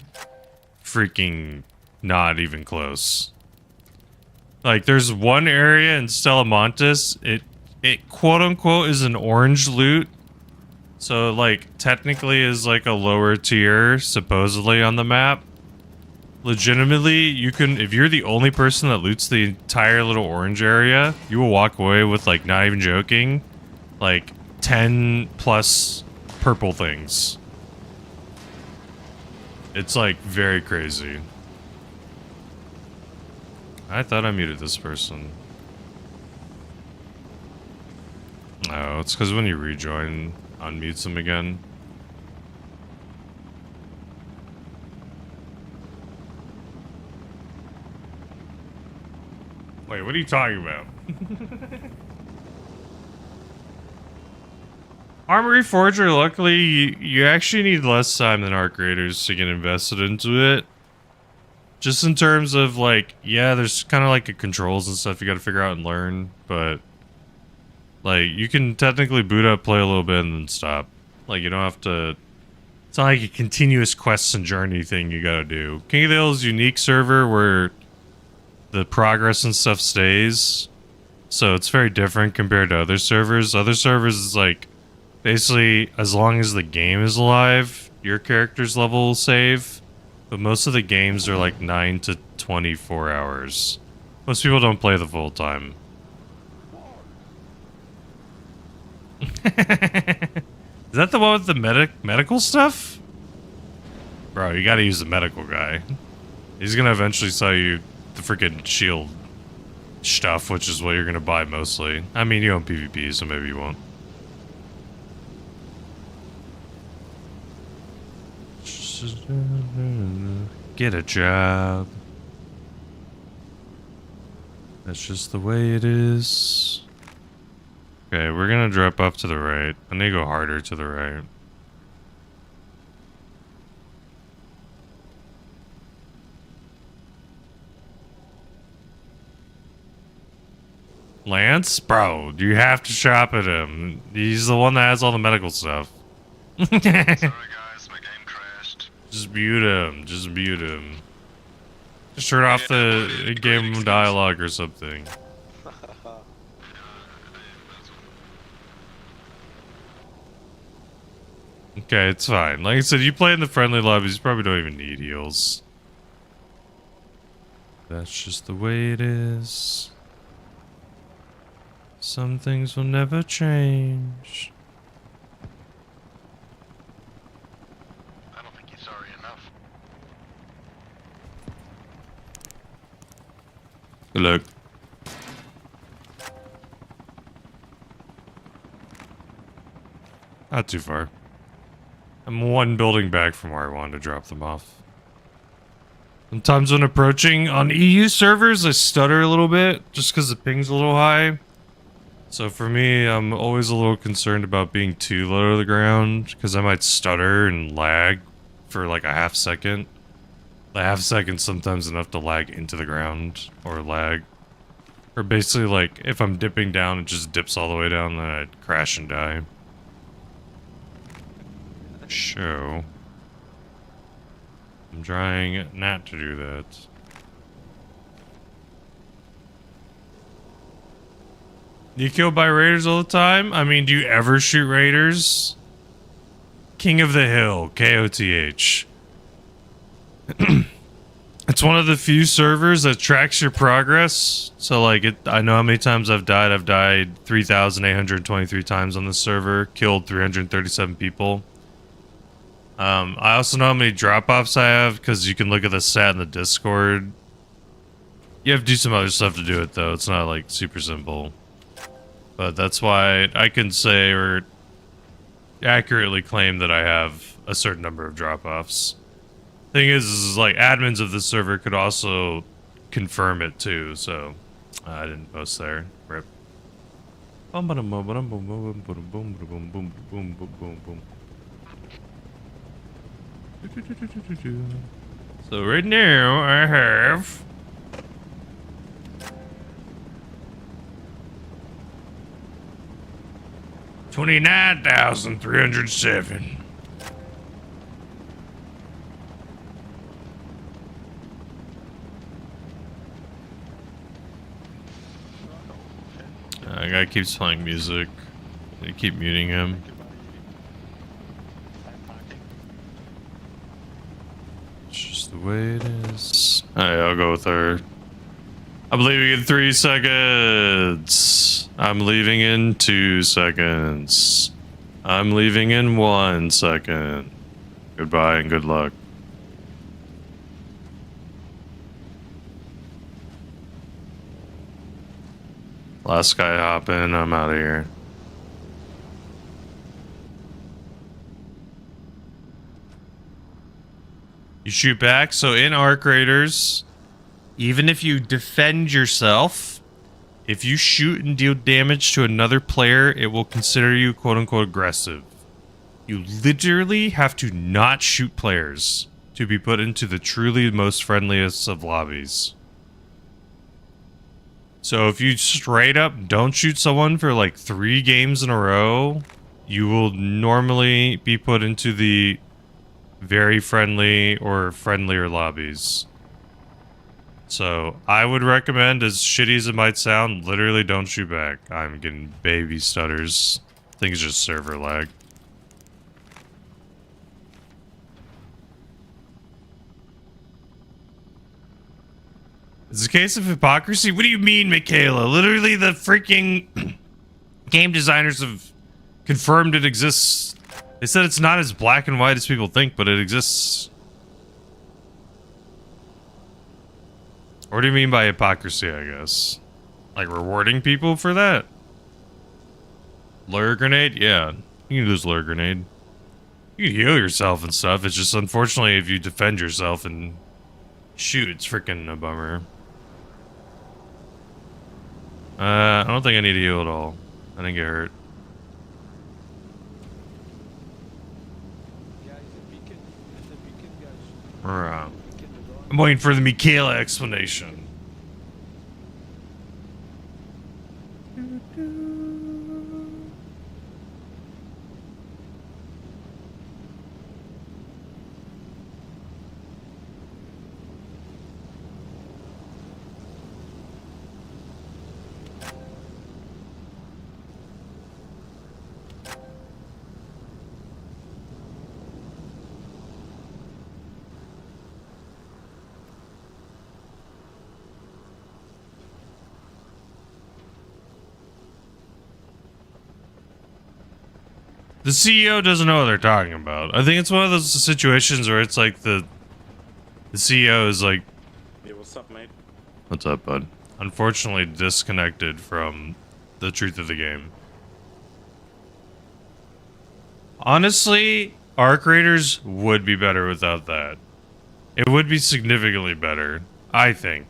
freaking not even close. Like, there's one area in Stella Montes, it quote-unquote is an orange loot. So, like, technically is, like, a lower tier, supposedly, on the map. Legitimately, you can, if you're the only person that loots the entire little orange area, you will walk away with, like, not even joking, like, 10 plus purple things. It's, like, very crazy. I thought I muted this person. Oh, it's because when you rejoin, unmutes them again. Wait, what are you talking about? Arma Reforger, luckily, you actually need less time than Arc Raiders to get invested into it. Just in terms of, like, yeah, there's kind of like the controls and stuff you gotta figure out and learn, but, like, you can technically boot up, play a little bit, and then stop. Like, you don't have to... It's not like a continuous quests and journey thing you gotta do. King of the Hill's unique server where the progress and stuff stays, so it's very different compared to other servers. Other servers is like, basically, as long as the game is alive, your character's level will save. But most of the games are like 9 to 24 hours. Most people don't play the full time. Is that the one with the medical stuff? Bro, you gotta use the medical guy. He's gonna eventually sell you the freaking shield stuff, which is what you're gonna buy mostly. I mean, you own PvP, so maybe you won't. Get a job. That's just the way it is. Okay, we're gonna drop off to the right. I need to go harder to the right. Lance? Bro, you have to shop at him. He's the one that has all the medical stuff. Sorry guys, my game crashed. Just mute him. Just mute him. Just turn off the game dialogue or something. Okay, it's fine. Like I said, you play in the friendly lobbies, you probably don't even need heals. That's just the way it is. Some things will never change. I don't think you're sorry enough. Good luck. Not too far. I'm one building back from where I wanted to drop them off. Sometimes when approaching on EU servers, I stutter a little bit just because the ping's a little high. So for me, I'm always a little concerned about being too low to the ground because I might stutter and lag for like a half second. A half second sometimes enough to lag into the ground or lag. Or basically like if I'm dipping down, it just dips all the way down, then I'd crash and die. Show. I'm trying not to do that. You killed by raiders all the time? I mean, do you ever shoot raiders? King of the Hill, KOTH. It's one of the few servers that tracks your progress. So, like, I know how many times I've died. I've died 3,823 times on this server. Killed 337 people. I also know how many drop-offs I have because you can look at the stat in the Discord. You have to do some other stuff to do it, though. It's not, like, super simple. But that's why I can say or accurately claim that I have a certain number of drop-offs. Thing is like, admins of the server could also confirm it, too, so I didn't post there. Rip. So right now I have 29,307. Guy keeps playing music. They keep muting him. It's just the way it is. Alright, I'll go with her. I'm leaving in 3 seconds. I'm leaving in 2 seconds. I'm leaving in 1 second. Goodbye and good luck. Last guy hop in, I'm out of here. You shoot back, so in Arc Raiders, even if you defend yourself, if you shoot and deal damage to another player, it will consider you quote-unquote aggressive. You literally have to not shoot players to be put into the truly most friendliest of lobbies. So if you straight up don't shoot someone for like 3 games in a row, you will normally be put into the very friendly or friendlier lobbies. So I would recommend, as shitty as it might sound, literally don't shoot back. I'm getting baby stutters. I think it's just server lag. It's a case of hypocrisy? What do you mean, Michaela? Literally the freaking game designers have confirmed it exists. They said it's not as black and white as people think, but it exists. What do you mean by hypocrisy, I guess? Like rewarding people for that? Lure grenade? Yeah. You can use lure grenade. You can heal yourself and stuff. It's just unfortunately if you defend yourself and shoot, it's freaking a bummer. I don't think I need to heal at all. I didn't get hurt. I'm waiting for the Michaela explanation. The CEO doesn't know what they're talking about. I think it's one of those situations where it's like the CEO is like, Hey, what's up, mate? what's up, bud? Unfortunately disconnected from the truth of the game. Honestly, Arc Raiders would be better without that. It would be significantly better, I think.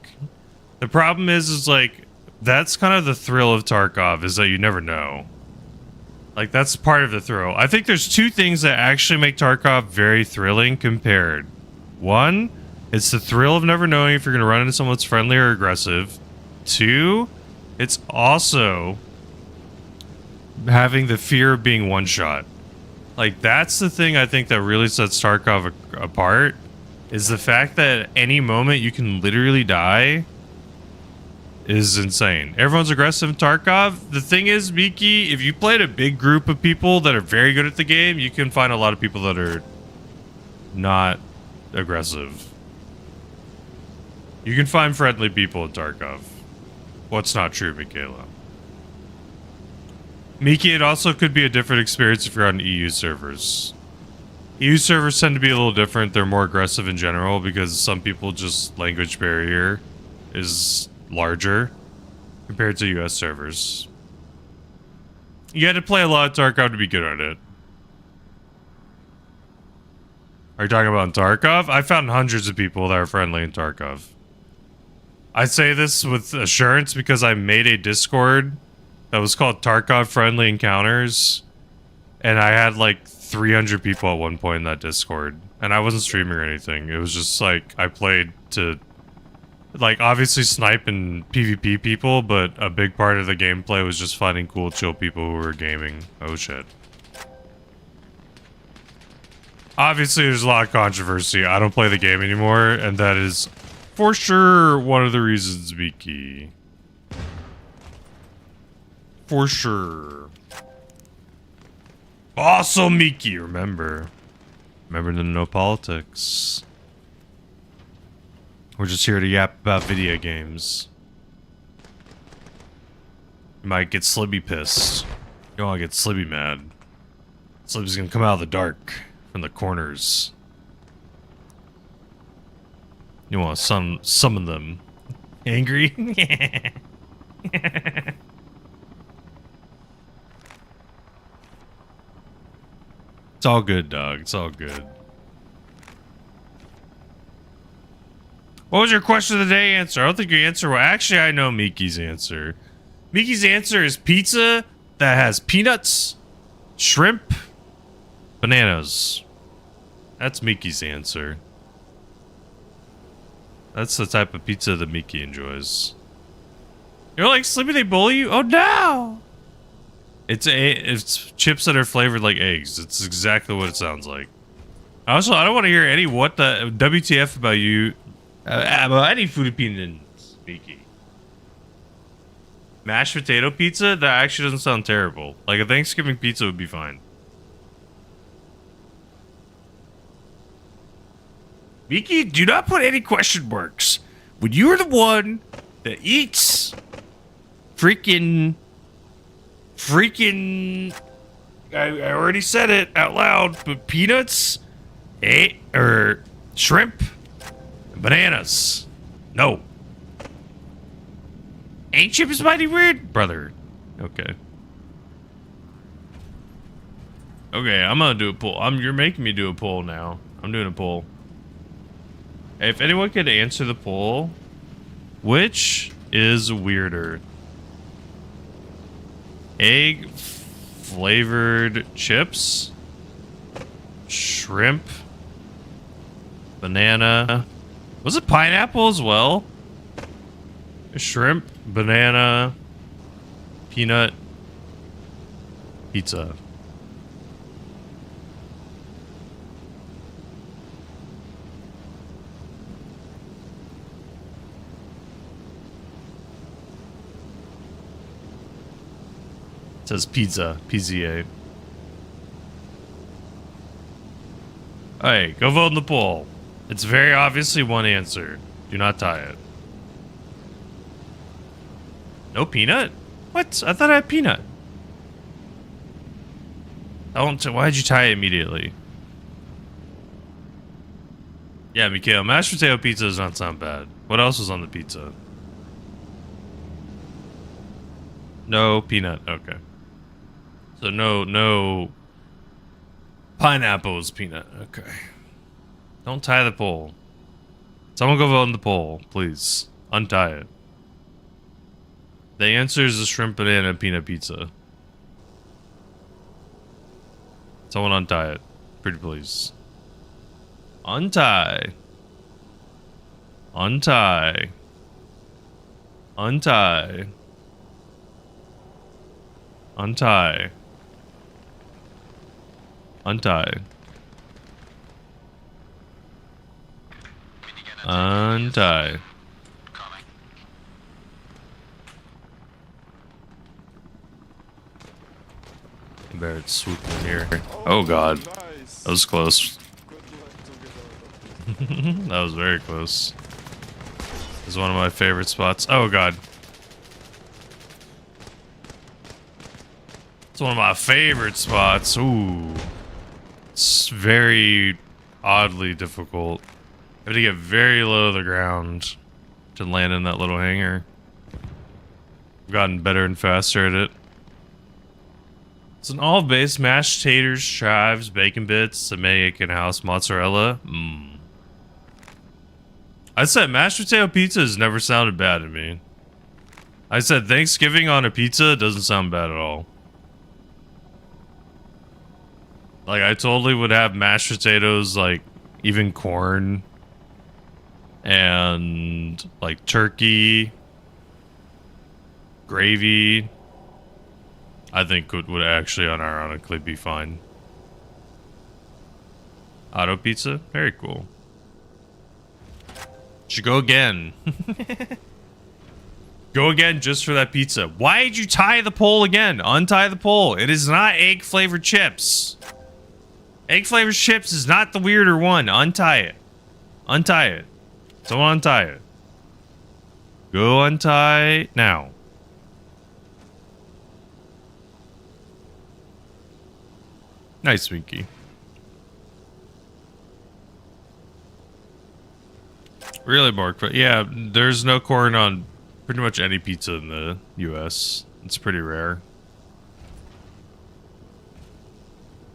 The problem is like, that's kind of the thrill of Tarkov, is that you never know. Like, that's part of the thrill. I think there's 2 things that actually make Tarkov very thrilling compared. 1, it's the thrill of never knowing if you're going to run into someone that's friendly or aggressive. 2, it's also having the fear of being one-shot. Like, that's the thing I think that really sets Tarkov apart, is the fact that at any moment you can literally die is insane. Everyone's aggressive in Tarkov. The thing is, Miki, if you played a big group of people that are very good at the game, you can find a lot of people that are not aggressive. You can find friendly people in Tarkov. What's not true, Michaela? Miki, it also could be a different experience if you're on EU servers. EU servers tend to be a little different. They're more aggressive in general because some people just language barrier is larger compared to US servers. You had to play a lot of Tarkov to be good at it. Are you talking about in Tarkov? I found hundreds of people that are friendly in Tarkov. I say this with assurance because I made a Discord that was called Tarkov Friendly Encounters. And I had like 300 people at one point in that Discord. And I wasn't streaming or anything. It was just like I played to like obviously snipe and PvP people, but a big part of the gameplay was just finding cool chill people who were gaming. Oh shit. Obviously there's a lot of controversy. I don't play the game anymore, and that is for sure one of the reasons, Miki. For sure. Also Miki, remember. Remember to know politics. We're just here to yap about video games. You might get Slibby pissed. You don't want to get Slibby mad. Slibby's gonna come out of the dark from the corners. You want to summon them. Angry? It's all good, dog. It's all good. What was your question of the day answer? I don't think your answer was... Actually, I know Miki's answer. Miki's answer is pizza that has peanuts, shrimp, bananas. That's Miki's answer. That's the type of pizza that Miki enjoys. You're like, Slippy, they bully you? Oh, no! It's chips that are flavored like eggs. It's exactly what it sounds like. Also, I don't want to hear any what the WTF about you... about any food opinions, Miki. Mashed potato pizza? That actually doesn't sound terrible. Like a Thanksgiving pizza would be fine. Miki, do not put any question marks. When you are the one that eats freaking... I already said it out loud, but peanuts, or shrimp, bananas. No. Ain't chips mighty weird? Brother. Okay. Okay, I'm gonna do a poll. You're making me do a poll now. I'm doing a poll. If anyone could answer the poll, which is weirder? Egg flavored chips, shrimp, banana. Was it pineapple as well? Shrimp, banana, peanut, pizza. It says pizza, PZA. Hey, go vote in the poll. It's very obviously one answer. Do not tie it. No peanut? What? I thought I had peanut. Why'd you tie it immediately? Yeah, Mikhail, mashed potato pizza does not sound bad. What else was on the pizza? No peanut. Okay. So no pineapple is peanut. Okay. Don't tie the poll. Someone go vote in the poll, please. Untie it. The answer is the shrimp, banana, peanut pizza. Someone untie it. Pretty please. Untie. Untie. Untie. Untie. Untie. Untie. Barrett swooped in here. Oh god. That was close. That was very close. This is one of my favorite spots. Oh god. It's one of my favorite spots. Ooh. It's very oddly difficult. I have to get very low to the ground to land in that little hangar. I've gotten better and faster at it. It's an all-base mashed taters, chives, bacon bits, American house mozzarella. I said mashed potato pizza has never sounded bad to me. I said Thanksgiving on a pizza doesn't sound bad at all. Like, I totally would have mashed potatoes, like, even corn. And, like, turkey. Gravy. I think would actually unironically be fine. Auto pizza? Very cool. Should go again. Go again just for that pizza. Why did you tie the pole again? Untie the pole. It is not egg flavored chips. Egg flavored chips is not the weirder one. Untie it. Untie it. Someone untie it. Go untie now. Nice, Winky. Really, Mark, but yeah, there's no corn on pretty much any pizza in the US. It's pretty rare.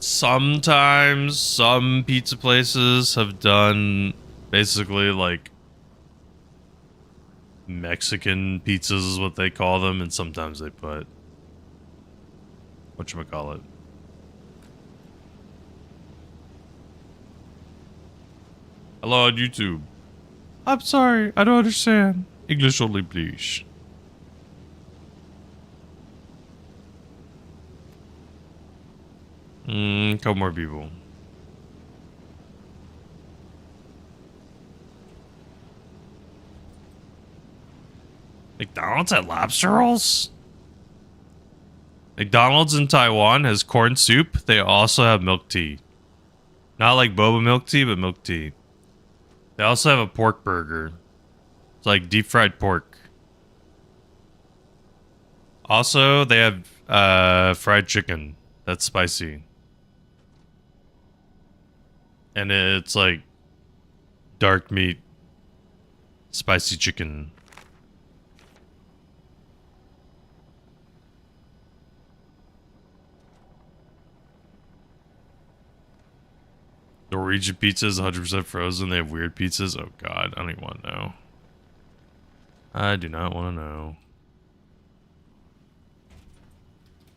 Sometimes some pizza places have done basically like Mexican pizzas is what they call them, and sometimes they put whatchamacallit. Hello on YouTube. I'm sorry, I don't understand. English only, please. Couple more people. McDonald's had lobster rolls? McDonald's in Taiwan has corn soup. They also have milk tea. Not like boba milk tea, but milk tea. They also have a pork burger. It's like deep fried pork. Also, they have fried chicken. That's spicy. And it's like dark meat, spicy chicken. Norwegian pizza is 100% frozen. They have weird pizzas. Oh god, I don't even want to know. I do not want to know.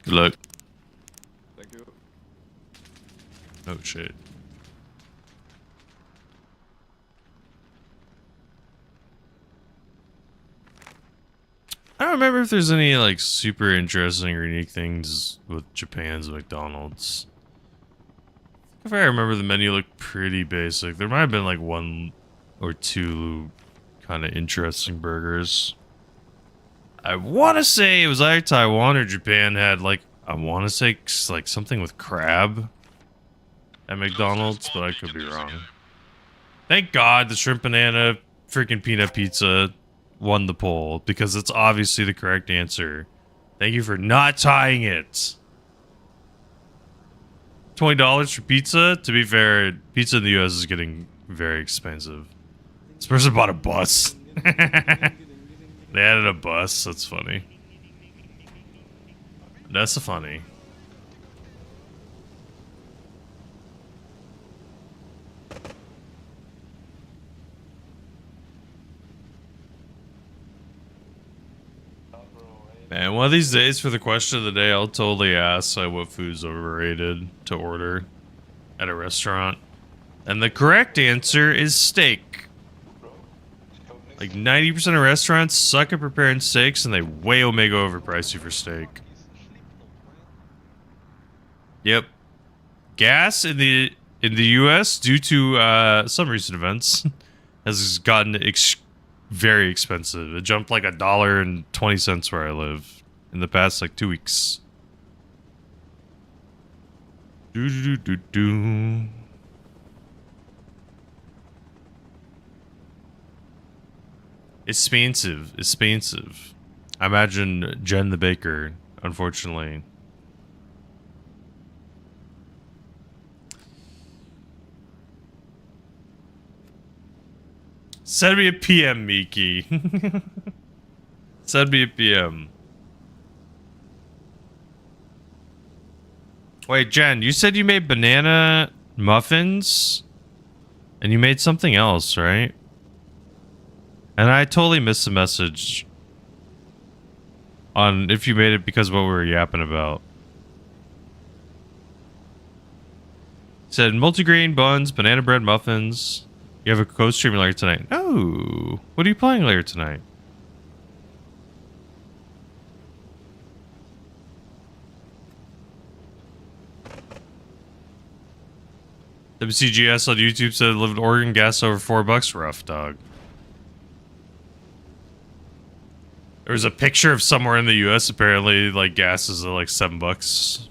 Good luck. Thank you. Oh shit. I don't remember if there's any like super interesting or unique things with Japan's McDonald's. If I remember, the menu looked pretty basic. There might have been like one or two kind of interesting burgers. I want to say it was either Taiwan or Japan had like, I want to say like something with crab at McDonald's, but I could be wrong. Thank God the shrimp banana freaking peanut pizza won the poll because it's obviously the correct answer. Thank you for not tying it. $20 for pizza? To be fair, pizza in the US is getting very expensive. This person bought a bus. They added a bus. That's funny. That's funny. Man, one of these days for the question of the day, I'll totally ask like, what food's overrated to order at a restaurant. And the correct answer is steak. Like 90% of restaurants suck at preparing steaks and they way omega overprice you for steak. Yep. Gas in the US due to some recent events has gotten very expensive. It jumped like $1.20 where I live in the past like 2 weeks. Expensive. Expensive. I imagine Jen the baker, unfortunately. Send me a PM, Miki. Send me a PM. Wait, Jen, you said you made banana muffins? And you made something else, right? And I totally missed the message on if you made it because of what we were yapping about. Said multigrain buns, banana bread muffins. You have a co-stream later tonight. No. What are you playing later tonight? WCGS on YouTube said lived Oregon gas over $4. Rough, dog. There was a picture of somewhere in the US apparently like gas is like $7.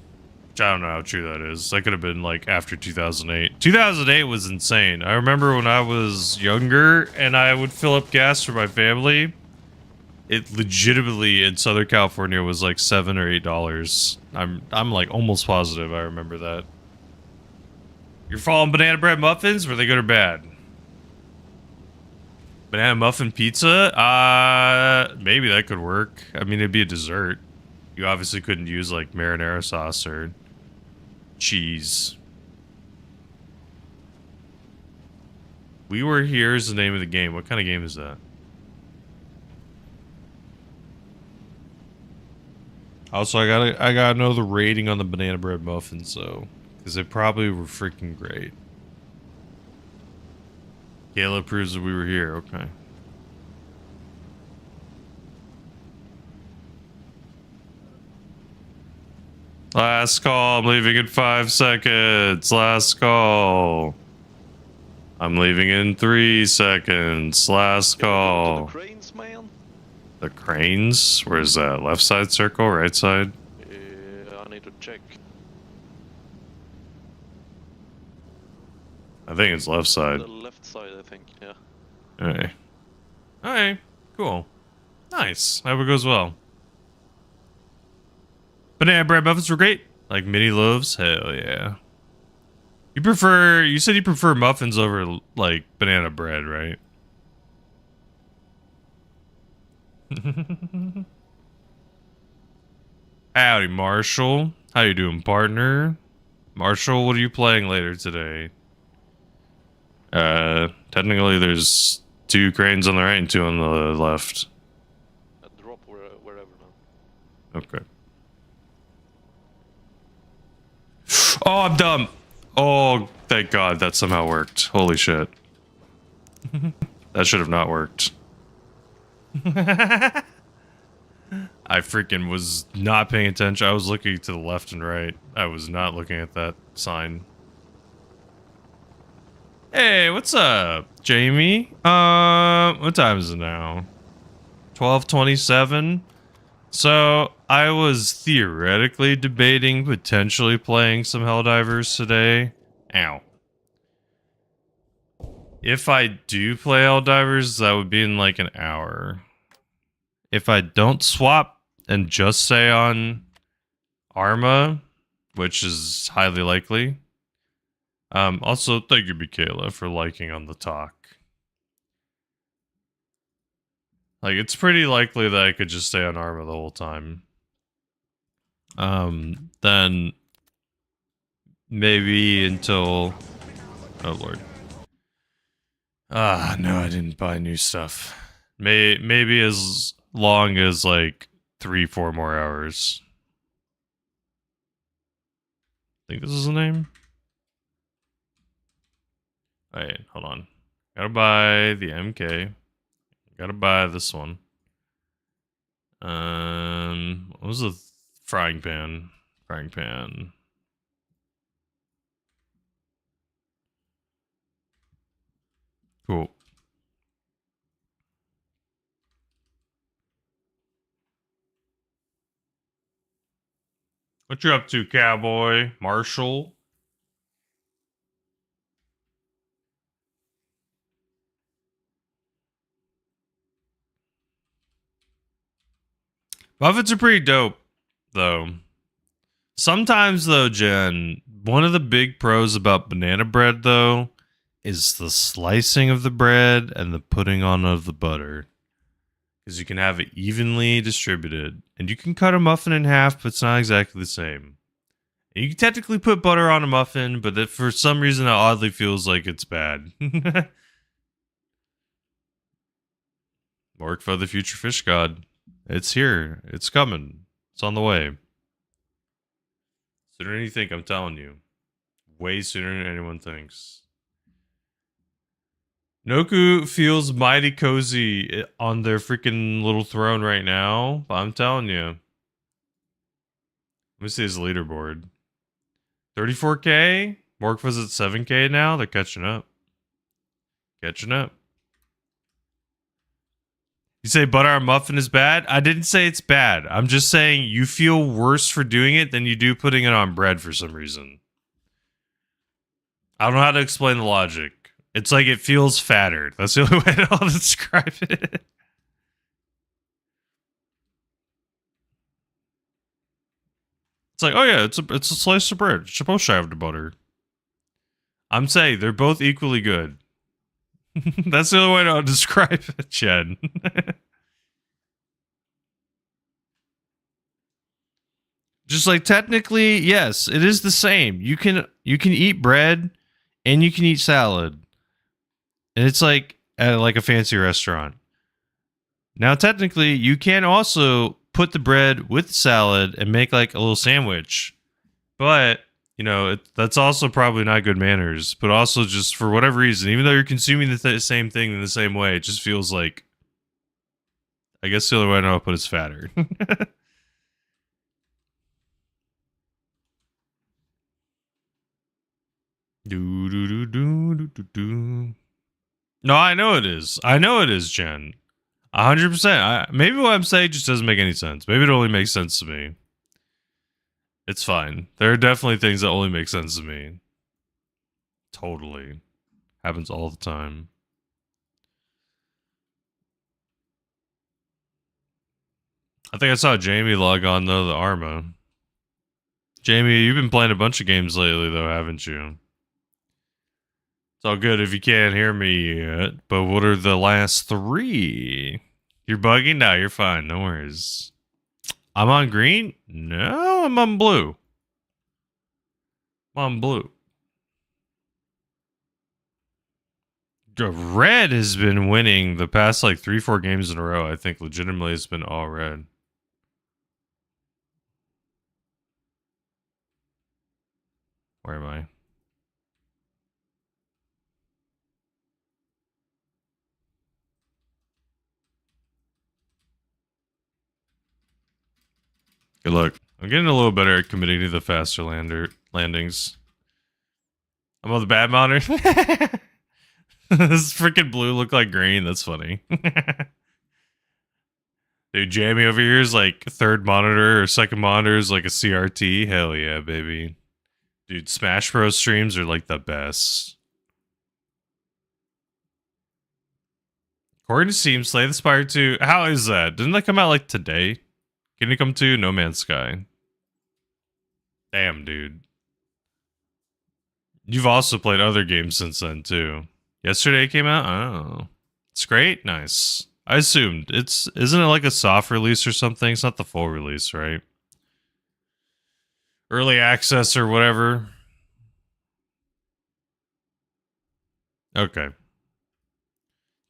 Which I don't know how true that is. That could have been like after 2008. 2008 was insane. I remember when I was younger and I would fill up gas for my family. It legitimately in Southern California was like $7 or $8. I'm like almost positive I remember that. You're following banana bread muffins? Were they good or bad? Banana muffin pizza? Maybe that could work. I mean, it'd be a dessert. You obviously couldn't use like marinara sauce or cheese. We Were Here is the name of the game. What kind of game is that? Also, I gotta know the rating on the banana bread muffins though. Because they probably were freaking great. Kayla proves that we were here. Okay. Last call. I'm leaving in 5 seconds. Last call. I'm leaving in 3 seconds. Last call. The cranes, man. The cranes? Where's that? Left side circle? Right side? I need to check. I think it's left side. The left side, I think, yeah. Alright. Alright. Cool. Nice. I hope it goes well. Banana bread muffins were great. Like mini loaves? Hell yeah. You said you prefer muffins over, like, banana bread, right? Howdy, Marshall. How you doing, partner? Marshall, what are you playing later today? Technically there's 2 cranes on the right and 2 on the left. Drop wherever now. Okay. Oh, I'm dumb. Oh, thank God that somehow worked. Holy shit. That should have not worked. I freaking was not paying attention. I was looking to the left and right. I was not looking at that sign. Hey, what's up, Jamie? What time is it now? 12:27. So, I was theoretically debating potentially playing some Helldivers today. Ow. If I do play Helldivers, that would be in like an hour. If I don't swap and just stay on Arma, which is highly likely. Also, thank you, Michaela, for liking on the talk. Like, it's pretty likely that I could just stay on Arma the whole time. Then maybe until... Oh, Lord. Ah, no, I didn't buy new stuff. Maybe as long as, like, 3-4 more hours. I think this is the name. Wait, hold on. Gotta buy the MK. Gotta buy this one. What was the frying pan? Frying pan. Cool. What you up to, cowboy? Marshall? Muffins are pretty dope, though. Sometimes, though, Jen, one of the big pros about banana bread, though, is the slicing of the bread and the putting on of the butter. Because you can have it evenly distributed. And you can cut a muffin in half, but it's not exactly the same. And you can technically put butter on a muffin, but that for some reason it oddly feels like it's bad. Work for the future fish god. It's here. It's coming. It's on the way. Sooner than you think, I'm telling you. Way sooner than anyone thinks. Noku feels mighty cozy on their freaking little throne right now. But I'm telling you. Let me see his leaderboard. 34k? Morkva's at 7k now. They're catching up. Catching up. You say butter on muffin is bad? I didn't say it's bad. I'm just saying you feel worse for doing it than you do putting it on bread for some reason. I don't know how to explain the logic. It's like it feels fatter. That's the only way I'll describe it. It's like, oh yeah, it's a slice of bread. It's supposed to have the butter. I'm saying they're both equally good. That's the only way I'll describe it, Chad. Just like technically, yes, it is the same. You can eat bread and you can eat salad. And it's like at like a fancy restaurant. Now technically, you can also put the bread with the salad and make like a little sandwich. But you know, that's also probably not good manners, but also just for whatever reason, even though you're consuming the same thing in the same way, it just feels like, I guess the other way I know how to put it's fatter. No, I know it is. I know it is, Jen. 100%. Maybe what I'm saying just doesn't make any sense. Maybe it only makes sense to me. It's fine. There are definitely things that only make sense to me. Totally. Happens all the time. I think I saw Jamie log on, though, the Arma. Jamie, you've been playing a bunch of games lately, though, haven't you? It's all good if you can't hear me yet, but what are the last 3? You're bugging? No, you're fine. No worries. I'm on green? No, I'm on blue. I'm on blue. Red has been winning the past like 3-4 games in a row. I think legitimately it's been all red. Where am I? Good luck. I'm getting a little better at committing to the faster landings. I'm on the bad monitor. This freaking blue look like green. That's funny. Dude, Jamie over here is like third monitor or second monitor is like a CRT. Hell yeah, baby. Dude, Smash Bros streams are like the best. According to Steam, Slay the Spire 2. How is that? Didn't that come out like today? Can it come to No Man's Sky? Damn, dude. You've also played other games since then, too. Yesterday it came out? Oh. It's great? Nice. I assumed. Isn't it like a soft release or something? It's not the full release, right? Early access or whatever. Okay.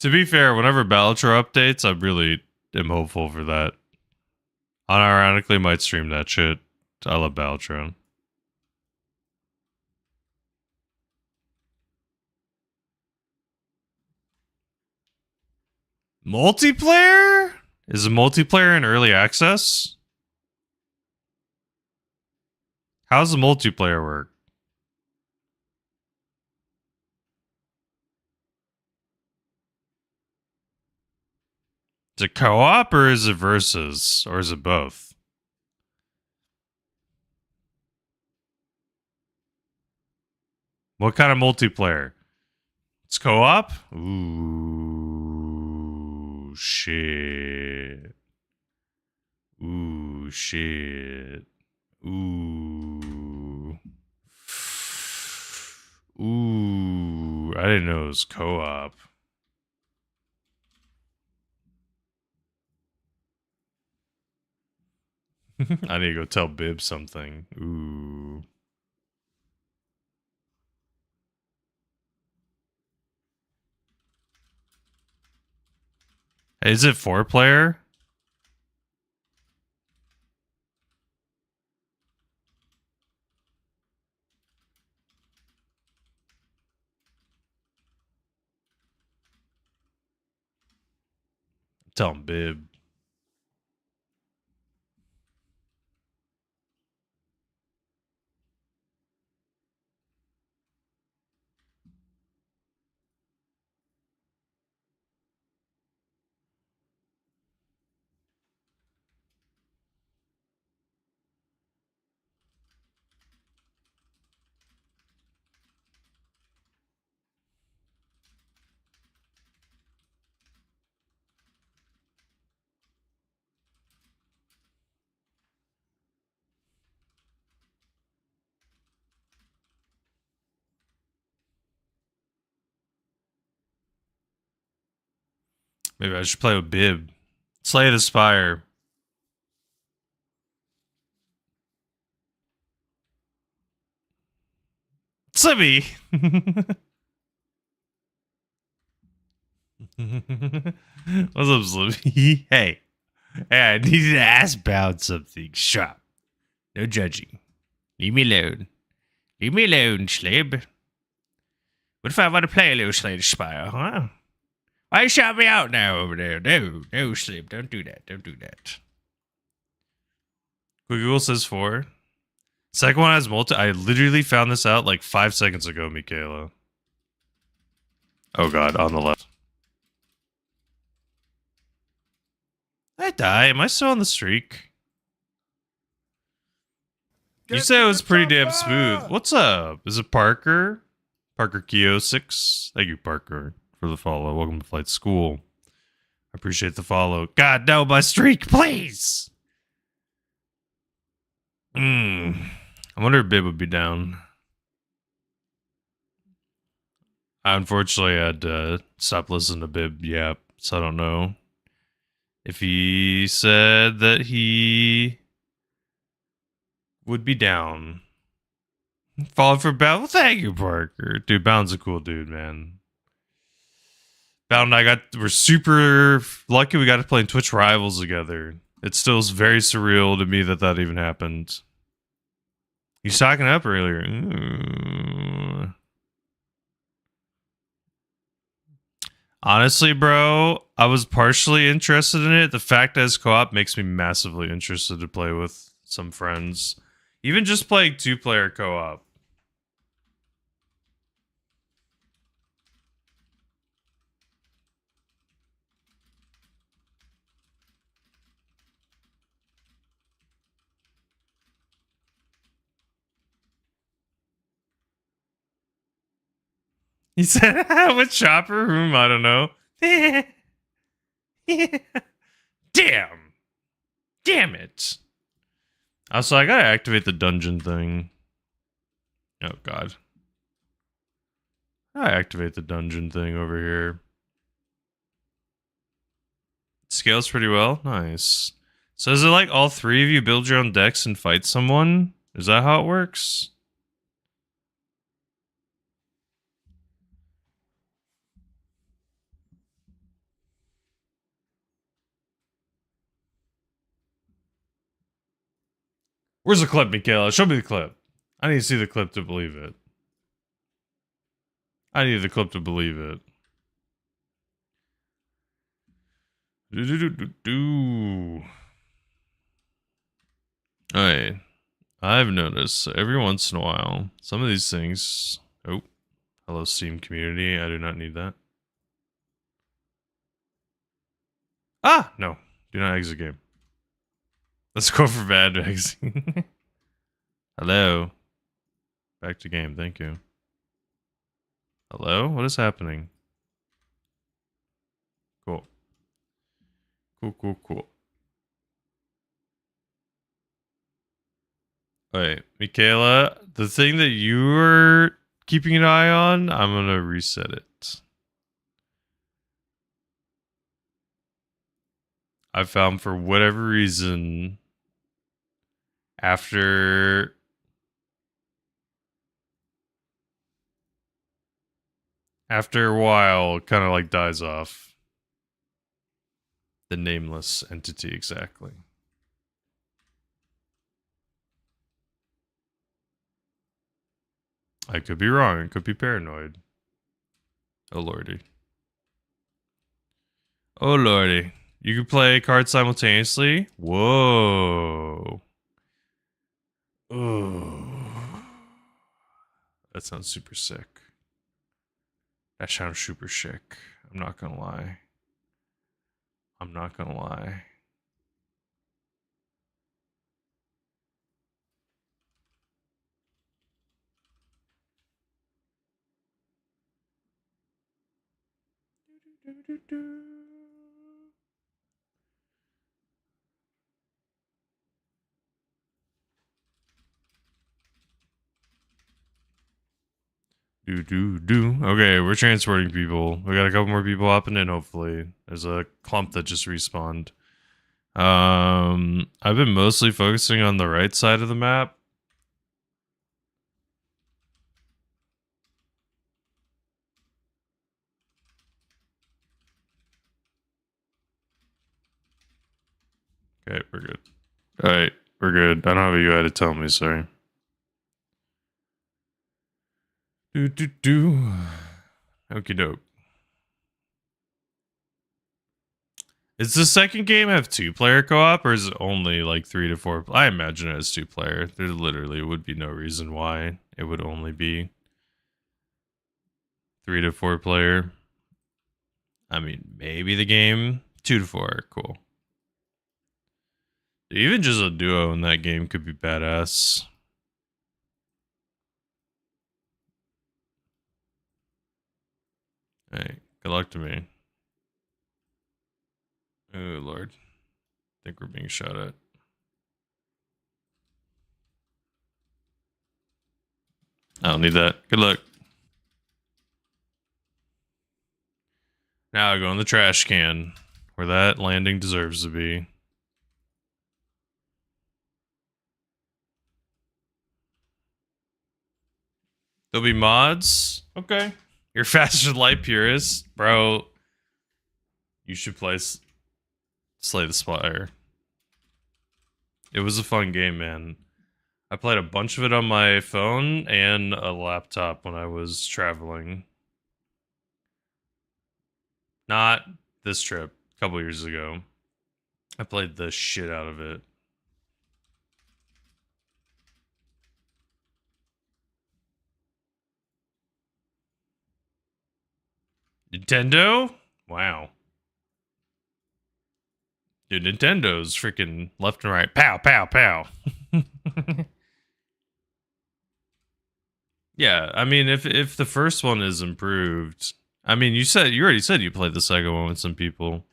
To be fair, whenever Balatro updates, I really am hopeful for that. Unironically, might stream that shit. I love Balatro. Multiplayer? Is a multiplayer in early access? How's the multiplayer work? Is it co-op or is it versus? Or is it both? What kind of multiplayer? It's co-op? Ooh, shit. Ooh, shit. Ooh. Ooh. I didn't know it was co-op. I need to go tell Bib something. Ooh. Is it 4-player? Tell him Bib. Maybe I should play with Bib. Slay the Spire. Slimmy! What's up, Slimmy? Hey, I need to ask about something. Shut. No judging. Leave me alone. Leave me alone, Slib. What if I want to play a little Slay the Spire, huh? Why you shout me out now over there? No, Slib, don't do that. Don't do that. Google says 4. Second one has multi. I literally found this out like 5 seconds ago, Michaela. Oh god, on the left. Did I die? Am I still on the streak? You said it was pretty damn smooth. What's up? Is it Parker? Parker Keo 6. Thank you, Parker, for the follow. Welcome to Flight School. I appreciate the follow. God, no, my streak, please! I wonder if Bib would be down. I unfortunately had to stop listening to Bib yap, so I don't know if he said that he would be down. Falling for Bound. Well, thank you, Parker. Dude, Bound's a cool dude, man. Bound and I we're super lucky we got to play in Twitch Rivals together. It still is very surreal to me that even happened. He's talking up earlier. Honestly, bro, I was partially interested in it. The fact that it's co-op makes me massively interested to play with some friends. Even just playing 2-player co-op. He said, with Chopper? I don't know. Damn. Damn it. Also, I gotta activate the dungeon thing. Oh, God. I activate the dungeon thing over here. Scales pretty well. Nice. So is it like all 3 of you build your own decks and fight someone? Is that how it works? Where's the clip, Michaela? Show me the clip. I need to see the clip to believe it. I need the clip to believe it. Alright. I've noticed every once in a while, some of these things... Oh. Hello, Steam community. I do not need that. Ah! No. Do not exit game. Let's go for bad magazine. Hello. Back to game. Thank you. Hello? What is happening? Cool. Cool. Alright, Michaela, the thing that you were keeping an eye on, I'm gonna reset it. I found for whatever reason after a while it kind of like dies off. The nameless entity, exactly. I could be wrong. It could be paranoid. Oh lordy. Oh lordy. You can play cards simultaneously? Whoa. Oh. That sounds super sick. That sounds super sick. I'm not gonna lie. I'm not gonna lie. Okay, we're transporting people. We got a couple more people hopping in, hopefully. There's a clump that just respawned. I've been mostly focusing on the right side of the map. Okay, we're good. Alright, we're good. I don't have a UI to tell me, sorry. Okie doke. Is the second game have 2-player co-op, or is it only like 3 to 4? I imagine it has 2-player. There literally would be no reason why it would only be 3 to 4 player. I mean, maybe the game 2 to 4. Cool. Even just a duo in that game could be badass. Hey, good luck to me. Oh, Lord. I think we're being shot at. I don't need that. Good luck. Now I go in the trash can, where that landing deserves to be. There'll be mods? Okay. You're faster than light purist? Bro, you should play Slay the Spire. It was a fun game, man. I played a bunch of it on my phone and a laptop when I was traveling. Not this trip, a couple years ago. I played the shit out of it. Nintendo? Wow. Dude, Nintendo's freaking left and right. Pow, pow, pow. Yeah, I mean, if the first one is improved, I mean, you already said you played the second one with some people.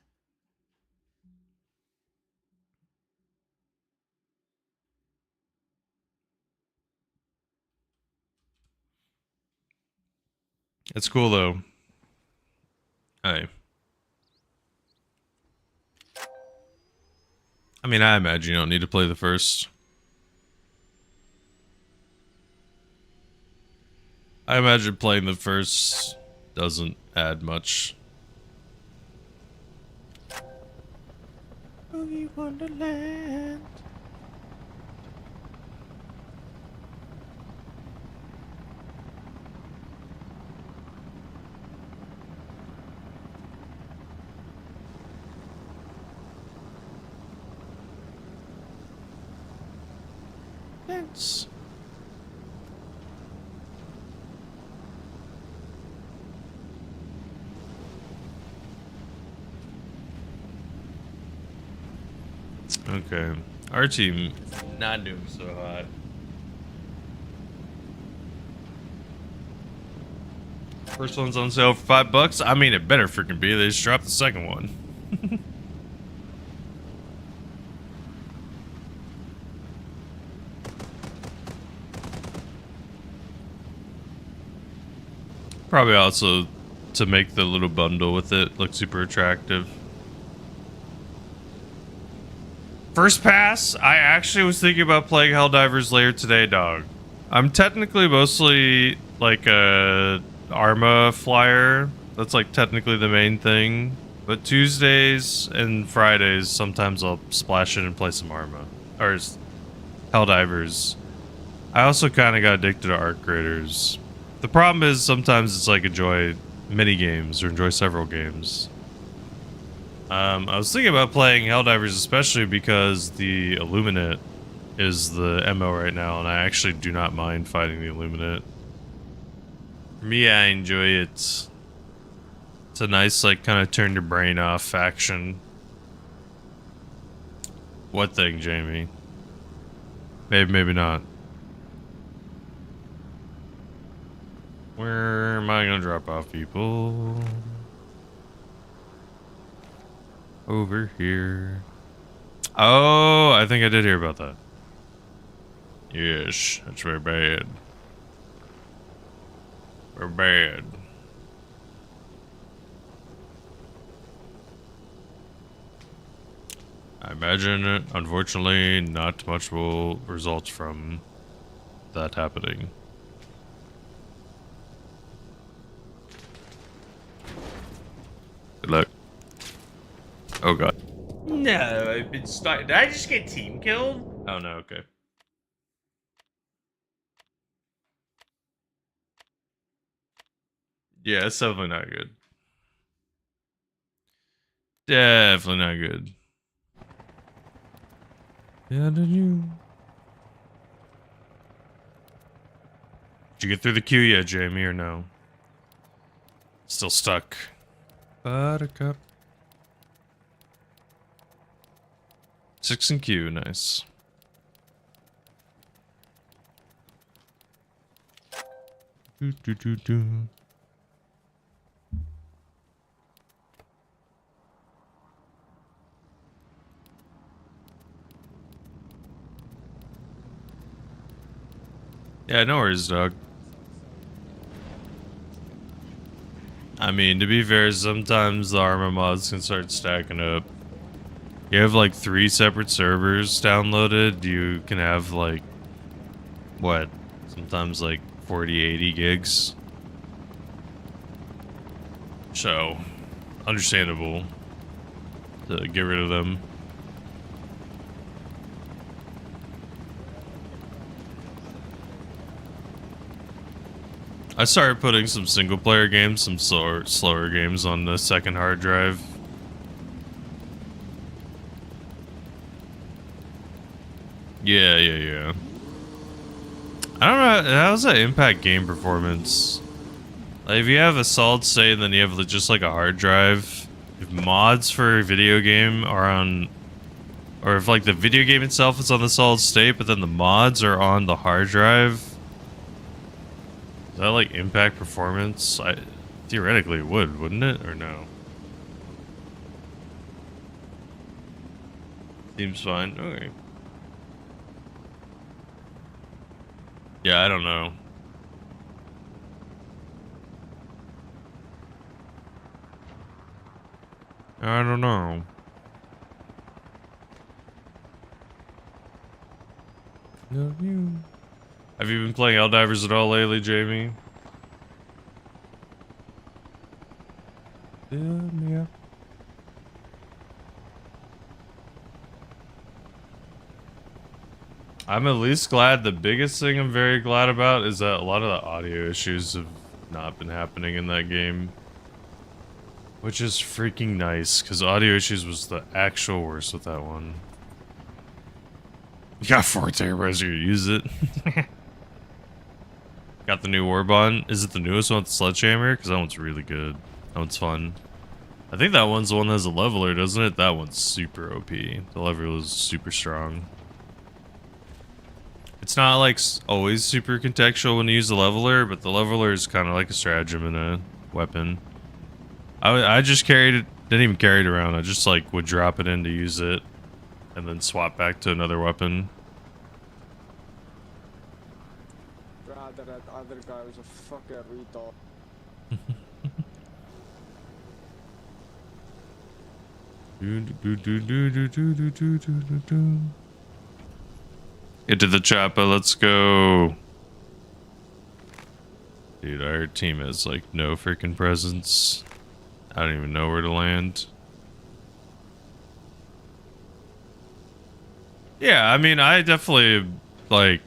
It's cool though. Hey. I mean, I imagine you don't need to play the first. I imagine playing the first doesn't add much. Boogie Wonderland. Dance. Okay, our team not doing so hot. First one's on sale for $5. I mean, it better freaking be. They just dropped the second one. Probably also to make the little bundle with it look super attractive. First pass, I actually was thinking about playing Helldivers later today, dog. I'm technically mostly like a Arma flyer. That's like technically the main thing. But Tuesdays and Fridays, sometimes I'll splash in and play some Arma. Or Helldivers. I also kind of got addicted to Arc Graders. The problem is sometimes it's like enjoy mini games or enjoy several games. I was thinking about playing Helldivers especially because the Illuminate is the MO right now, and I actually do not mind fighting the Illuminate. For me, I enjoy it. It's a nice, like, kind of turn your brain off action. What thing, Jamie? Maybe, maybe not. Where am I gonna drop off people? Over here. Oh, I think I did hear about that. Yes, that's very bad. Very bad. I imagine, unfortunately, not much will result from that happening. Good luck. Oh god. No, I've been stuck. Did I just get team killed? Oh no, okay. Yeah, it's definitely not good. Definitely not good. Yeah, did you? Did you get through the queue yet, Jamie, or no? Still stuck. Buttercup. 6 in queue, nice. Do, do, do, do. Yeah, no worries, dog. I mean, to be fair, sometimes the Arma mods can start stacking up. You have like 3 separate servers downloaded, you can have like, what, sometimes like 40, 80 gigs. So, understandable to get rid of them. I started putting some single player games, some slower games on the second hard drive. Yeah. I don't know, how does that impact game performance? Like, if you have a solid state and then you have just like a hard drive, if mods for a video game are on, or if like the video game itself is on the solid state, but then the mods are on the hard drive, does that like impact performance? Theoretically it would, wouldn't it? Or no? Seems fine. Okay. Yeah, I don't know. I don't know. Have you been playing Helldivers at all lately, Jamie? Yeah. I'm at least glad. The biggest thing I'm very glad about is that a lot of the audio issues have not been happening in that game. Which is freaking nice, because audio issues was the actual worst with that one. You got 4 terabytes, you use it. Got the new Warbond. Is it the newest one with the Sledgehammer? Because that one's really good. That one's fun. I think that one's the one that has a leveler, doesn't it? That one's super OP. The leveler is super strong. It's not like always super contextual when you use the leveler, but the leveler is kind of like a stratagem in a weapon. I just carried it, didn't even carry it around. I just like would drop it in to use it and then swap back to another weapon. Rather that other guy was a fucking retard. Get to the chopper, let's go. Dude, our team has like no freaking presence. I don't even know where to land. Yeah, I mean, I definitely like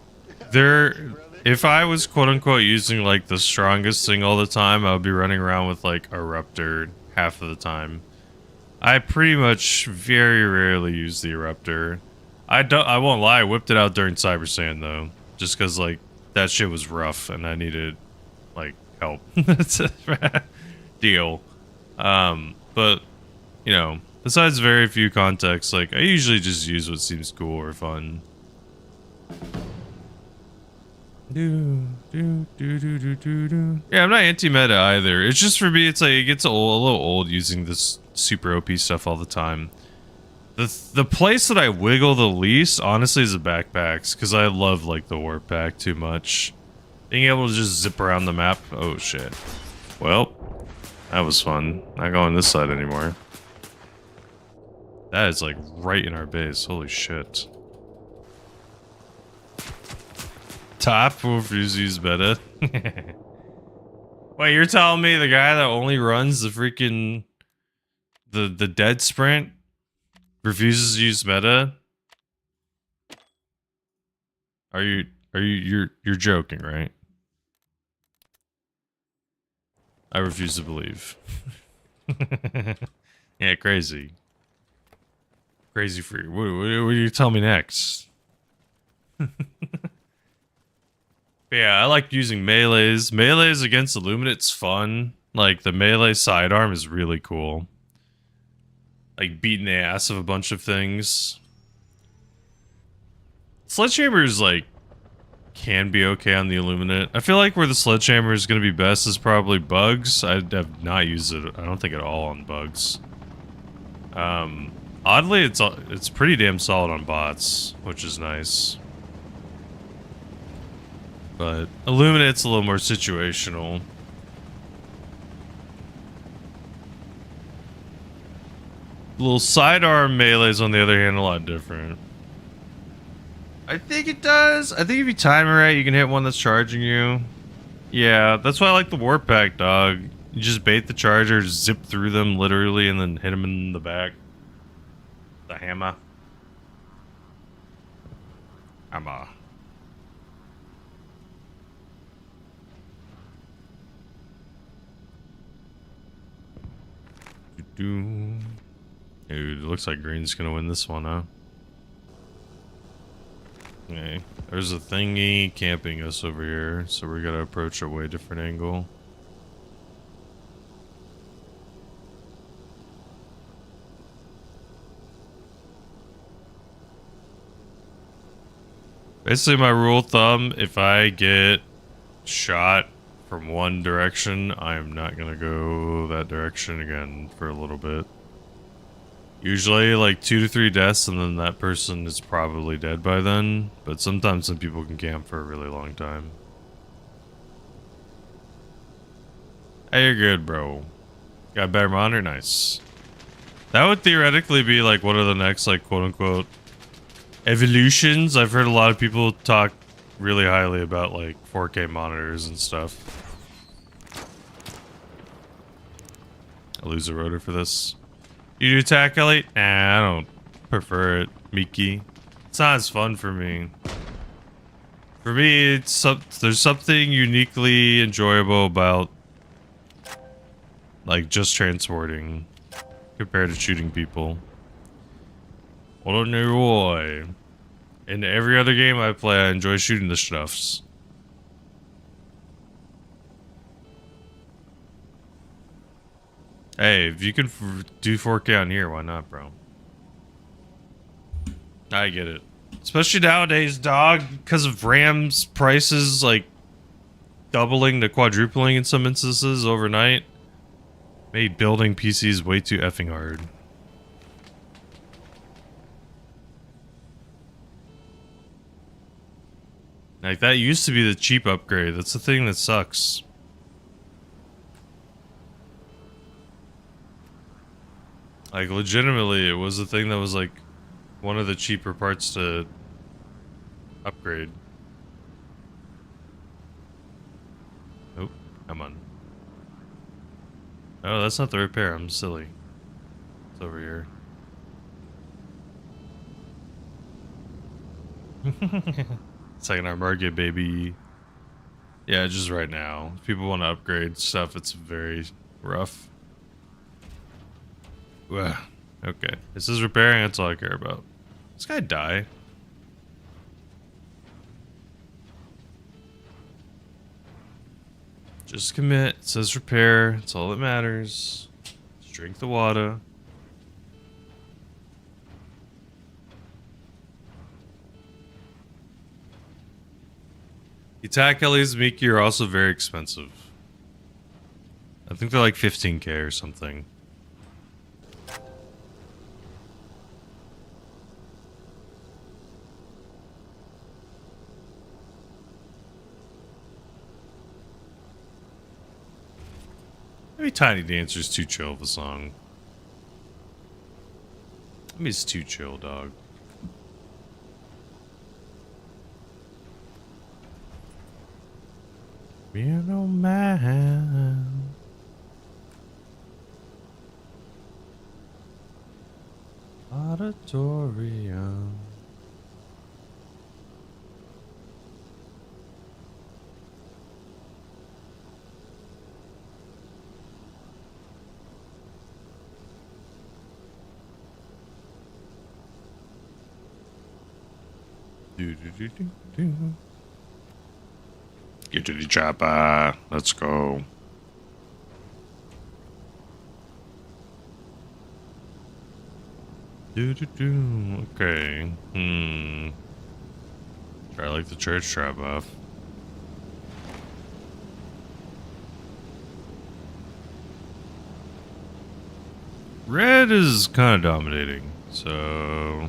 if I was quote unquote using like the strongest thing all the time, I would be running around with like a Eruptor half of the time. I pretty much very rarely use the Eruptor. I won't lie, I whipped it out during Cyber Sand though, just because like that shit was rough and I needed like help. Deal. But you know, besides very few contexts, like I usually just use what seems cool or fun. Yeah, I'm not anti-meta either. It's just for me, it's like it gets a little old using this super OP stuff all the time. The place that I wiggle the least, honestly, is the backpacks, because I love like the warp pack too much. Being able to just zip around the map. Oh shit. Well, that was fun. Not going this side anymore. That is like right in our base. Holy shit. Top will refuse to use beta. Wait, you're telling me the guy that only runs the freaking the dead sprint refuses to use meta? You're joking, right? I refuse to believe. Yeah, crazy. Crazy for you. What do you tell me next? Yeah, I like using melees. Melees against Illuminate's fun. Like, the melee sidearm is really cool. Like, beating the ass of a bunch of things. Sledgehammers, like, can be okay on the Illuminate. I feel like where the Sledgehammer is going to be best is probably bugs. I have not used it, I don't think, at all on bugs. Oddly, it's pretty damn solid on bots, which is nice. But Illuminate's a little more situational. Little sidearm melees, on the other hand, a lot different. I think it does. I think if you time it right, you can hit one that's charging you. Yeah, that's why I like the warp pack, dog. You just bait the charger, zip through them literally, and then hit them in the back. The hammer. Hammer. Dude, it looks like green's gonna win this one, huh? Okay, there's a thingy camping us over here, so we gotta approach a way different angle. Basically, my rule of thumb, if I get shot from one direction, I am not gonna go that direction again for a little bit. Usually like 2 to 3 deaths and then that person is probably dead by then, but sometimes some people can camp for a really long time. Hey, you're good, bro. Got a better monitor? Nice. That would theoretically be like one of the next like quote unquote evolutions. I've heard a lot of people talk really highly about like 4K monitors and stuff. I'll lose a rotor for this. You do attack, Ellie? Nah, I don't prefer it, Miki. It's not as fun for me. For me, there's something uniquely enjoyable about like just transporting compared to shooting people. What a new boy. In every other game I play, I enjoy shooting the stuffs. Hey, if you can do 4K on here, why not, bro? I get it. Especially nowadays, dog, because of RAM's prices, like, doubling to quadrupling in some instances overnight, made building PCs way too effing hard. Like, that used to be the cheap upgrade. That's the thing that sucks. Like, legitimately, it was a thing that was, like, one of the cheaper parts to upgrade. Oh, come on. Oh, that's not the repair. I'm silly. It's over here. Second arm market, baby. Yeah, just right now. If people want to upgrade stuff, it's very rough. Ugh. Okay. This is repairing, that's all I care about. This guy die? Just commit. It says repair. That's all that matters. Just drink the water. The attack LEs, Miki, are also very expensive. I think they're like 15k or something. Maybe Tiny Dancer's too chill of a song. Maybe it's too chill, dog. Being no man. Auditorium. Get to the chopper. Let's go. Okay. Try like the church trap off. Red is kind of dominating, so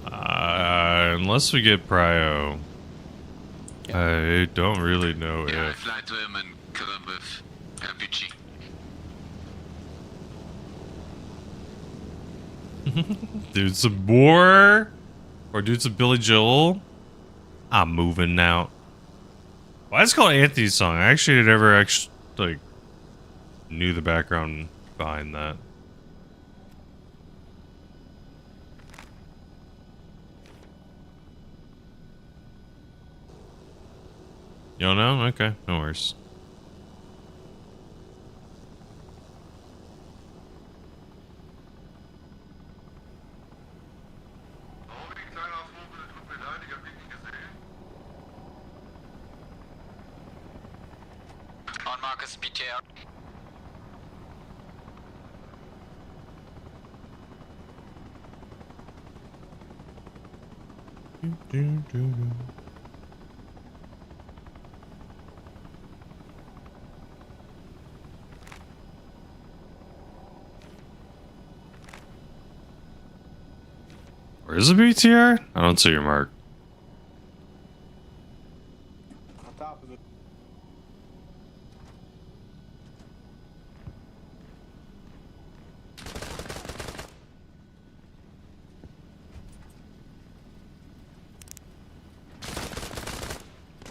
unless we get prio, I don't really know I if. fly to him and kill him with RPG. Dude, some more? Or dude, some Billy Joel? I'm moving now. Why is it called Anthony's song? I actually never like knew the background behind that. You don't know? Okay, no worries. On Marcus, BTR. Where is the BTR? I don't see your mark. On top of it.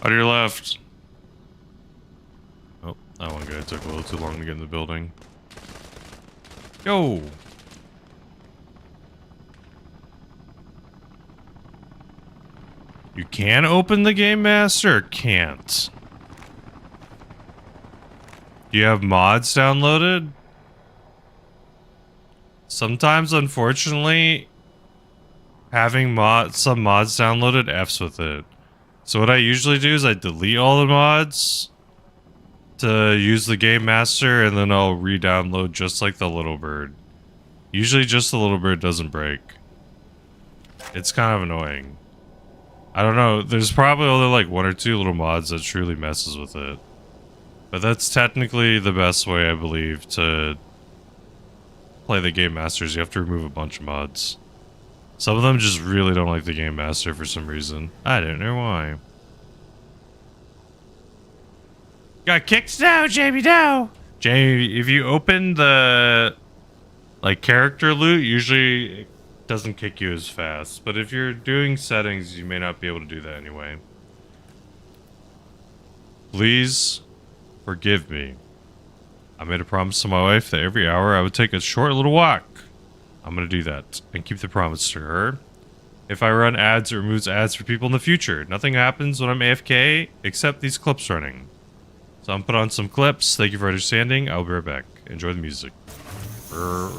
Out of your left. Oh, that one guy took a little too long to get in the building. Yo! You can open the Game Master or can't? Do you have mods downloaded? Sometimes, unfortunately, having some mods downloaded F's with it. So what I usually do is I delete all the mods to use the Game Master, and then I'll re-download just like the Little Bird. Usually just the Little Bird doesn't break. It's kind of annoying. I don't know, there's probably only like one or two little mods that truly messes with it. But that's technically the best way, I believe, to play the Game Masters. You have to remove a bunch of mods. Some of them just really don't like the Game Master for some reason. I don't know why. Got kicked now, Jamie, no! Jamie, if you open the Like character loot usually doesn't kick you as fast, but if you're doing settings, you may not be able to do that anyway. Please forgive me. I made a promise to my wife that every hour I would take a short little walk. I'm gonna do that and keep the promise to her. If I run ads, it removes ads for people in the future. Nothing happens when I'm AFK except these clips running. So I'm put on some clips. Thank you for understanding. I'll be right back. Enjoy the music. Let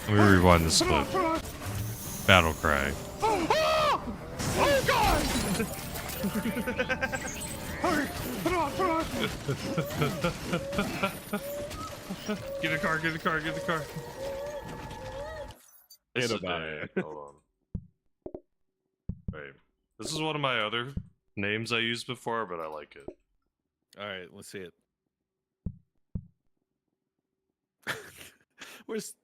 me rewind this clip. Battle cry. Oh God! Hurry! Put on! Get a car, get a car, get the car. Hit about it. Hold on. Wait. This is one of my other names I used before, but I like it. Alright, let's see it. Where's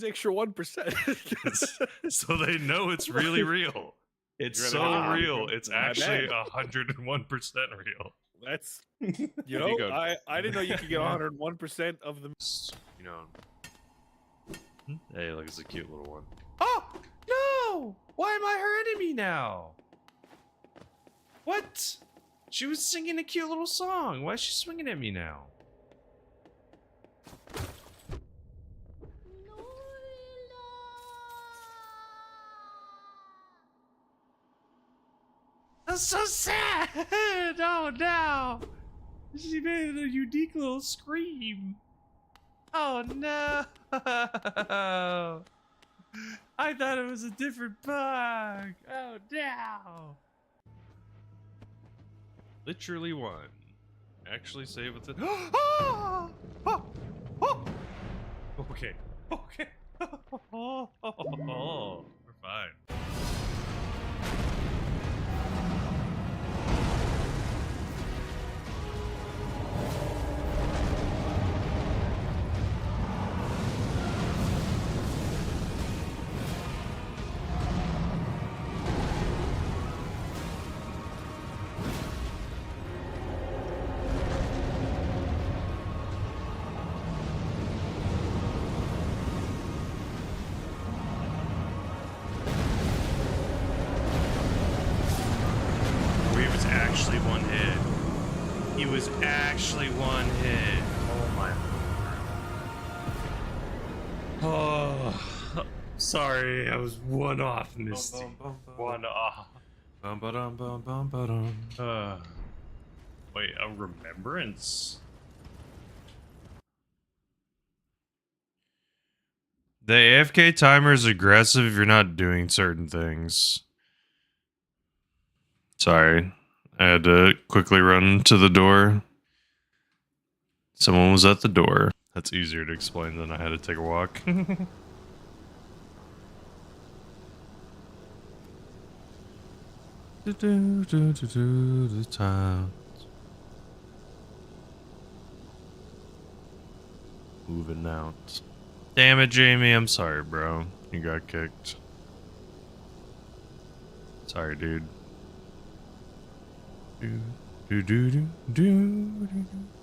extra 1%? So they know it's really real. It's so real. It's actually 101% real. That's you know, I didn't know you could get 101% of the you know. Hey, look, it's a cute little one. Oh no! Why am I her enemy now? What? She was singing a cute little song. Why is she swinging at me now? That's so sad! Oh no! She made a unique little scream. Oh no! I thought it was a different bug. Oh no! Literally one. Actually save with it. Oh! Oh! Oh! Okay. Okay. We're fine. Actually one hit. He was actually one hit. Oh my. Oh, sorry, I was one off, Misty. One off. Wait, a remembrance? The AFK timer is aggressive if you're not doing certain things. Sorry. I had to quickly run to the door. Someone was at the door. That's easier to explain than I had to take a walk. The time. Moving out. Damn it, Jamie. I'm sorry, bro. You got kicked. Sorry, dude.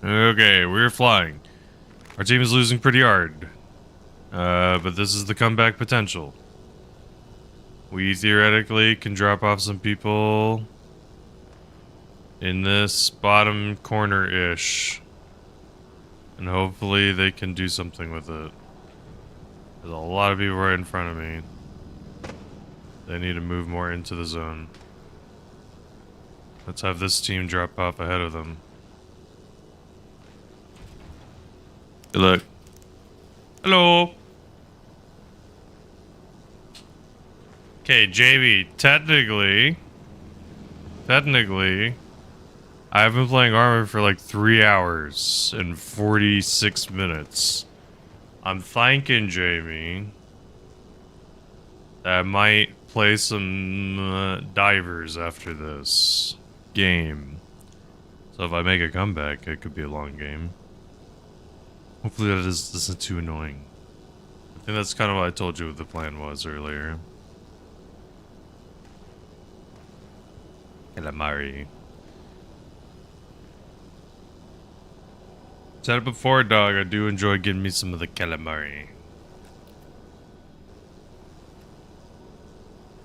Okay, we're flying. Our team is losing pretty hard. But this is the comeback potential. We theoretically can drop off some people in this bottom corner-ish. And hopefully they can do something with it. There's a lot of people right in front of me. They need to move more into the zone. Let's have this team drop off ahead of them. Good luck. Hello. Okay, JB, technically, I've been playing Arma for like 3 hours and 46 minutes. I'm thinking, Jamie, that I might play some divers after this game. So if I make a comeback, it could be a long game. Hopefully that isn't too annoying. I think that's kind of what I told you what the plan was earlier. Calamari. Said it before, dog. I do enjoy getting me some of the calamari.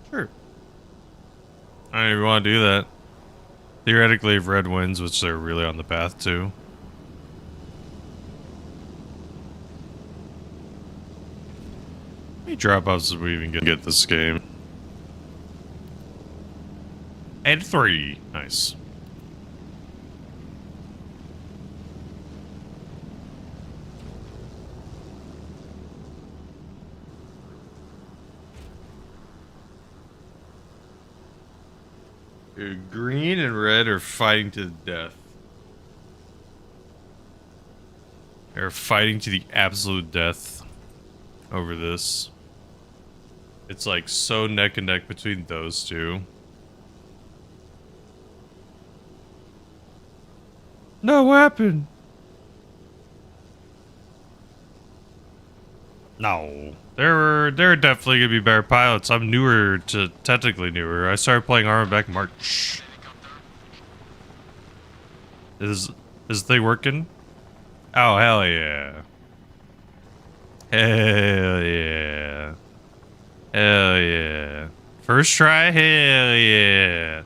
Sure. I don't even want to do that. Theoretically, if red wins, which they're really on the path to. How many drop-offs did we even get this game? And 3. Nice. Dude, green and red are fighting to the death. They're fighting to the absolute death over this. It's like so neck and neck between those two. No, what happened? No. There are definitely gonna be better pilots. I'm technically newer. I started playing Arma back in March. Is the thing working? Oh, hell yeah. Hell yeah. Hell yeah. First try? Hell yeah.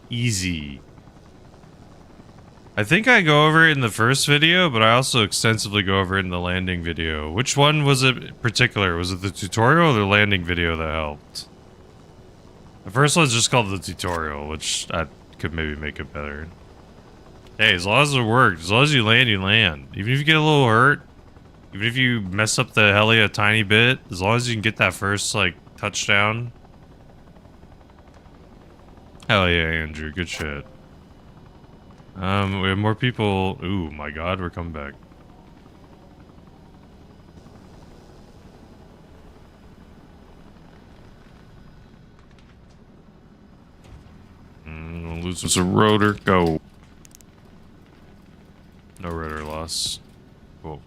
Easy. I think I go over it in the first video, but I also extensively go over it in the landing video. Which one was it in particular? Was it the tutorial or the landing video that helped? The first one's just called the tutorial, which I could maybe make it better. Hey, as long as it worked, as long as you land, you land. Even if you get a little hurt, even if you mess up the heli a tiny bit, as long as you can get that first, like, touchdown. Hell yeah, Andrew, good shit. We have more people. Ooh, my god, we're coming back. Gonna lose a rotor. Go. No rotor loss. Cool.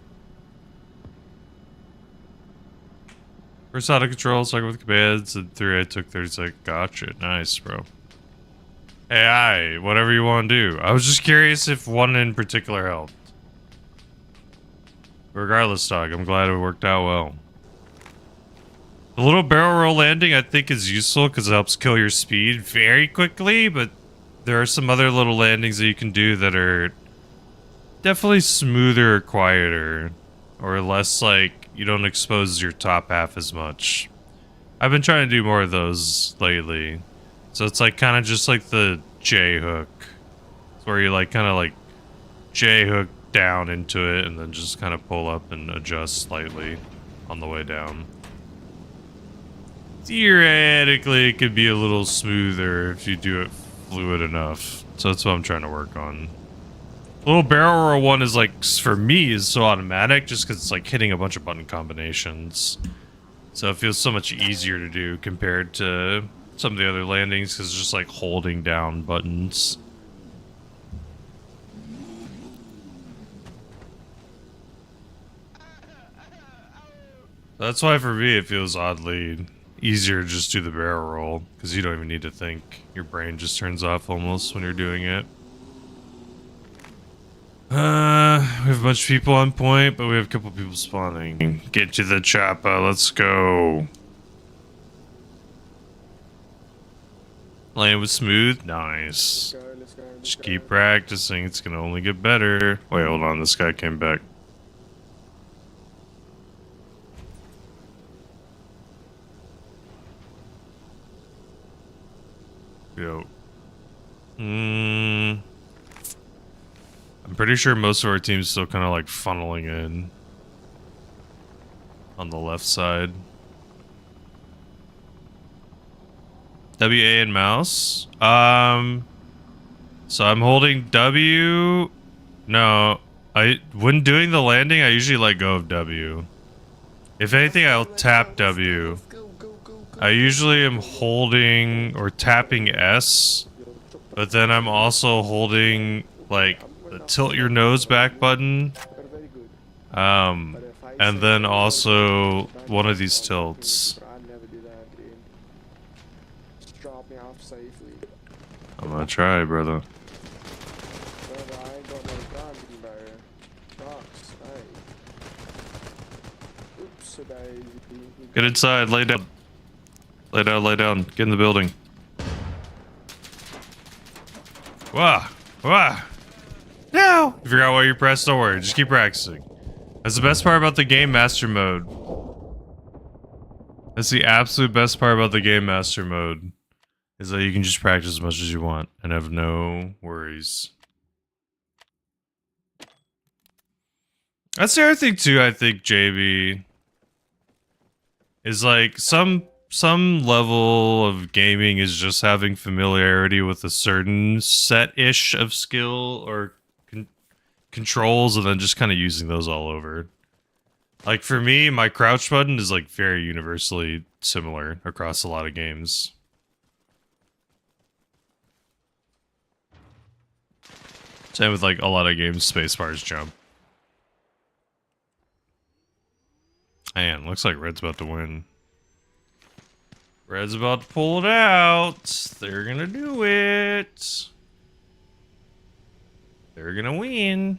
First out of control, second with commands, and 3 I took 30 seconds. Gotcha. Nice, bro. AI, whatever you want to do. I was just curious if one in particular helped. Regardless, dog, I'm glad it worked out well. The little barrel roll landing I think is useful because it helps kill your speed very quickly, but there are some other little landings that you can do that are definitely smoother or quieter, or less like you don't expose your top half as much. I've been trying to do more of those lately. So it's like kind of just like the J hook. It's where you like kind of like J hook down into it and then just kind of pull up and adjust slightly on the way down. Theoretically, it could be a little smoother if you do it fluid enough. So that's what I'm trying to work on. The little barrel roll one is like, for me, is so automatic just because it's like hitting a bunch of button combinations. So it feels so much easier to do compared to some of the other landings because it's just like holding down buttons. That's why for me it feels oddly easier to just do the barrel roll because you don't even need to think. Your brain just turns off almost when you're doing it. We have a bunch of people on point, but we have a couple people spawning. Get to the chopper, let's go. Land was smooth, nice. Just keep practicing, it's gonna only get better. Wait, hold on, this guy came back. Yo. I'm pretty sure most of our team's still kind of like funneling in on the left side. WA and mouse. So I'm holding W. No, when doing the landing, I usually let go of W. If anything, I'll tap W. I usually am holding or tapping S, but then I'm also holding like the tilt your nose back button. And then also one of these tilts. I'm gonna try, brother. Get inside. Lay down. Lay down. Lay down. Get in the building. Wah! Wah! No! You forgot what you pressed, don't worry. Just keep practicing. That's the best part about the Game Master mode. That's the absolute best part about the Game Master mode. Is that you can just practice as much as you want and have no worries. That's the other thing too, I think, JB. Is like some level of gaming is just having familiarity with a certain set-ish of skill or controls and then just kind of using those all over. Like for me, my crouch button is like very universally similar across a lot of games. Same with like a lot of games, spacebar's jump. Man, looks like Red's about to win. Red's about to pull it out. They're gonna do it. They're gonna win.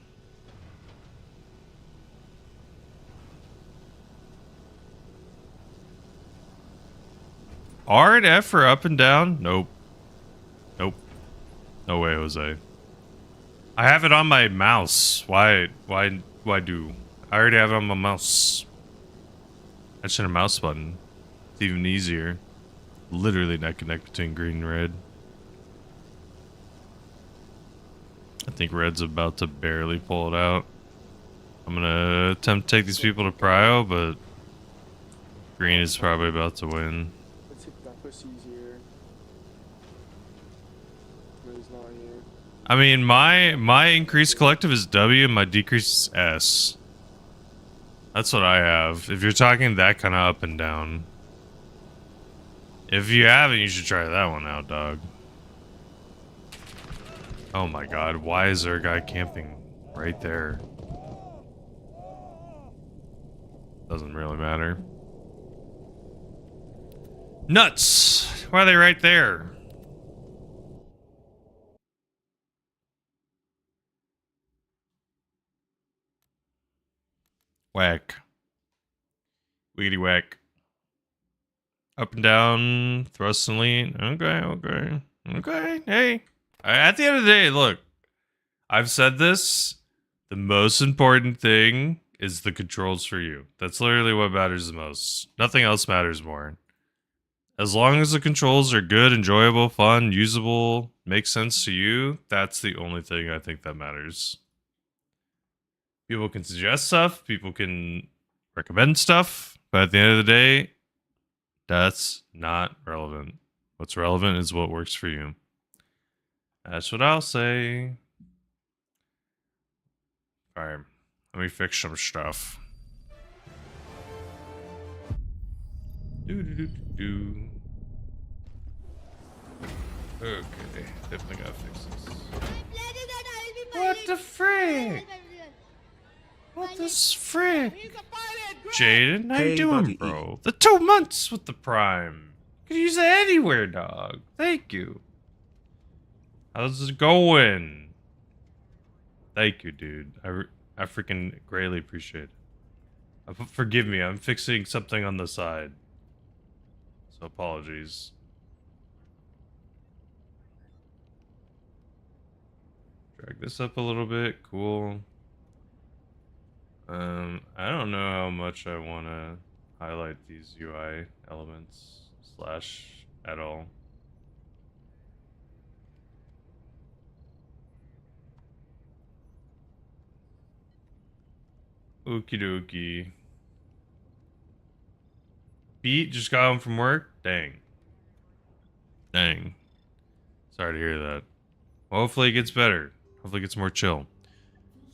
R and F for up and down? Nope. Nope. No way, Jose. I have it on my mouse. Why do? I already have it on my mouse. I just need a mouse button. It's even easier. Literally neck and neck between green and red. I think red's about to barely pull it out. I'm gonna attempt to take these people to prio, but green is probably about to win. Let's hit breakfast easier. No, he's not here. I mean, my increased collective is W and my decrease is S. That's what I have. If you're talking that kind of up and down. If you haven't, you should try that one out, dog. Oh my god, why is there a guy camping right there? Doesn't really matter. Nuts! Why are they right there? Whack. Weedy whack. Up and down, thrust and lean. Okay. Hey. At the end of the day, look. I've said this. The most important thing is the controls for you. That's literally what matters the most. Nothing else matters more. As long as the controls are good, enjoyable, fun, usable, make sense to you, that's the only thing I think that matters. People can suggest stuff, people can recommend stuff, but at the end of the day, that's not relevant. What's relevant is what works for you. That's what I'll say. Alright, let me fix some stuff. Okay, definitely gotta fix this. What the frick? What the frick? Jaden, how you doing, bro? The 2 months with the Prime. Could use that anywhere, dog. Thank you. How's it going? Thank you, dude. I freaking greatly appreciate it. Forgive me, I'm fixing something on the side. So apologies. Drag this up a little bit. Cool. I don't know how much I want to highlight these UI elements / at all. Okie dokie. Beat just got home from work? Dang. Dang. Sorry to hear that. Well, hopefully it gets better. Hopefully it gets more chill.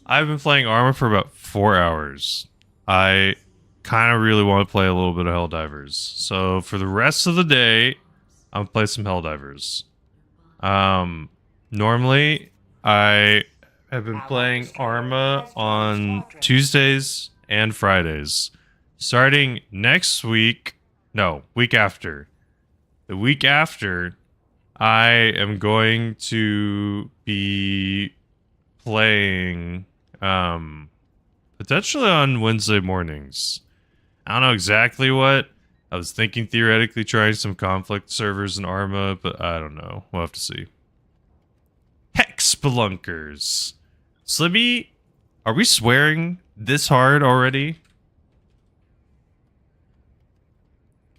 I've been playing Arma for about 4 hours. I kind of really want to play a little bit of Helldivers. So for the rest of the day, I'm gonna play some Helldivers. Normally, I have been playing Arma on Tuesdays and Fridays. Starting next week, no, week after. The week after, I am going to be playing potentially on Wednesday mornings. I don't know exactly what. I was thinking theoretically trying some conflict servers in Arma, but I don't know. We'll have to see. Hex Spelunkers. Slibby, are we swearing this hard already?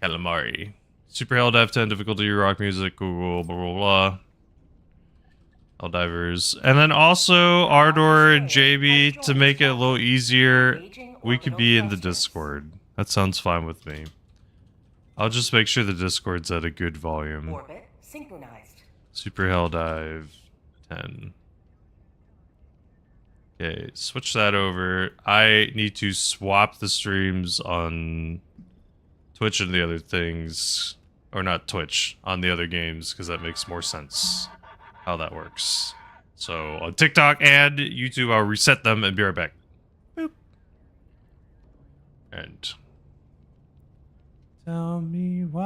Calamari. Super Hell Dive 10 difficulty, rock music, Google, blah, blah, blah. Helldivers. And then also, Ardor and JB, to make it a little easier, we could be in the Discord. That sounds fine with me. I'll just make sure the Discord's at a good volume. Orbit synchronized. Super Hell Dive 10. Okay, switch that over. I need to swap the streams on Twitch and the other things. Or not Twitch, on the other games, because that makes more sense how that works. So on TikTok and YouTube, I'll reset them and be right back. Boop. And tell me why.